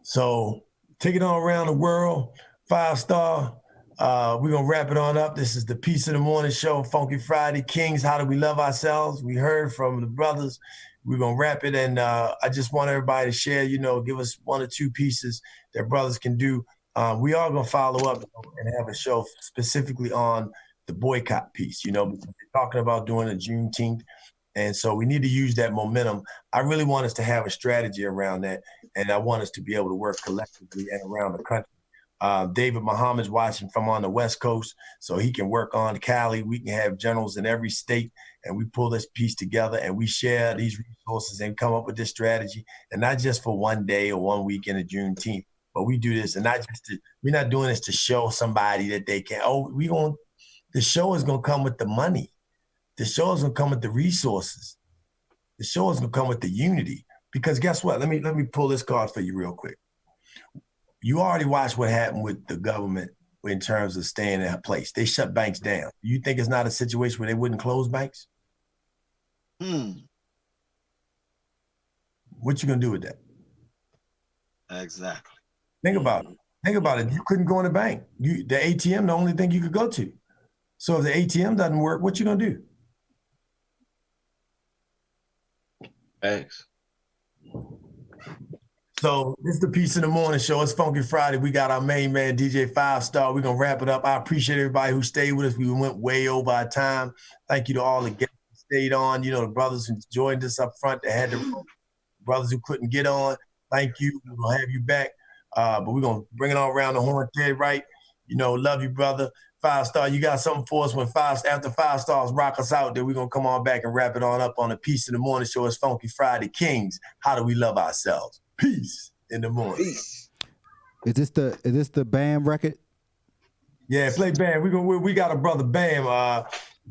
So take it on around the world. 5-star. We're going to wrap it on up. This is the Piece of the Morning Show, Funky Friday. Kings, how do we love ourselves? We heard from the brothers. We're going to wrap it. And I just want everybody to share, you know, give us 1 or 2 pieces that brothers can do. We are going to follow up and have a show specifically on the boycott piece, you know, because we're talking about doing a Juneteenth. And so we need to use that momentum. I really want us to have a strategy around that. And I want us to be able to work collectively and around the country. David Muhammad's watching from on the West Coast, so he can work on Cali. We can have generals in every state, and we pull this piece together and we share these resources and come up with this strategy. And not just for one day or 1 week in a Juneteenth, but we do this, and not just we're not doing this to show somebody that they can. The show is gonna come with the money. The show is gonna come with the resources. The show is gonna come with the unity. Because guess what? Let me pull this card for you real quick. You already watched what happened with the government in terms of staying in place. They shut banks down. You think it's not a situation where they wouldn't close banks? What you gonna do with that? Exactly. Think about it. Think about it. You couldn't go in the bank. The ATM, the only thing you could go to. So if the ATM doesn't work, what you gonna do? Thanks. So this is the Piece in the Morning Show. It's Funky Friday. We got our main man, DJ 5-star. We're going to wrap it up. I appreciate everybody who stayed with us. We went way over our time. Thank you to all the guests who stayed on. You know, the brothers who joined us up front, that had the brothers who couldn't get on. Thank you. We're gonna have you back. But we're gonna bring it all around the horn, Ted Wright. You know, love you, brother. 5 Star, you got something for us after 5 Stars rock us out, then we're gonna come on back and wrap it on up on a Peace in the Morning show. It's Funky Friday Kings. How do we love ourselves? Peace in the morning. Peace. Is this the BAM record? Yeah, play BAM. We got a brother BAM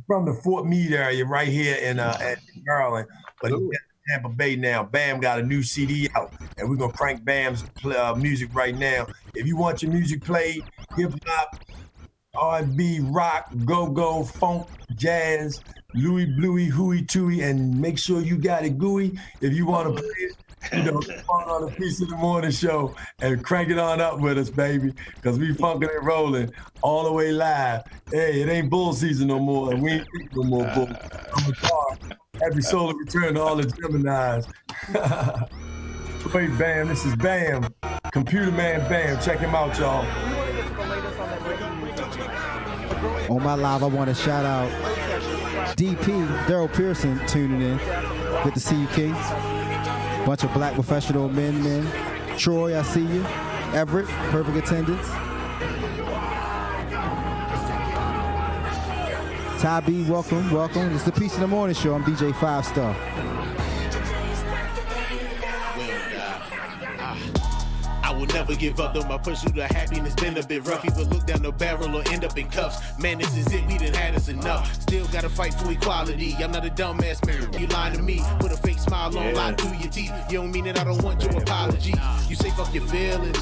from the Fort Meade area right here in Maryland, but he's in Tampa Bay now. BAM got a new CD out, and we're gonna crank BAM's music right now. If you want your music played, hip hop, R&B, rock, go-go, funk, jazz, Louie, Bluey, Hooey, Tooey, and make sure you got it gooey. If you want to play it, you know, come on the Peace in the Morning show and crank it on up with us, baby, because we funkin' and rolling all the way live. Hey, it ain't bull season no more, and we ain't no more bull. I'm a car. Happy solar return to all the Geminis. Wait, BAM, this is BAM. Computer Man BAM. Check him out, y'all. On my live, I want to shout out DP, Daryl Pearson, tuning in. Good to see you, King. Bunch of black professional men. Troy, I see you. Everett, perfect attendance. Ty B, welcome. It's the Peace in the Morning show. I'm DJ 5 Star. I will never give up, though my pursuit of happiness been a bit rough. Either look down the barrel or end up in cuffs. Man, this is it, we done had us enough. Still gotta fight for equality. I'm not a dumbass man, you lying to me. Put a fake smile on, lie through your teeth. You don't mean it, I don't want your apology. You say fuck your feelings.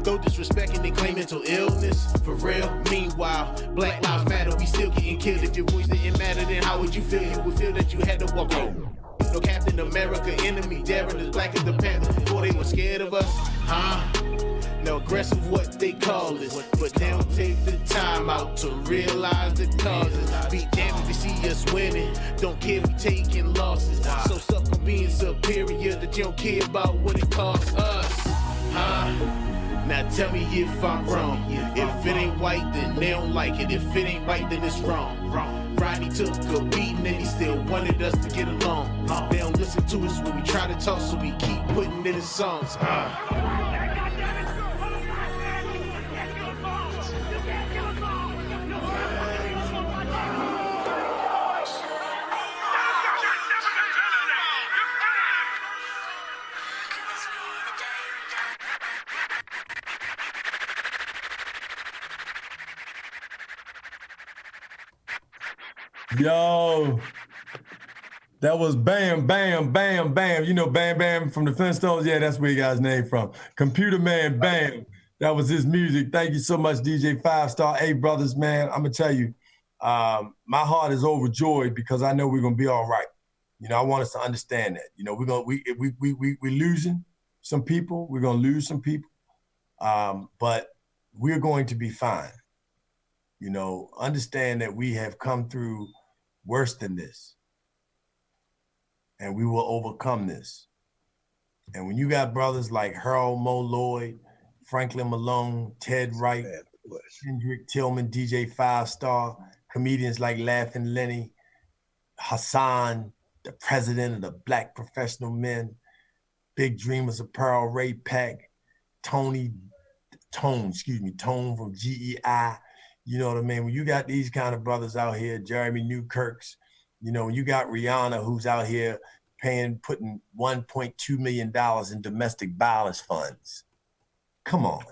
Throw disrespect and they claim mental illness. For real, meanwhile, Black Lives Matter, we still getting killed. If your voice didn't matter, then how would you feel? You would feel that you had to walk home. No Captain America, enemy, daring as black as the Panther. Before they were scared of us, Now aggressive what they call us, but they don't take the time out to realize the causes. Be damned if they see us winning, don't care if we taking losses. So stuck on being superior that you don't care about what it costs us, Now tell me if I'm wrong. If it ain't white, then they don't like it. If it ain't right, then it's wrong. Rodney took a beating and he still wanted us to get along. They don't listen to us when we try to talk, so we keep putting in the songs. Yo, that was BAM, BAM, BAM, BAM. You know Bam Bam from the Flintstones? Yeah, that's where he got his name from. Computer Man BAM. That was his music. Thank you so much, DJ 5 Star. Hey, brothers, man, I'm going to tell you, my heart is overjoyed because I know we're going to be all right. You know, I want us to understand that. You know, we're losing some people. We're going to lose some people. But we're going to be fine. You know, understand that we have come through worse than this. And we will overcome this. And when you got brothers like Harold Mo Lloyd, Franklin Malone, Ted Wright, Kendrick Tillman, DJ 5 Star, comedians like Laughing Lenny, Hassan, the president of the Black Professional Men, Big Dreamers Apparel, Ray Pack, Tone from GEI. You know what I mean? When you got these kind of brothers out here, Jeremy Newkirks, you know, when you got Rihanna who's out here putting $1.2 million in domestic violence funds. Come on.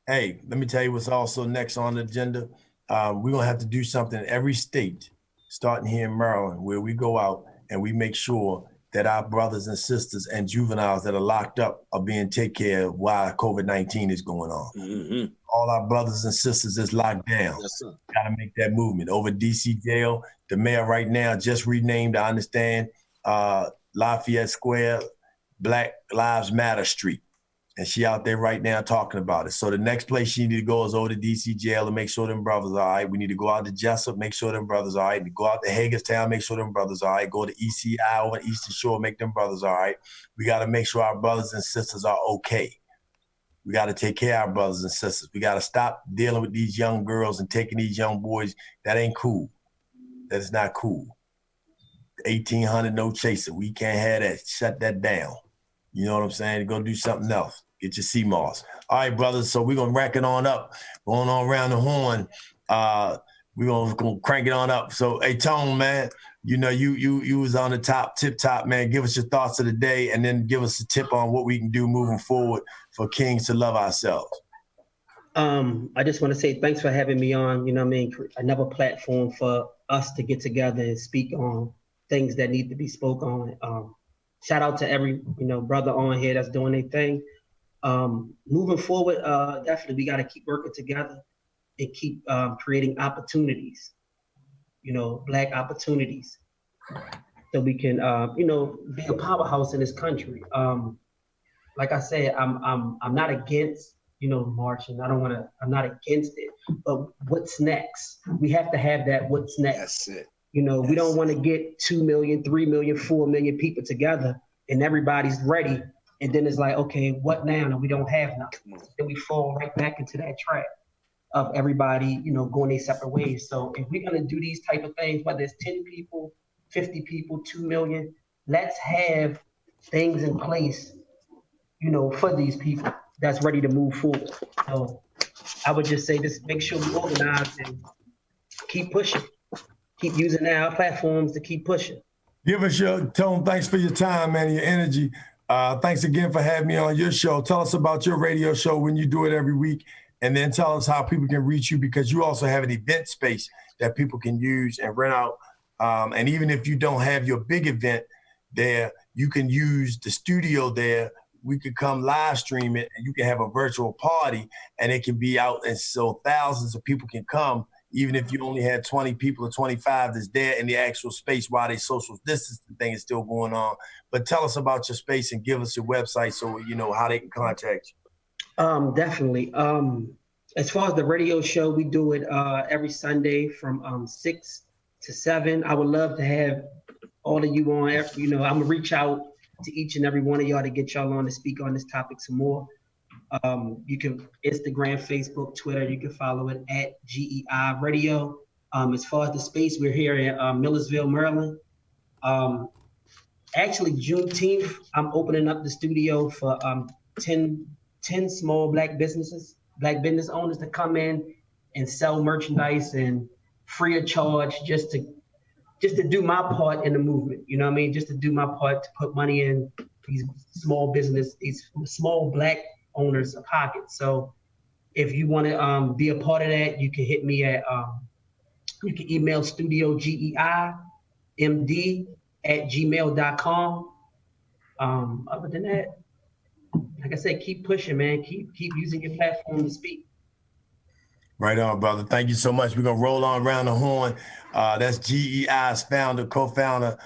Hey, let me tell you what's also next on the agenda. We're gonna have to do something in every state, starting here in Maryland, where we go out and we make sure that our brothers and sisters and juveniles that are locked up are being taken care of while COVID-19 is going on. Mm-hmm. All our brothers and sisters is locked down. Yes, sir. Gotta make that movement. Over DC jail, the mayor right now just renamed, I understand, Lafayette Square, Black Lives Matter Street. And she out there right now talking about it. So the next place she need to go is over to DC jail to make sure them brothers are all right. We need to go out to Jessup, make sure them brothers are all right. Go out to Hagerstown, make sure them brothers are all right. Go to ECI over Eastern Shore, make them brothers all right. We got to make sure our brothers and sisters are okay. We got to take care of our brothers and sisters. We got to stop dealing with these young girls and taking these young boys. That ain't cool. That is not cool. 1800 no chaser. We can't have that. Shut that down. You know what I'm saying? Go do something else. Get your CMOS. All right, brothers. So we're gonna rack it on up, going on around the horn. We're gonna crank it on up. So, hey, Tone, man, you know, you was on the tip top, man. Give us your thoughts of the day, and then give us a tip on what we can do moving forward for Kings to love ourselves. I just want to say thanks for having me on. You know what I mean? Another platform for us to get together and speak on things that need to be spoke on. Shout out to every brother on here that's doing their thing. Moving forward, definitely we got to keep working together and keep creating opportunities. Black opportunities, so we can be a powerhouse in this country. Like I said, I'm not against marching. I'm not against it. But what's next? We have to have that what's next. That's it. We don't want to get 2 million, 3 million, 4 million people together and everybody's ready. And then it's like, okay, what now? And we don't have nothing. Then we fall right back into that trap of everybody, going their separate ways. So if we're going to do these type of things, whether it's 10 people, 50 people, 2 million, let's have things in place, for these people that's ready to move forward. So I would just say, just make sure we organize and keep pushing. Keep using our platforms to keep pushing. Give us your Tone. Thanks for your time, man, and your energy. Thanks again for having me on your show. Tell us about your radio show when you do it every week, and then tell us how people can reach you, because you also have an event space that people can use and rent out. And even if you don't have your big event there, you can use the studio there. We could come live stream it, and you can have a virtual party, and it can be out, and so thousands of people can come. Even if you only had 20 people or 25 that's there in the actual space while they social distancing thing is still going on. But tell us about your space and give us your website so you know how they can contact you. Definitely. As far as the radio show, we do it every Sunday from 6 to 7. I would love to have all of you on. I'm gonna reach out to each and every one of y'all to get y'all on to speak on this topic some more. You can Instagram, Facebook, Twitter. You can follow it at GEI Radio. As far as the space, we're here in Millersville, Maryland. Actually, Juneteenth, I'm opening up the studio for 10 small Black business owners to come in and sell merchandise and free of charge, just to do my part in the movement. You know what I mean? Just to do my part to put money in these small Black owners' pockets. So if you want to be a part of that, you can hit me at you can email studiogeimd@gmail.com. Other than that, like I said, keep pushing, man. Keep using your platform to speak. Right on, brother. Thank you so much. We're gonna roll on around the horn. That's GEI's founder, co-founder,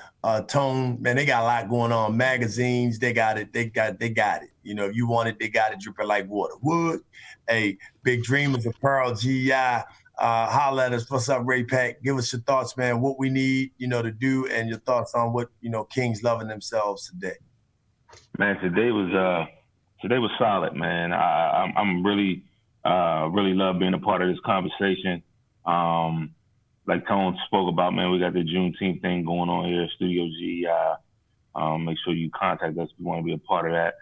Tone. Man, they got a lot going on. Magazines, they got it. They got it. If you want it, they got it dripping like water. Wood. Hey, Big Dreamers Apparel, GEI. Holla at us. What's up, Ray Pack? Give us your thoughts, man. What we need, to do, and your thoughts on what Kings loving themselves today. Man, today was solid, man. I'm really love being a part of this conversation. Like Tone spoke about, man, we got the Juneteenth thing going on here at Studio GEI. Make sure you contact us if you want to be a part of that.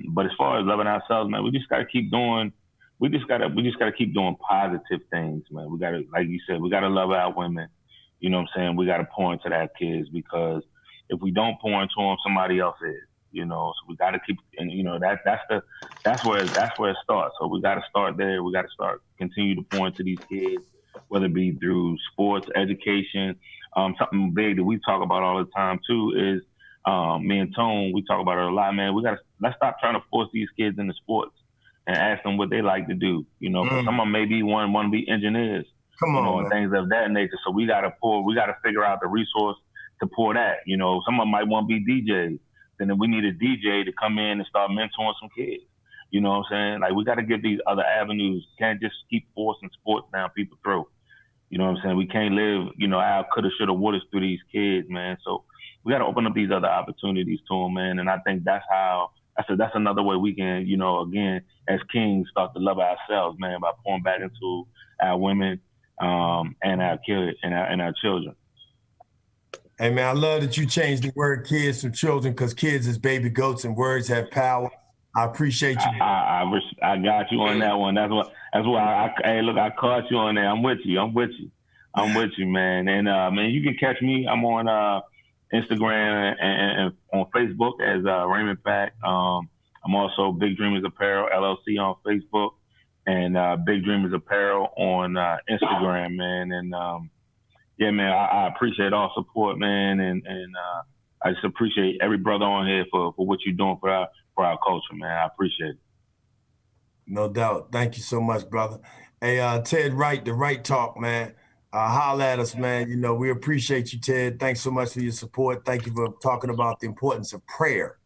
But as far as loving ourselves, man, we just gotta keep doing. We just gotta keep doing positive things, man. We gotta, like you said, we gotta love our women. You know what I'm saying? We gotta pour into our kids, because if we don't pour into them, somebody else is. So we got to keep, and that's where it starts. So we got to start there. We got to continue to pour into these kids, whether it be through sports, education. Something big that we talk about all the time too is me and Tone. We talk about it a lot, man. Let's stop trying to force these kids into sports and ask them what they like to do. 'Cause some of them maybe want to be engineers, and things of that nature. So we got to figure out the resource to pour that. Some of them might want to be DJs. Then we need a DJ to come in and start mentoring some kids. You know what I'm saying? Like, we got to give these other avenues. Can't just keep forcing sports down people's throat. You know what I'm saying? We can't live, our coulda, shoulda, woulda through these kids, man. So we got to open up these other opportunities to them, man. And I think that's another way we can, again, as Kings, start to love ourselves, man, by pouring back into our women and our kids and our children. Hey, man, I love that you changed the word kids from children because kids is baby goats and words have power. I appreciate you. I got you on that one. That's why hey, look, I caught you on there. I'm with you, man. And man, you can catch me. I'm on Instagram and on Facebook as Raymond Pack. I'm also Big Dreamers Apparel LLC on Facebook and Big Dreamers Apparel on Instagram, man. And yeah, man, I appreciate all support, man, and I just appreciate every brother on here for what you're doing for our culture, man. I appreciate it. No doubt. Thank you so much, brother. Hey, Ted Wright, the Right Talk, man. Holla at us, man. You know, we appreciate you, Ted. Thanks so much for your support. Thank you for talking about the importance of prayer.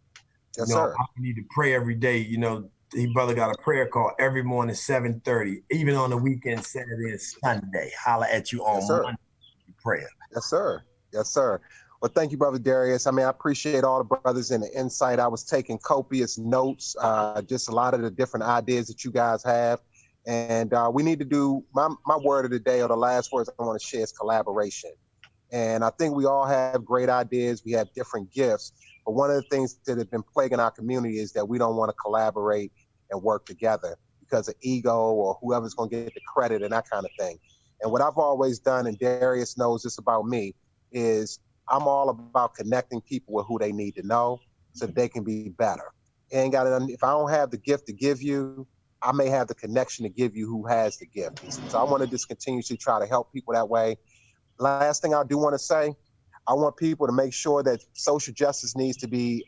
Yes, you know, sir. how we need to pray every day. You know, he brother got a prayer call every morning, 7:30, even on the weekend, Saturday and Sunday. Holla at you on Monday prayer. Yes, sir. Yes, sir. Well, thank you, Brother Darius. I mean, I appreciate all the brothers and the insight. I was taking copious notes, just a lot of the different ideas that you guys have. And we need to do, my word of the day, or the last words I want to share, is collaboration. And I think we all have great ideas. We have different gifts. But one of the things that have been plaguing our community is that we don't want to collaborate and work together because of ego or whoever's going to get the credit and that kind of thing. And what I've always done, and Darius knows this about me, is I'm all about connecting people with who they need to know so that they can be better. And if I don't have the gift to give you, I may have the connection to give you who has the gift. So I want to just continue to try to help people that way. Last thing I do want to say, I want people to make sure that social justice needs to be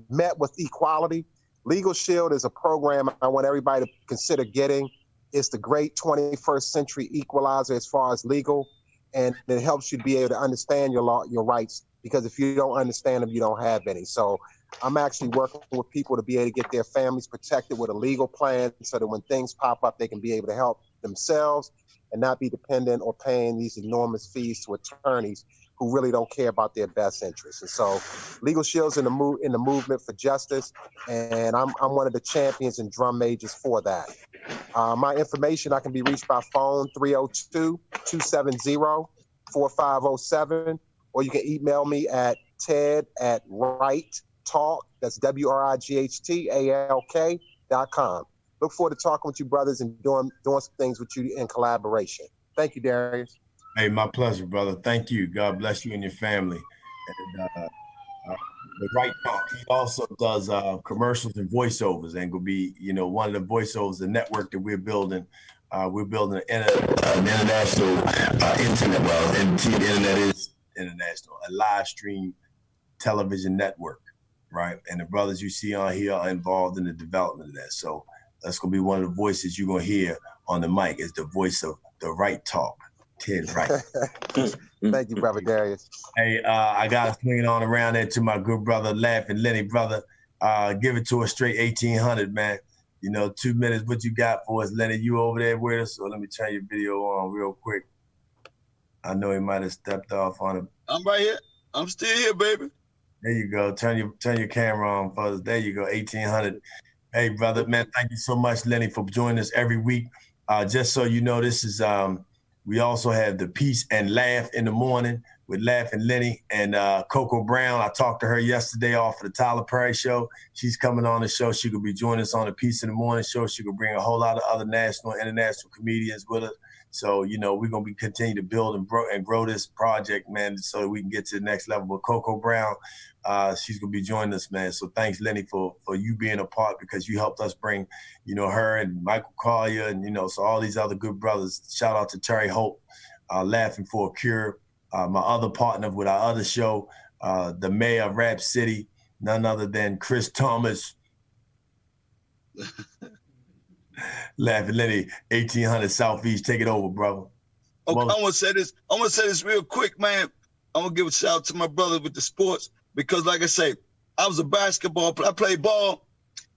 met with equality. Legal Shield is a program I want everybody to consider getting. It's the great 21st century equalizer as far as legal, and it helps you be able to understand your rights, because if you don't understand them, you don't have any. So I'm actually working with people to be able to get their families protected with a legal plan so that when things pop up, they can be able to help themselves and not be dependent or paying these enormous fees to attorneys who really don't care about their best interests. And so Legal Shield's in the movement for justice, and I'm one of the champions and drum majors for that. My information, I can be reached by phone 302-270-4507, or you can email me at ted@righttalk, that's WRIGHTALK.com. Look forward to talking with you brothers and doing some things with you in collaboration. Thank you, Darius. Hey, my pleasure, brother. Thank you. God bless you and your family. And the Right Talk, he also does commercials and voiceovers, and will be, one of the voiceovers, the network that we're building. We're building an international internet. Well, and the internet is international, a live stream television network, right? And the brothers you see on here are involved in the development of that. So that's gonna be one of the voices you're gonna hear on the mic, is the voice of the Right Talk, Ted Wright. Thank you, Brother Darius. Hey, I got to swing it on around there to my good brother, Laughing Lenny, brother. Give it to us straight 1800, man. 2 minutes, what you got for us, Lenny? You over there with us? So let me turn your video on real quick. I know he might have stepped off on it. I'm right here. I'm still here, baby. There you go. Turn your camera on for us. There you go, 1800. Hey, brother, man, thank you so much, Lenny, for joining us every week. Just so you know, this is, we also have the Peace and Laugh in the Morning with Laughing Lenny and Coco Brown. I talked to her yesterday off of the Tyler Perry Show. She's coming on the show. She could be joining us on the Peace in the Morning show. She could bring a whole lot of other national, international comedians with us. So, we're going to be continue to build and grow this project, man, so that we can get to the next level. With Coco Brown, she's going to be joining us, man. So thanks, Lenny, for you being a part, because you helped us bring, her and Michael Collier and, so all these other good brothers. Shout out to Terry Hope, Laughing for a Cure, my other partner with our other show, the mayor of Rap City, none other than Chris Thomas. Laughing Lenny, 1800 Southeast. Take it over, brother. Okay, I want to say this. I want to say this real quick, man. I'm gonna give a shout out to my brother with the sports, because, like I say, I was a basketball player. I played ball,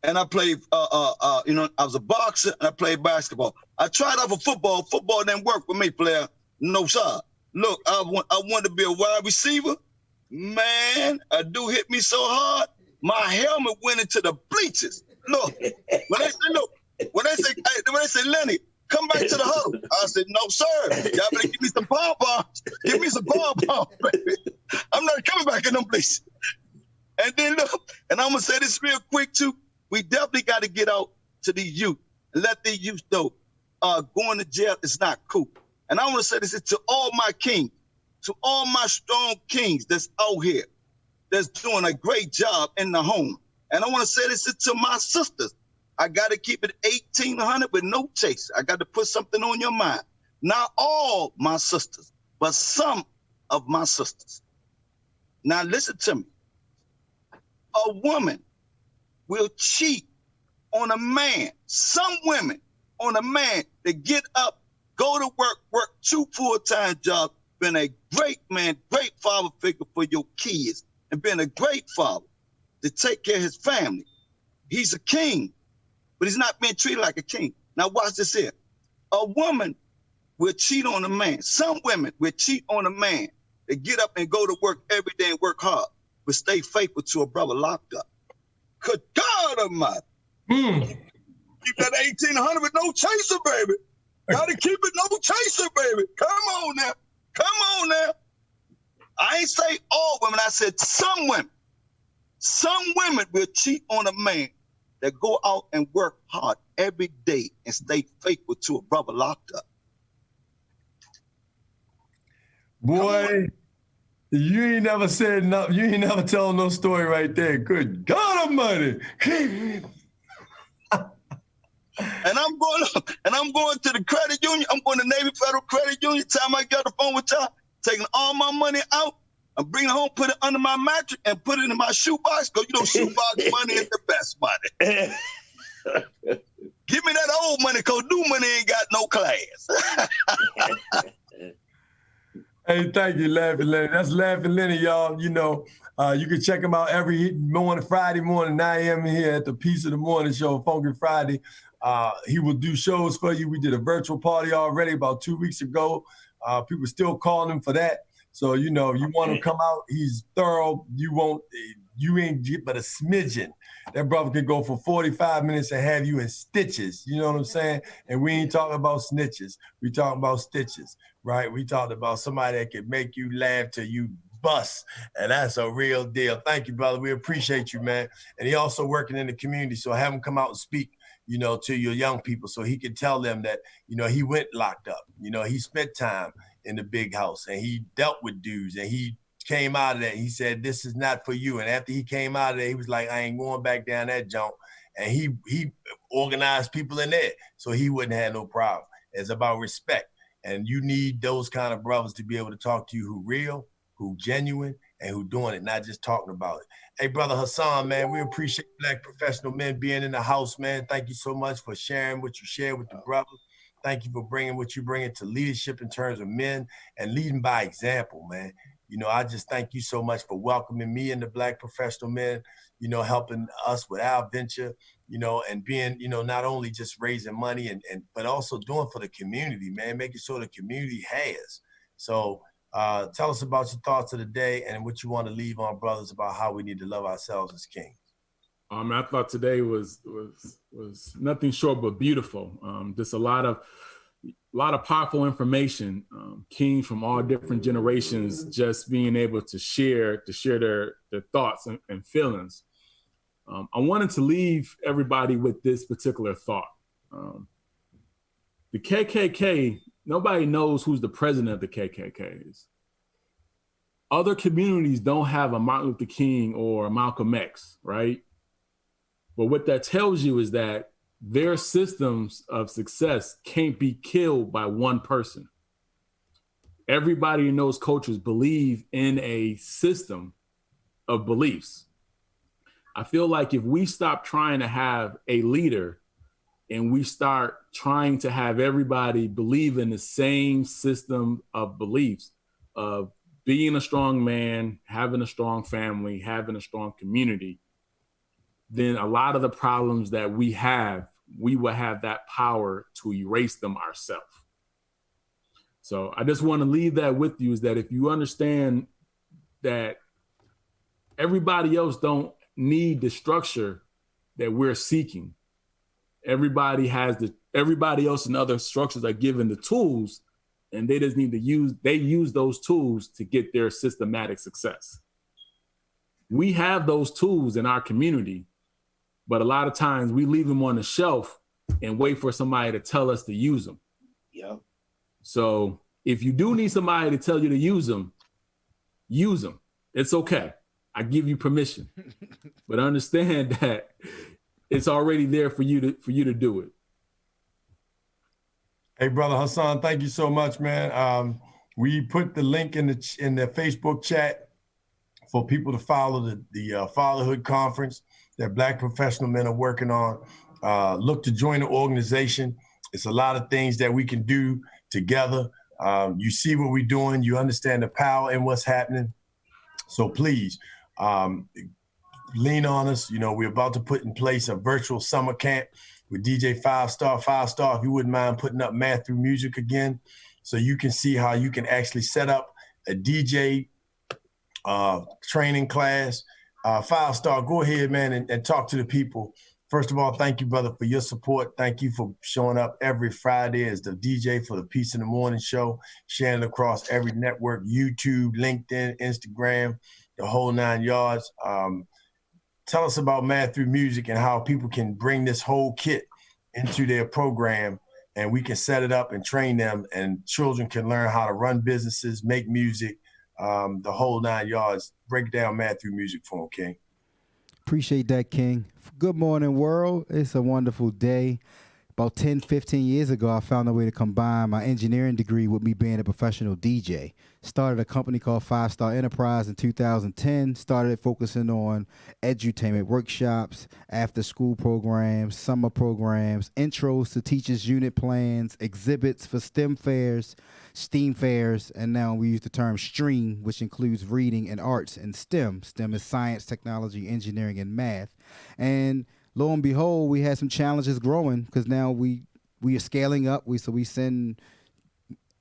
and I played. I was a boxer and I played basketball. I tried out for football. Football didn't work for me, player. No sir. Look, I wanted to be a wide receiver. Man, a dude hit me so hard, my helmet went into the bleachers. Look, when they say Lenny, Come back to the huddle. I said, no, sir. Y'all better give me some pom-poms. Give me some pom-poms, baby. I'm not coming back in them places. And then look, and I'm gonna say this real quick too. We definitely got to get out to these youth and let these youth know going to jail is not cool. And I want to say this to all my kings, to all my strong kings that's out here, that's doing a great job in the home. And I want to say this to my sisters. I got to keep it 1800 with no chase. I got to put something on your mind. Not all my sisters, but some of my sisters. Now listen to me. A woman will cheat on a man. Some women on a man that get up, go to work 2 full-time jobs, been a great man, great father figure for your kids, and been a great father to take care of his family. He's a king, but he's not being treated like a king. Now watch this here. A woman will cheat on a man. Some women will cheat on a man. They get up and go to work every day and work hard, but stay faithful to a brother locked up. Good God Almighty. Keep that 1800 with no chaser, baby. Gotta keep it no chaser, baby. Come on now. Come on now. I ain't say all women. I said some women. Some women will cheat on a man that go out and work hard every day and stay faithful to a brother locked up. Boy, you ain't never said no, you ain't never told no story right there. Good God Almighty. And I'm going to the credit union. I'm going to Navy Federal Credit Union. Time I get the phone with y'all, taking all my money out. I'm bringing it home, put it under my mattress, and put it in my shoebox. Because you know, shoebox money is the best money. Give me that old money, because new money ain't got no class. Hey, thank you, Laughing Lenny. That's Laughing Lenny, y'all. You know, you can check him out every morning, Friday morning, 9 a.m. here at the Piece of the Morning Show, Funky Friday. He will do shows for you. We did a virtual party already about 2 weeks ago. People still calling him for that. So, you know, you want him to come out, he's thorough. You ain't get but a smidgen. That brother could go for 45 minutes and have you in stitches. You know what I'm saying? And we ain't talking about snitches. We talking about stitches, right? We talked about somebody that can make you laugh till you bust. And that's a real deal. Thank you, brother. We appreciate you, man. And he also working in the community. So have him come out and speak, you know, to your young people so he can tell them that, you know, he went locked up. You know, he spent time in the big house and he dealt with dudes and he came out of that. He said, this is not for you. And after he came out of there, he was like, I ain't going back down that junk. And he organized people in there so he wouldn't have no problem. It's about respect. And you need those kind of brothers to be able to talk to you who real, who genuine, and who doing it, not just talking about it. Hey, Brother Hassan, man, we appreciate Black Professional Men being in the house, man. Thank you so much for sharing what you share with the brothers. Thank you for bringing what you bring to leadership in terms of men and leading by example, man. You know, I just thank you so much for welcoming me and the Black Professional Men, you know, helping us with our venture, you know, and being, you know, not only just raising money but also doing for the community, man, making sure the community has. So tell us about your thoughts of the day and what you want to leave on brothers about how we need to love ourselves as kings. I thought today was nothing short but beautiful. Just a lot of powerful information. Kings from all different generations just being able to share their thoughts and feelings. I wanted to leave everybody with this particular thought. The KKK, nobody knows who's the president of the KKK is. Other communities don't have a Martin Luther King or Malcolm X, right? But what that tells you is that their systems of success can't be killed by one person. Everybody in those cultures believe in a system of beliefs. I feel like if we stop trying to have a leader and we start trying to have everybody believe in the same system of beliefs of being a strong man, having a strong family, having a strong community, then a lot of the problems that we will have that power to erase them ourselves. So I just want to leave that with you, is that if you understand that everybody else don't need the structure that we're seeking, Everybody else in other structures are given the tools, and they just need to use those tools to get their systematic success. We have those tools in our community, but a lot of times we leave them on the shelf and wait for somebody to tell us to use them. Yeah. So if you do need somebody to tell you to use them. It's okay. I give you permission, but understand that it's already there for you to do it. Hey, brother Hassan, thank you so much, man. We put the link in the Facebook chat for people to follow the Fatherhood Conference that Black professional men are working on. Look to join the organization. It's a lot of things that we can do together. You see what we're doing. You understand the power in what's happening. So please lean on us. You know, we're about to put in place a virtual summer camp with DJ 5-Star. 5-Star, if you wouldn't mind putting up Math Through Music again, so you can see how you can actually set up a DJ training class. 5-Star, go ahead, man, and talk to the people. First of all, thank you, brother, for your support. Thank you for showing up every Friday as the DJ for the Peace in the Morning show, sharing it across every network, YouTube, LinkedIn, Instagram, the whole 9 yards. Tell us about Math Through Music and how people can bring this whole kit into their program, and we can set it up and train them, and children can learn how to run businesses, make music, the whole 9 yards. Break down Math Through Music for them, King. Appreciate that, King. Good morning, world. It's a wonderful day. About 10, 15 years ago, I found a way to combine my engineering degree with me being a professional DJ. Started a company called 5-Star Enterprise in 2010. Started focusing on edutainment workshops, after-school programs, summer programs, intros to teachers' unit plans, exhibits for STEM fairs, STEAM fairs, and now we use the term STREAM, which includes reading and arts and STEM. STEM is science, technology, engineering, and math. And lo and behold, we had some challenges growing because now we are scaling up. So we send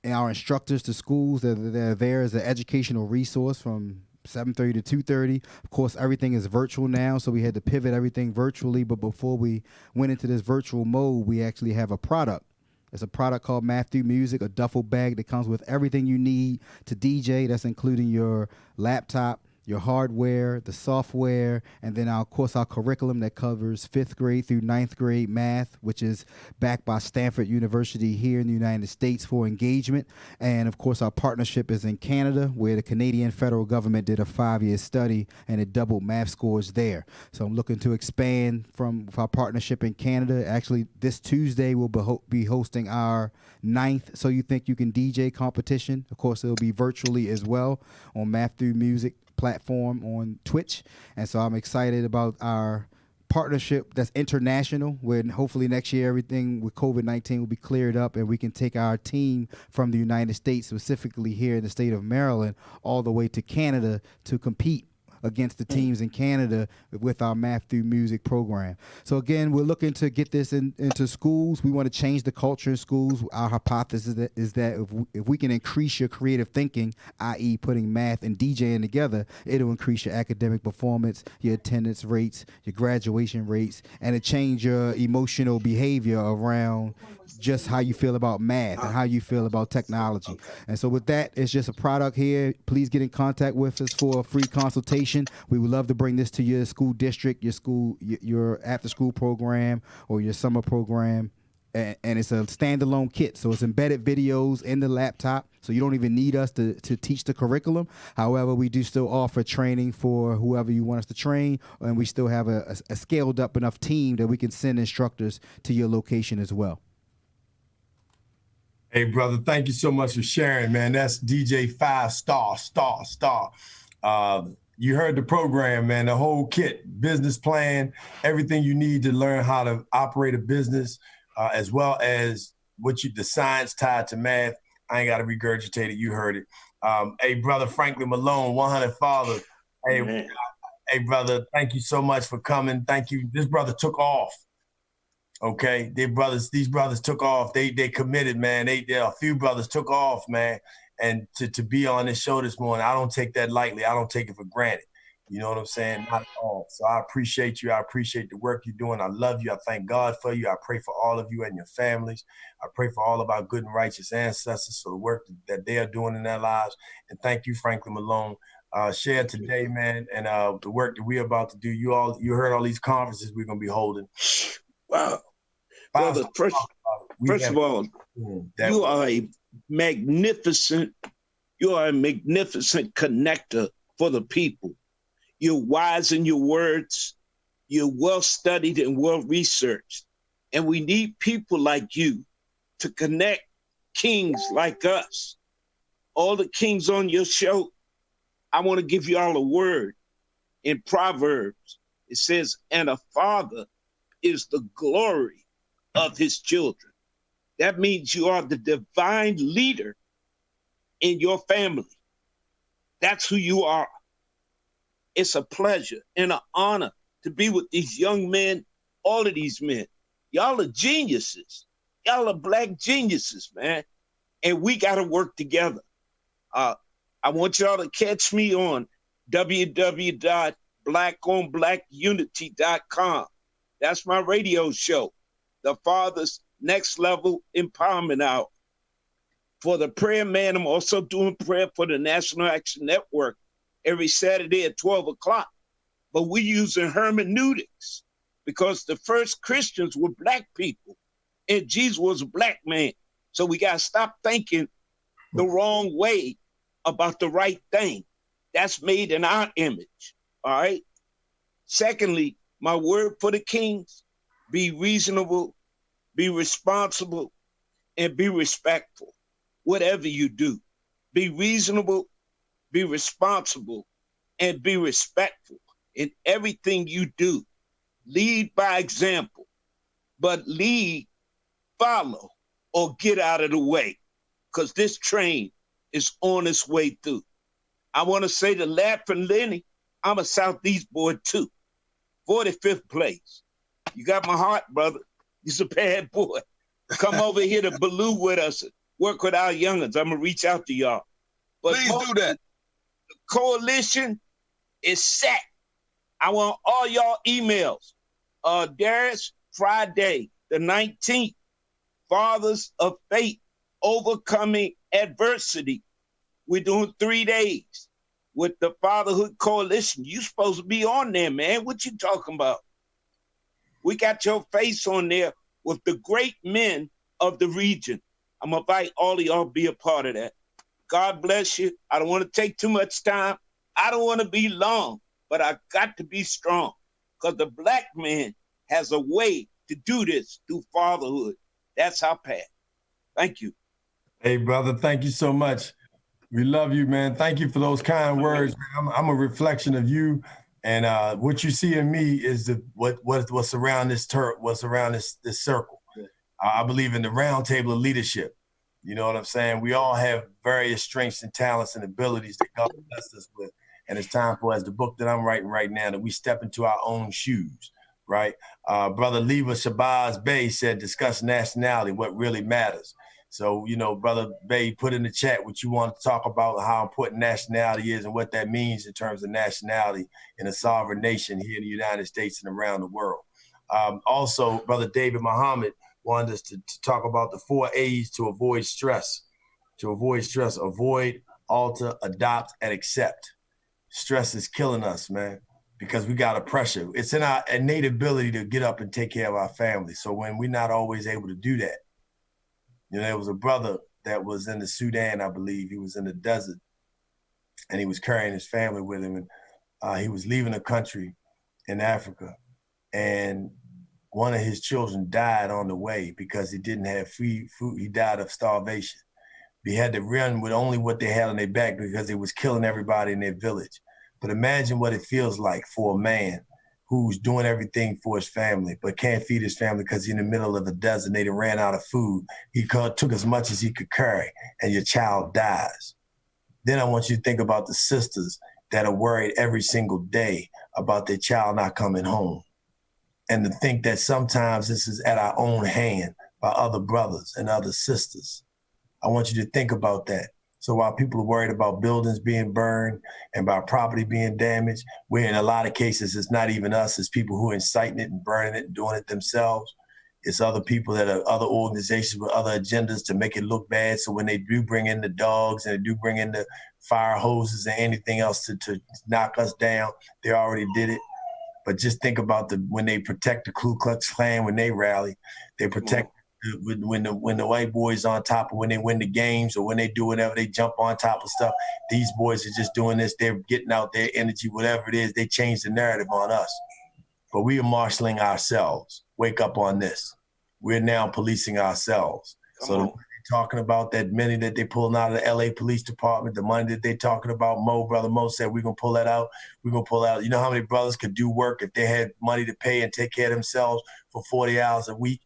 our instructors to schools that are there as an educational resource from 7:30 to 2:30. Of course, everything is virtual now, so we had to pivot everything virtually. But before we went into this virtual mode, we actually have a product. It's a product called Math Through Music, a duffel bag that comes with everything you need to DJ. That's including your laptop, your hardware, the software, and then of course our curriculum that covers 5th grade through 9th grade math, which is backed by Stanford University here in the United States for engagement. And of course our partnership is in Canada, where the Canadian federal government did a 5-year study and it doubled math scores there. So I'm looking to expand from our partnership in Canada. Actually, this Tuesday we'll be hosting our 9th So You Think You Can DJ competition. Of course, it'll be virtually as well on Math Through Music platform on Twitch. And so I'm excited about our partnership that's international, where hopefully next year everything with COVID-19 will be cleared up and we can take our team from the United States, specifically here in the state of Maryland, all the way to Canada to compete against the teams in Canada with our Math Through Music program. So again, we're looking to get this into schools. We want to change the culture in schools. Our hypothesis is that if we can increase your creative thinking, i.e. putting math and DJing together, it'll increase your academic performance, your attendance rates, your graduation rates, and it change your emotional behavior around just how you feel about math and how you feel about technology. And so with that, it's just a product here. Please get in contact with us for a free consultation. We would love to bring this to your school district, your school, your after school program or your summer program. And it's a standalone kit. So it's embedded videos in the laptop. So you don't even need us to teach the curriculum. However, we do still offer training for whoever you want us to train. And we still have a scaled up enough team that we can send instructors to your location as well. Hey, brother, thank you so much for sharing, man. That's DJ 5-Star. You heard the program, man, the whole kit, business plan, everything you need to learn how to operate a business, as well as the science tied to math. I ain't got to regurgitate it. You heard it. Hey, brother Franklin Malone, 100 Father. Hey, brother, thank you so much for coming. Thank you. This brother took off. Okay, these brothers took off. They committed, man. A few brothers took off, man. And to be on this show this morning, I don't take that lightly. I don't take it for granted. You know what I'm saying? Not at all. So I appreciate you. I appreciate the work you're doing. I love you. I thank God for you. I pray for all of you and your families. I pray for all of our good and righteous ancestors for the work that they are doing in their lives. And thank you, Franklin Malone. Share today, man, and the work that we're about to do. You heard all these conferences we're going to be holding. Wow. Brother, first of all, you are a magnificent connector for the people. You're wise in your words. You're well-studied and well-researched. And we need people like you to connect kings like us. All the kings on your show, I want to give you all a word. In Proverbs, it says, and a father is the glory of his children. That means you are the divine leader in your family. That's who you are. It's a pleasure and an honor to be with these young men, all of these men. Y'all are geniuses. Y'all are Black geniuses, man. And we got to work together. I want y'all to catch me on www.blackonblackunity.com. That's my radio show, The Father's Next Level Empowerment Hour. For the prayer man, I'm also doing prayer for the National Action Network every Saturday at 12 o'clock. But we're using hermeneutics because the first Christians were Black people and Jesus was a Black man. So we got to stop thinking the wrong way about the right thing. That's made in our image, all right? Secondly, my word for the kings, be reasonable, be responsible, and be respectful. Whatever you do, be reasonable, be responsible, and be respectful in everything you do. Lead by example, but lead, follow, or get out of the way, because this train is on its way through. I want to say to Laughing Lenny, I'm a Southeast boy too. 45th place. You got my heart, brother. You're a bad boy. Come over here to Baloo with us. Work with our youngins. I'm going to reach out to y'all. But please do that. The coalition is set. I want all y'all emails. Darius, Friday, the 19th, Fathers of Faith, Overcoming Adversity. We're doing 3 days with the Fatherhood Coalition. You supposed to be on there, man. What you talking about? We got your face on there with the great men of the region. I'm going to invite all of y'all to be a part of that. God bless you. I don't want to take too much time. I don't want to be long, but I got to be strong because the Black man has a way to do this through fatherhood. That's our path. Thank you. Hey, brother, thank you so much. We love you, man. Thank you for those kind words. I'm a reflection of you, and what you see in me is what's around this this circle. I believe in the round table of leadership. You know what I'm saying? We all have various strengths and talents and abilities that God blessed us with. And it's time for, as the book that I'm writing right now, that we step into our own shoes, right? Brother Leva Shabazz Bey said, discuss nationality, what really matters. So, you know, Brother Bey, put in the chat what you want to talk about, how important nationality is and what that means in terms of nationality in a sovereign nation here in the United States and around the world. Also, Brother David Muhammad wanted us to talk about the 4 A's to avoid stress. Avoid, alter, adopt, and accept. Stress is killing us, man, because we got a pressure. It's in our innate ability to get up and take care of our family. So when we're not always able to do that, you know, there was a brother that was in the Sudan, I believe. He was in the desert, and he was carrying his family with him. And he was leaving the country in Africa, and one of his children died on the way because he didn't have free food. He died of starvation. He had to run with only what they had on their back because it was killing everybody in their village. But imagine what it feels like for a man who's doing everything for his family, but can't feed his family because he's in the middle of a desert and they ran out of food. He took as much as he could carry, and your child dies. Then I want you to think about the sisters that are worried every single day about their child not coming home. And to think that sometimes this is at our own hand by other brothers and other sisters. I want you to think about that. So while people are worried about buildings being burned and about property being damaged, where in a lot of cases it's not even us, it's people who are inciting it and burning it and doing it themselves. It's other people that are other organizations with other agendas to make it look bad. So when they do bring in the dogs and they do bring in the fire hoses and anything else to knock us down, they already did it. But just think about when they protect the Ku Klux Klan, when they rally, they protect when the white boys on top, of when they win the games or when they do whatever, they jump on top of stuff. These boys are just doing this. They're getting out their energy, whatever it is. They change the narrative on us. But we are marshaling ourselves. Wake up on this. We're now policing ourselves. So the money they're talking about, that money that they pulling out of the LA Police Department, the money that they're talking about, Brother Mo said, we're going to pull that out. We're going to pull out. You know how many brothers could do work if they had money to pay and take care of themselves for 40 hours a week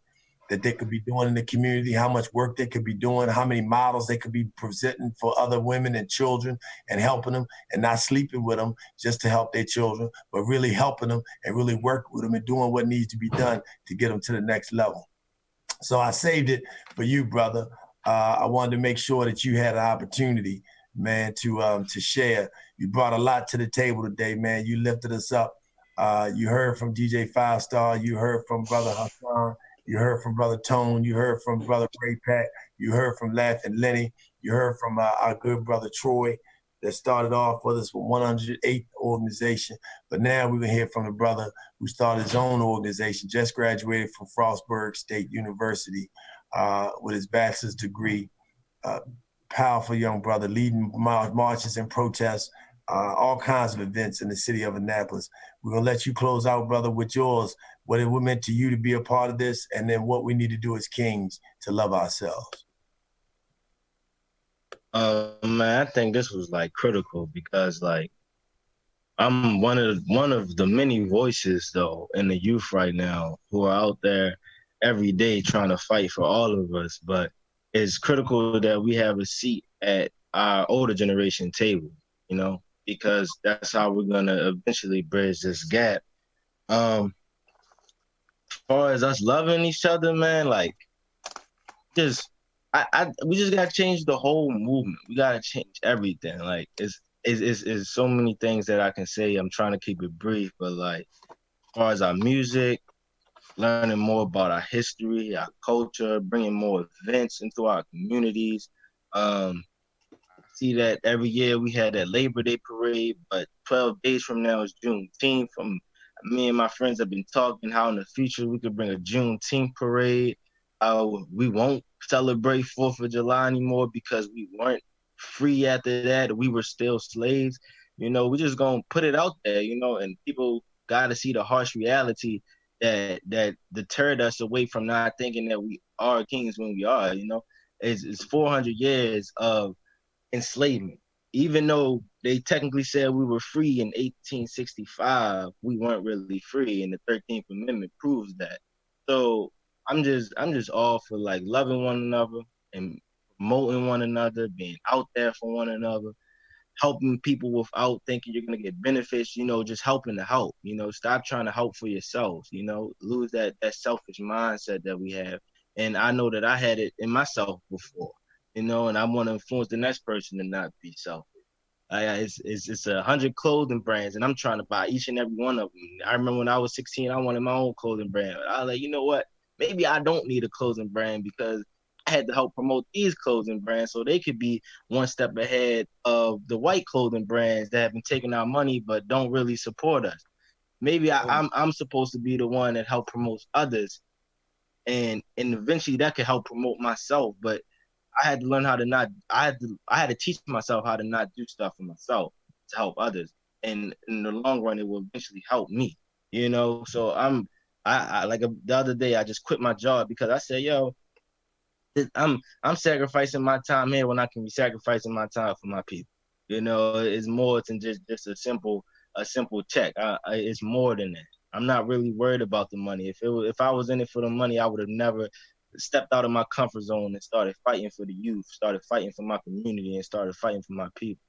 that they could be doing in the community, how much work they could be doing, how many models they could be presenting for other women and children and helping them and not sleeping with them just to help their children, but really helping them and really working with them and doing what needs to be done to get them to the next level. So I saved it for you, brother. I wanted to make sure that you had an opportunity, man, to share. You brought a lot to the table today, man. You lifted us up. You heard from DJ 5 Star. You heard from Brother Hassan. You heard from Brother Tone. You heard from Brother Ray Pat. You heard from Laughing Lenny. You heard from our good brother Troy that started off with us with 108th organization. But now we're going to hear from the brother who started his own organization, just graduated from Frostburg State University with his bachelor's degree. Powerful young brother, leading marches and protests, all kinds of events in the city of Annapolis. We're going to let you close out, brother, with yours, what it meant to you to be a part of this, and then what we need to do as kings to love ourselves. Man, I think this was like critical because like I'm one of the many voices though in the youth right now who are out there every day trying to fight for all of us. But it's critical that we have a seat at our older generation table, you know, because that's how we're gonna eventually bridge this gap. As far as us loving each other, man, like we just gotta change the whole movement. We gotta change everything. Like it's so many things that I can say. I'm trying to keep it brief, but like as far as our music, learning more about our history, our culture, bringing more events into our communities. I see that every year we had that Labor Day parade, but 12 days from now is Juneteenth. Me and my friends have been talking how in the future we could bring a Juneteenth parade. We won't celebrate 4th of July anymore because we weren't free after that. We were still slaves. You know, we're just going to put it out there, you know, and people got to see the harsh reality that deterred us away from not thinking that we are kings when we are, you know. It's 400 years of enslavement. Even though they technically said we were free in 1865, we weren't really free, and the 13th Amendment proves that. So I'm just all for like loving one another and promoting one another, being out there for one another, helping people without thinking you're gonna get benefits, you know, just helping to help, you know, stop trying to help for yourselves, you know, lose that selfish mindset that we have. And I know that I had it in myself before, you know, and I want to influence the next person to not be selfish. It's 100 clothing brands, and I'm trying to buy each and every one of them. I remember when I was 16, I wanted my own clothing brand. I was like, you know what? Maybe I don't need a clothing brand because I had to help promote these clothing brands so they could be one step ahead of the white clothing brands that have been taking our money but don't really support us. Maybe I'm supposed to be the one that help promotes others, and eventually that could help promote myself. But I had to learn how to not. I had to teach myself how to not do stuff for myself to help others, and in the long run, it will eventually help me. You know, so I like the other day I just quit my job because I said, yo, I'm sacrificing my time here when I can be sacrificing my time for my people. You know, it's more than just a simple check. It's more than that. I'm not really worried about the money. If I was in it for the money, I would have never stepped out of my comfort zone and started fighting for the youth, started fighting for my community, and started fighting for my people.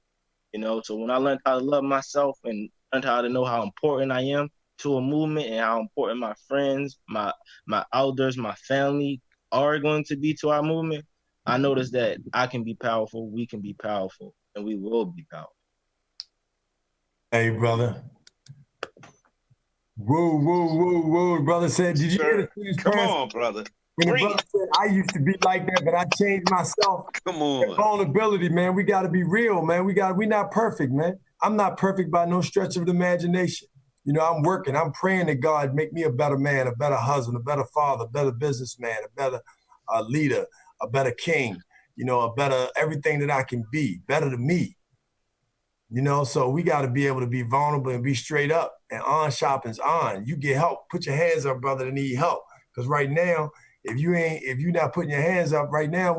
You know, so when I learned how to love myself and learned how to know how important I am to a movement and how important my friends, my elders, my family are going to be to our movement, I noticed that I can be powerful, we can be powerful, and we will be powerful. Hey, brother. Whoa. Brother said, did you hear the Come on, brother. When the brother said, I used to be like that, but I changed myself. Come on. Vulnerability, man. We got to be real, man. We're not perfect, man. I'm not perfect by no stretch of the imagination. You know, I'm working. I'm praying that God make me a better man, a better husband, a better father, a better businessman, a better leader, a better king, you know, a better everything that I can be, better than me. You know, so we got to be able to be vulnerable and be straight up. And on shopping's on. You get help. Put your hands up, brother, that need help. Because right now, if you're not putting your hands up right now,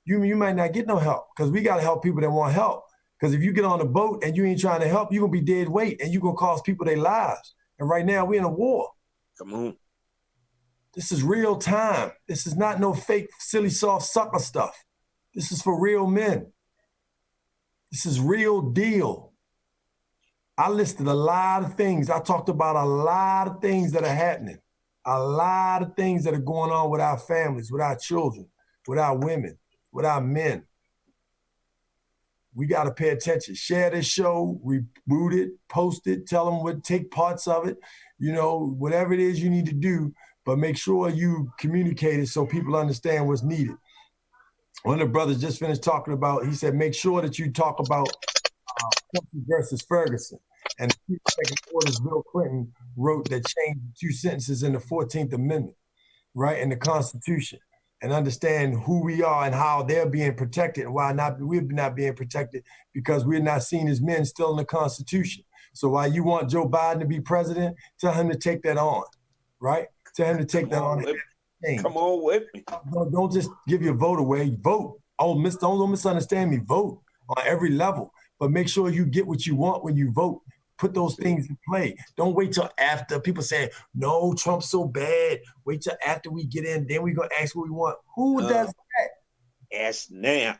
you might not get no help. Because we got to help people that want help. Because if you get on a boat and you ain't trying to help, you're going to be dead weight and you're going to cost people their lives. And right now, we're in a war. Come on. This is real time. This is not no fake, silly, soft sucker stuff. This is for real men. This is real deal. I listed a lot of things. I talked about a lot of things that are happening. A lot of things that are going on with our families, with our children, with our women, with our men. We got to pay attention. Share this show, reboot it, post it, tell them what, take parts of it, you know, whatever it is you need to do, but make sure you communicate it so people understand what's needed. One of the brothers just finished talking about, he said, make sure that you talk about Plessy versus Ferguson. And the second orders Bill Clinton wrote that changed 2 sentences in the 14th Amendment, right, in the Constitution, and understand who we are and how they're being protected and why we're not being protected because we're not seen as men still in the Constitution. So while you want Joe Biden to be president, tell him to take that on, right? Tell him to take that on. Come on with me. Don't just give your vote away. Vote. Don't misunderstand me. Vote on every level, but make sure you get what you want when you vote. Put those things in play. Don't wait till after. People saying, no, Trump's so bad. Wait till after we get in, then we're going to ask what we want. Who does that? Ask now.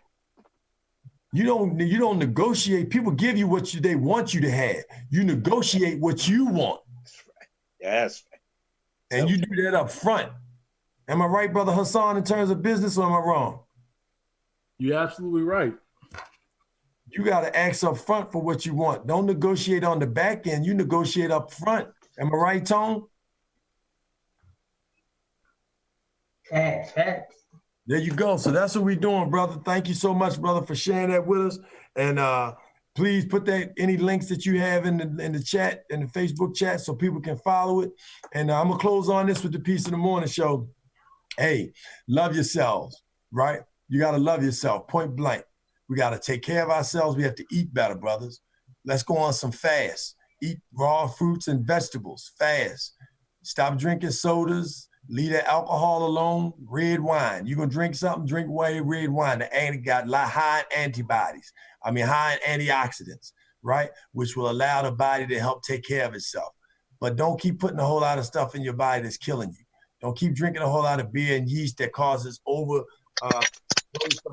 You don't negotiate. People give you what they want you to have. You negotiate what you want. That's right. That's right. And you do that up front. Am I right, Brother Hassan, in terms of business, or am I wrong? You're absolutely right. You got to ask up front for what you want. Don't negotiate on the back end. You negotiate up front. Am I right, Tone? Facts. There you go. So that's what we're doing, brother. Thank you so much, brother, for sharing that with us. And please put any links that you have in the chat, in the Facebook chat, so people can follow it. And I'm going to close on this with the Peace in the Morning show. Hey, love yourselves, right? You got to love yourself, point blank. We got to take care of ourselves. We have to eat better, brothers. Let's go on some fast. Eat raw fruits and vegetables, fast. Stop drinking sodas. Leave that alcohol alone. Red wine. You're going to drink something, drink red wine. The got high in antibodies. High in antioxidants, right? Which will allow the body to help take care of itself. But don't keep putting a whole lot of stuff in your body that's killing you. Don't keep drinking a whole lot of beer and yeast that causes on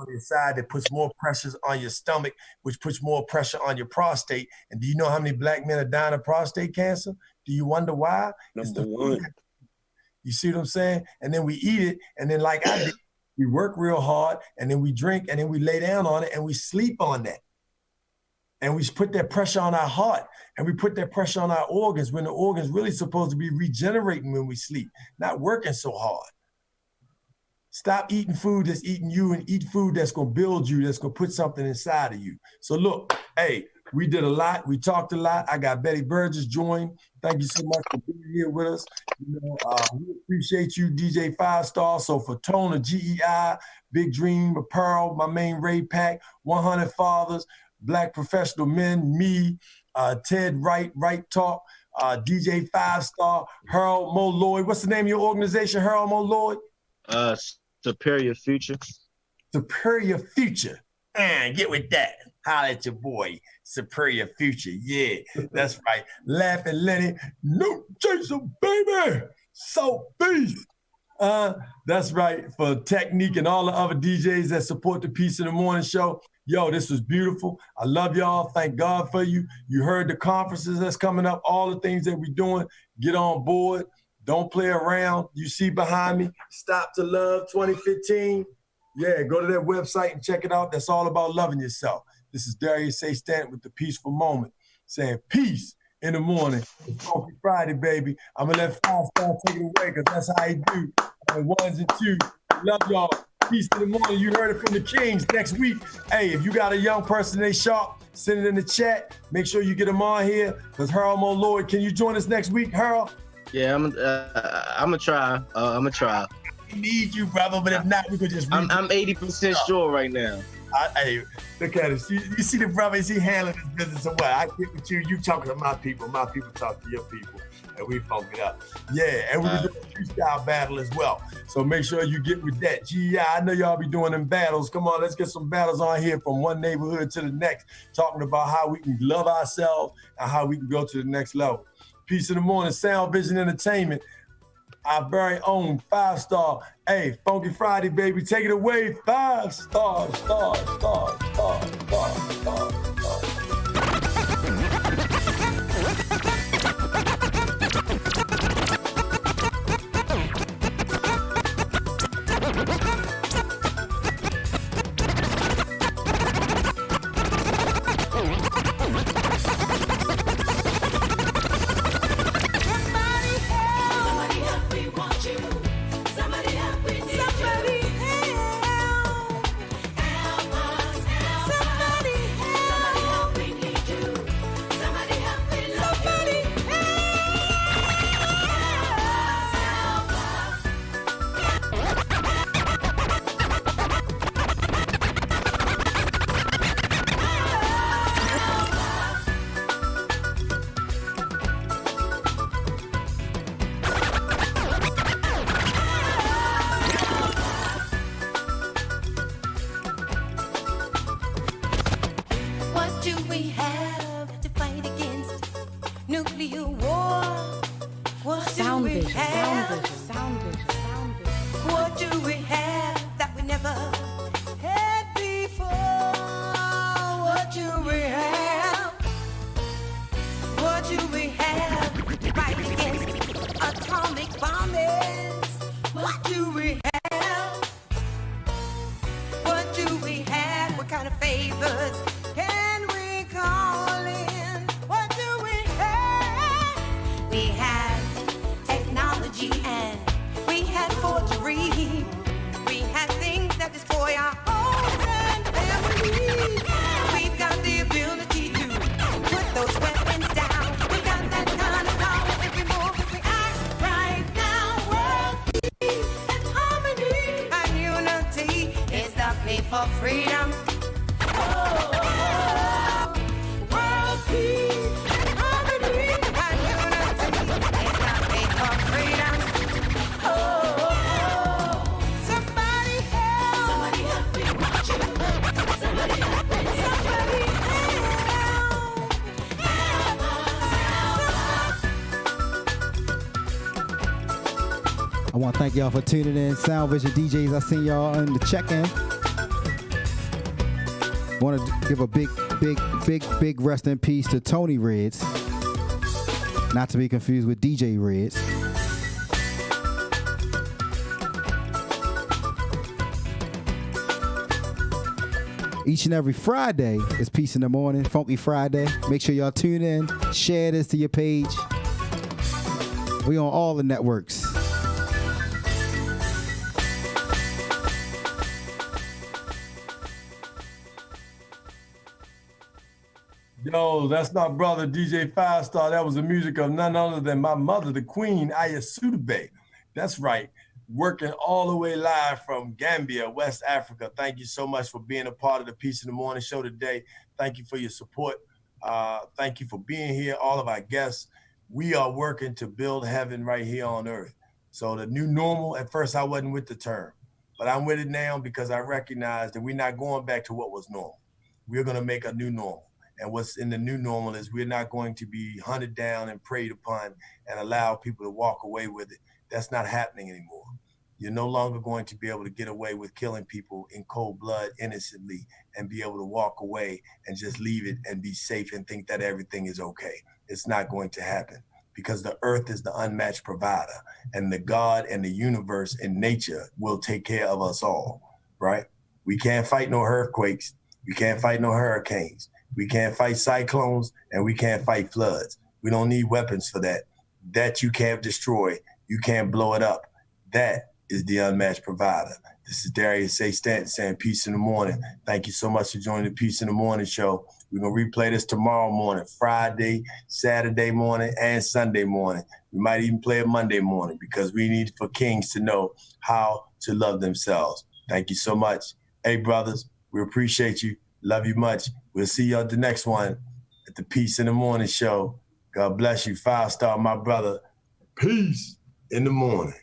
your side, that puts more pressures on your stomach, which puts more pressure on your prostate. And do you know how many black men are dying of prostate cancer? Do you wonder why? Number one. You see what I'm saying? And then we eat it, and then like I did, we work real hard, and then we drink, and then we lay down on it, and we sleep on that. And we put that pressure on our heart, and we put that pressure on our organs when the organs really supposed to be regenerating when we sleep, not working so hard. Stop eating food that's eating you and eat food that's going to build you, that's going to put something inside of you. So look, hey, we did a lot. We talked a lot. I got Betty Burgess joined. Thank you so much for being here with us. We appreciate you, DJ 5 Star. So for Tone of GEI, Big Dream Apparel, my main Raid Pack, 100 Fathers, Black Professional Men, me, Ted Wright, Right Talk, DJ 5 Star, Harold Mo Lloyd. What's the name of your organization, Harold Mo Lloyd? Superior Future. Superior Future. And get with that. Holla at your boy, Superior Future. Yeah, that's right. Laughing Lenny. No chaser, baby. So beast. That's right. For Technique and all the other DJs that support the Peace in the Morning show. Yo, this was beautiful. I love y'all. Thank God for you. You heard the conferences that's coming up, all the things that we're doing. Get on board. Don't play around. You see behind me, Stop to Love 2015. Yeah, go to their website and check it out. That's all about loving yourself. This is Darius A. Stanton with the Peaceful Moment, saying peace in the morning. It's Funky Friday, baby. I'm going to let 5 Star take it away because that's how he do. And 1s and 2. Love y'all. Peace in the morning. You heard it from the Kings next week. Hey, if you got a young person they sharp, send it in the chat. Make sure you get them on here because Harold Mo Lloyd, can you join us next week, Harold? Yeah, I'm gonna try. I'm gonna try. We need you, brother, but if not, we could just. I'm 80% sure right now. Hey, look at it. You see the brother, is he handling his business or what? I get with you. You talking to my people talk to your people, and we funk it up. Yeah, and we can do a freestyle battle as well. So make sure you get with that. Gee, I know y'all be doing them battles. Come on, let's get some battles on here from one neighborhood to the next, talking about how we can love ourselves and how we can go to the next level. Peace in the morning, Sound Vision Entertainment. Our very own 5 Star. Hey, Funky Friday, baby. Take it away. 5 stars, stars, stars, stars, stars, stars, stars. I want to thank y'all for tuning in. Sound Vision DJs, I seen y'all in the check-in. Want to give a big rest in peace to Tony Reds. Not to be confused with DJ Reds. Each and every Friday is Peace in the Morning, Funky Friday. Make sure y'all tune in, share this to your page. We on all the networks. Yo, that's my brother, DJ 5 Star. That was the music of none other than my mother, the Queen, Aya Sudebe. That's right. Working all the way live from Gambia, West Africa. Thank you so much for being a part of the Peace in the Morning show today. Thank you for your support. Thank you for being here, all of our guests. We are working to build heaven right here on earth. So the new normal, at first I wasn't with the term, but I'm with it now because I recognize that we're not going back to what was normal. We're going to make a new normal. And what's in the new normal is we're not going to be hunted down and preyed upon and allow people to walk away with it. That's not happening anymore. You're no longer going to be able to get away with killing people in cold blood innocently and be able to walk away and just leave it and be safe and think that everything is okay. It's not going to happen because the earth is the unmatched provider and the God and the universe and nature will take care of us all. right? We can't fight no earthquakes. We can't fight no hurricanes. We can't fight cyclones, and we can't fight floods. We don't need weapons for that. That you can't destroy. You can't blow it up. That is the unmatched provider. This is Darius A. Stanton saying peace in the morning. Thank you so much for joining the Peace in the Morning show. We're going to replay this tomorrow morning, Friday, Saturday morning, and Sunday morning. We might even play it Monday morning because we need for kings to know how to love themselves. Thank you so much. Hey, brothers, we appreciate you. Love you much. We'll see you at the next one at the Peace in the Morning show. God bless you. 5-star, my brother. Peace in the morning.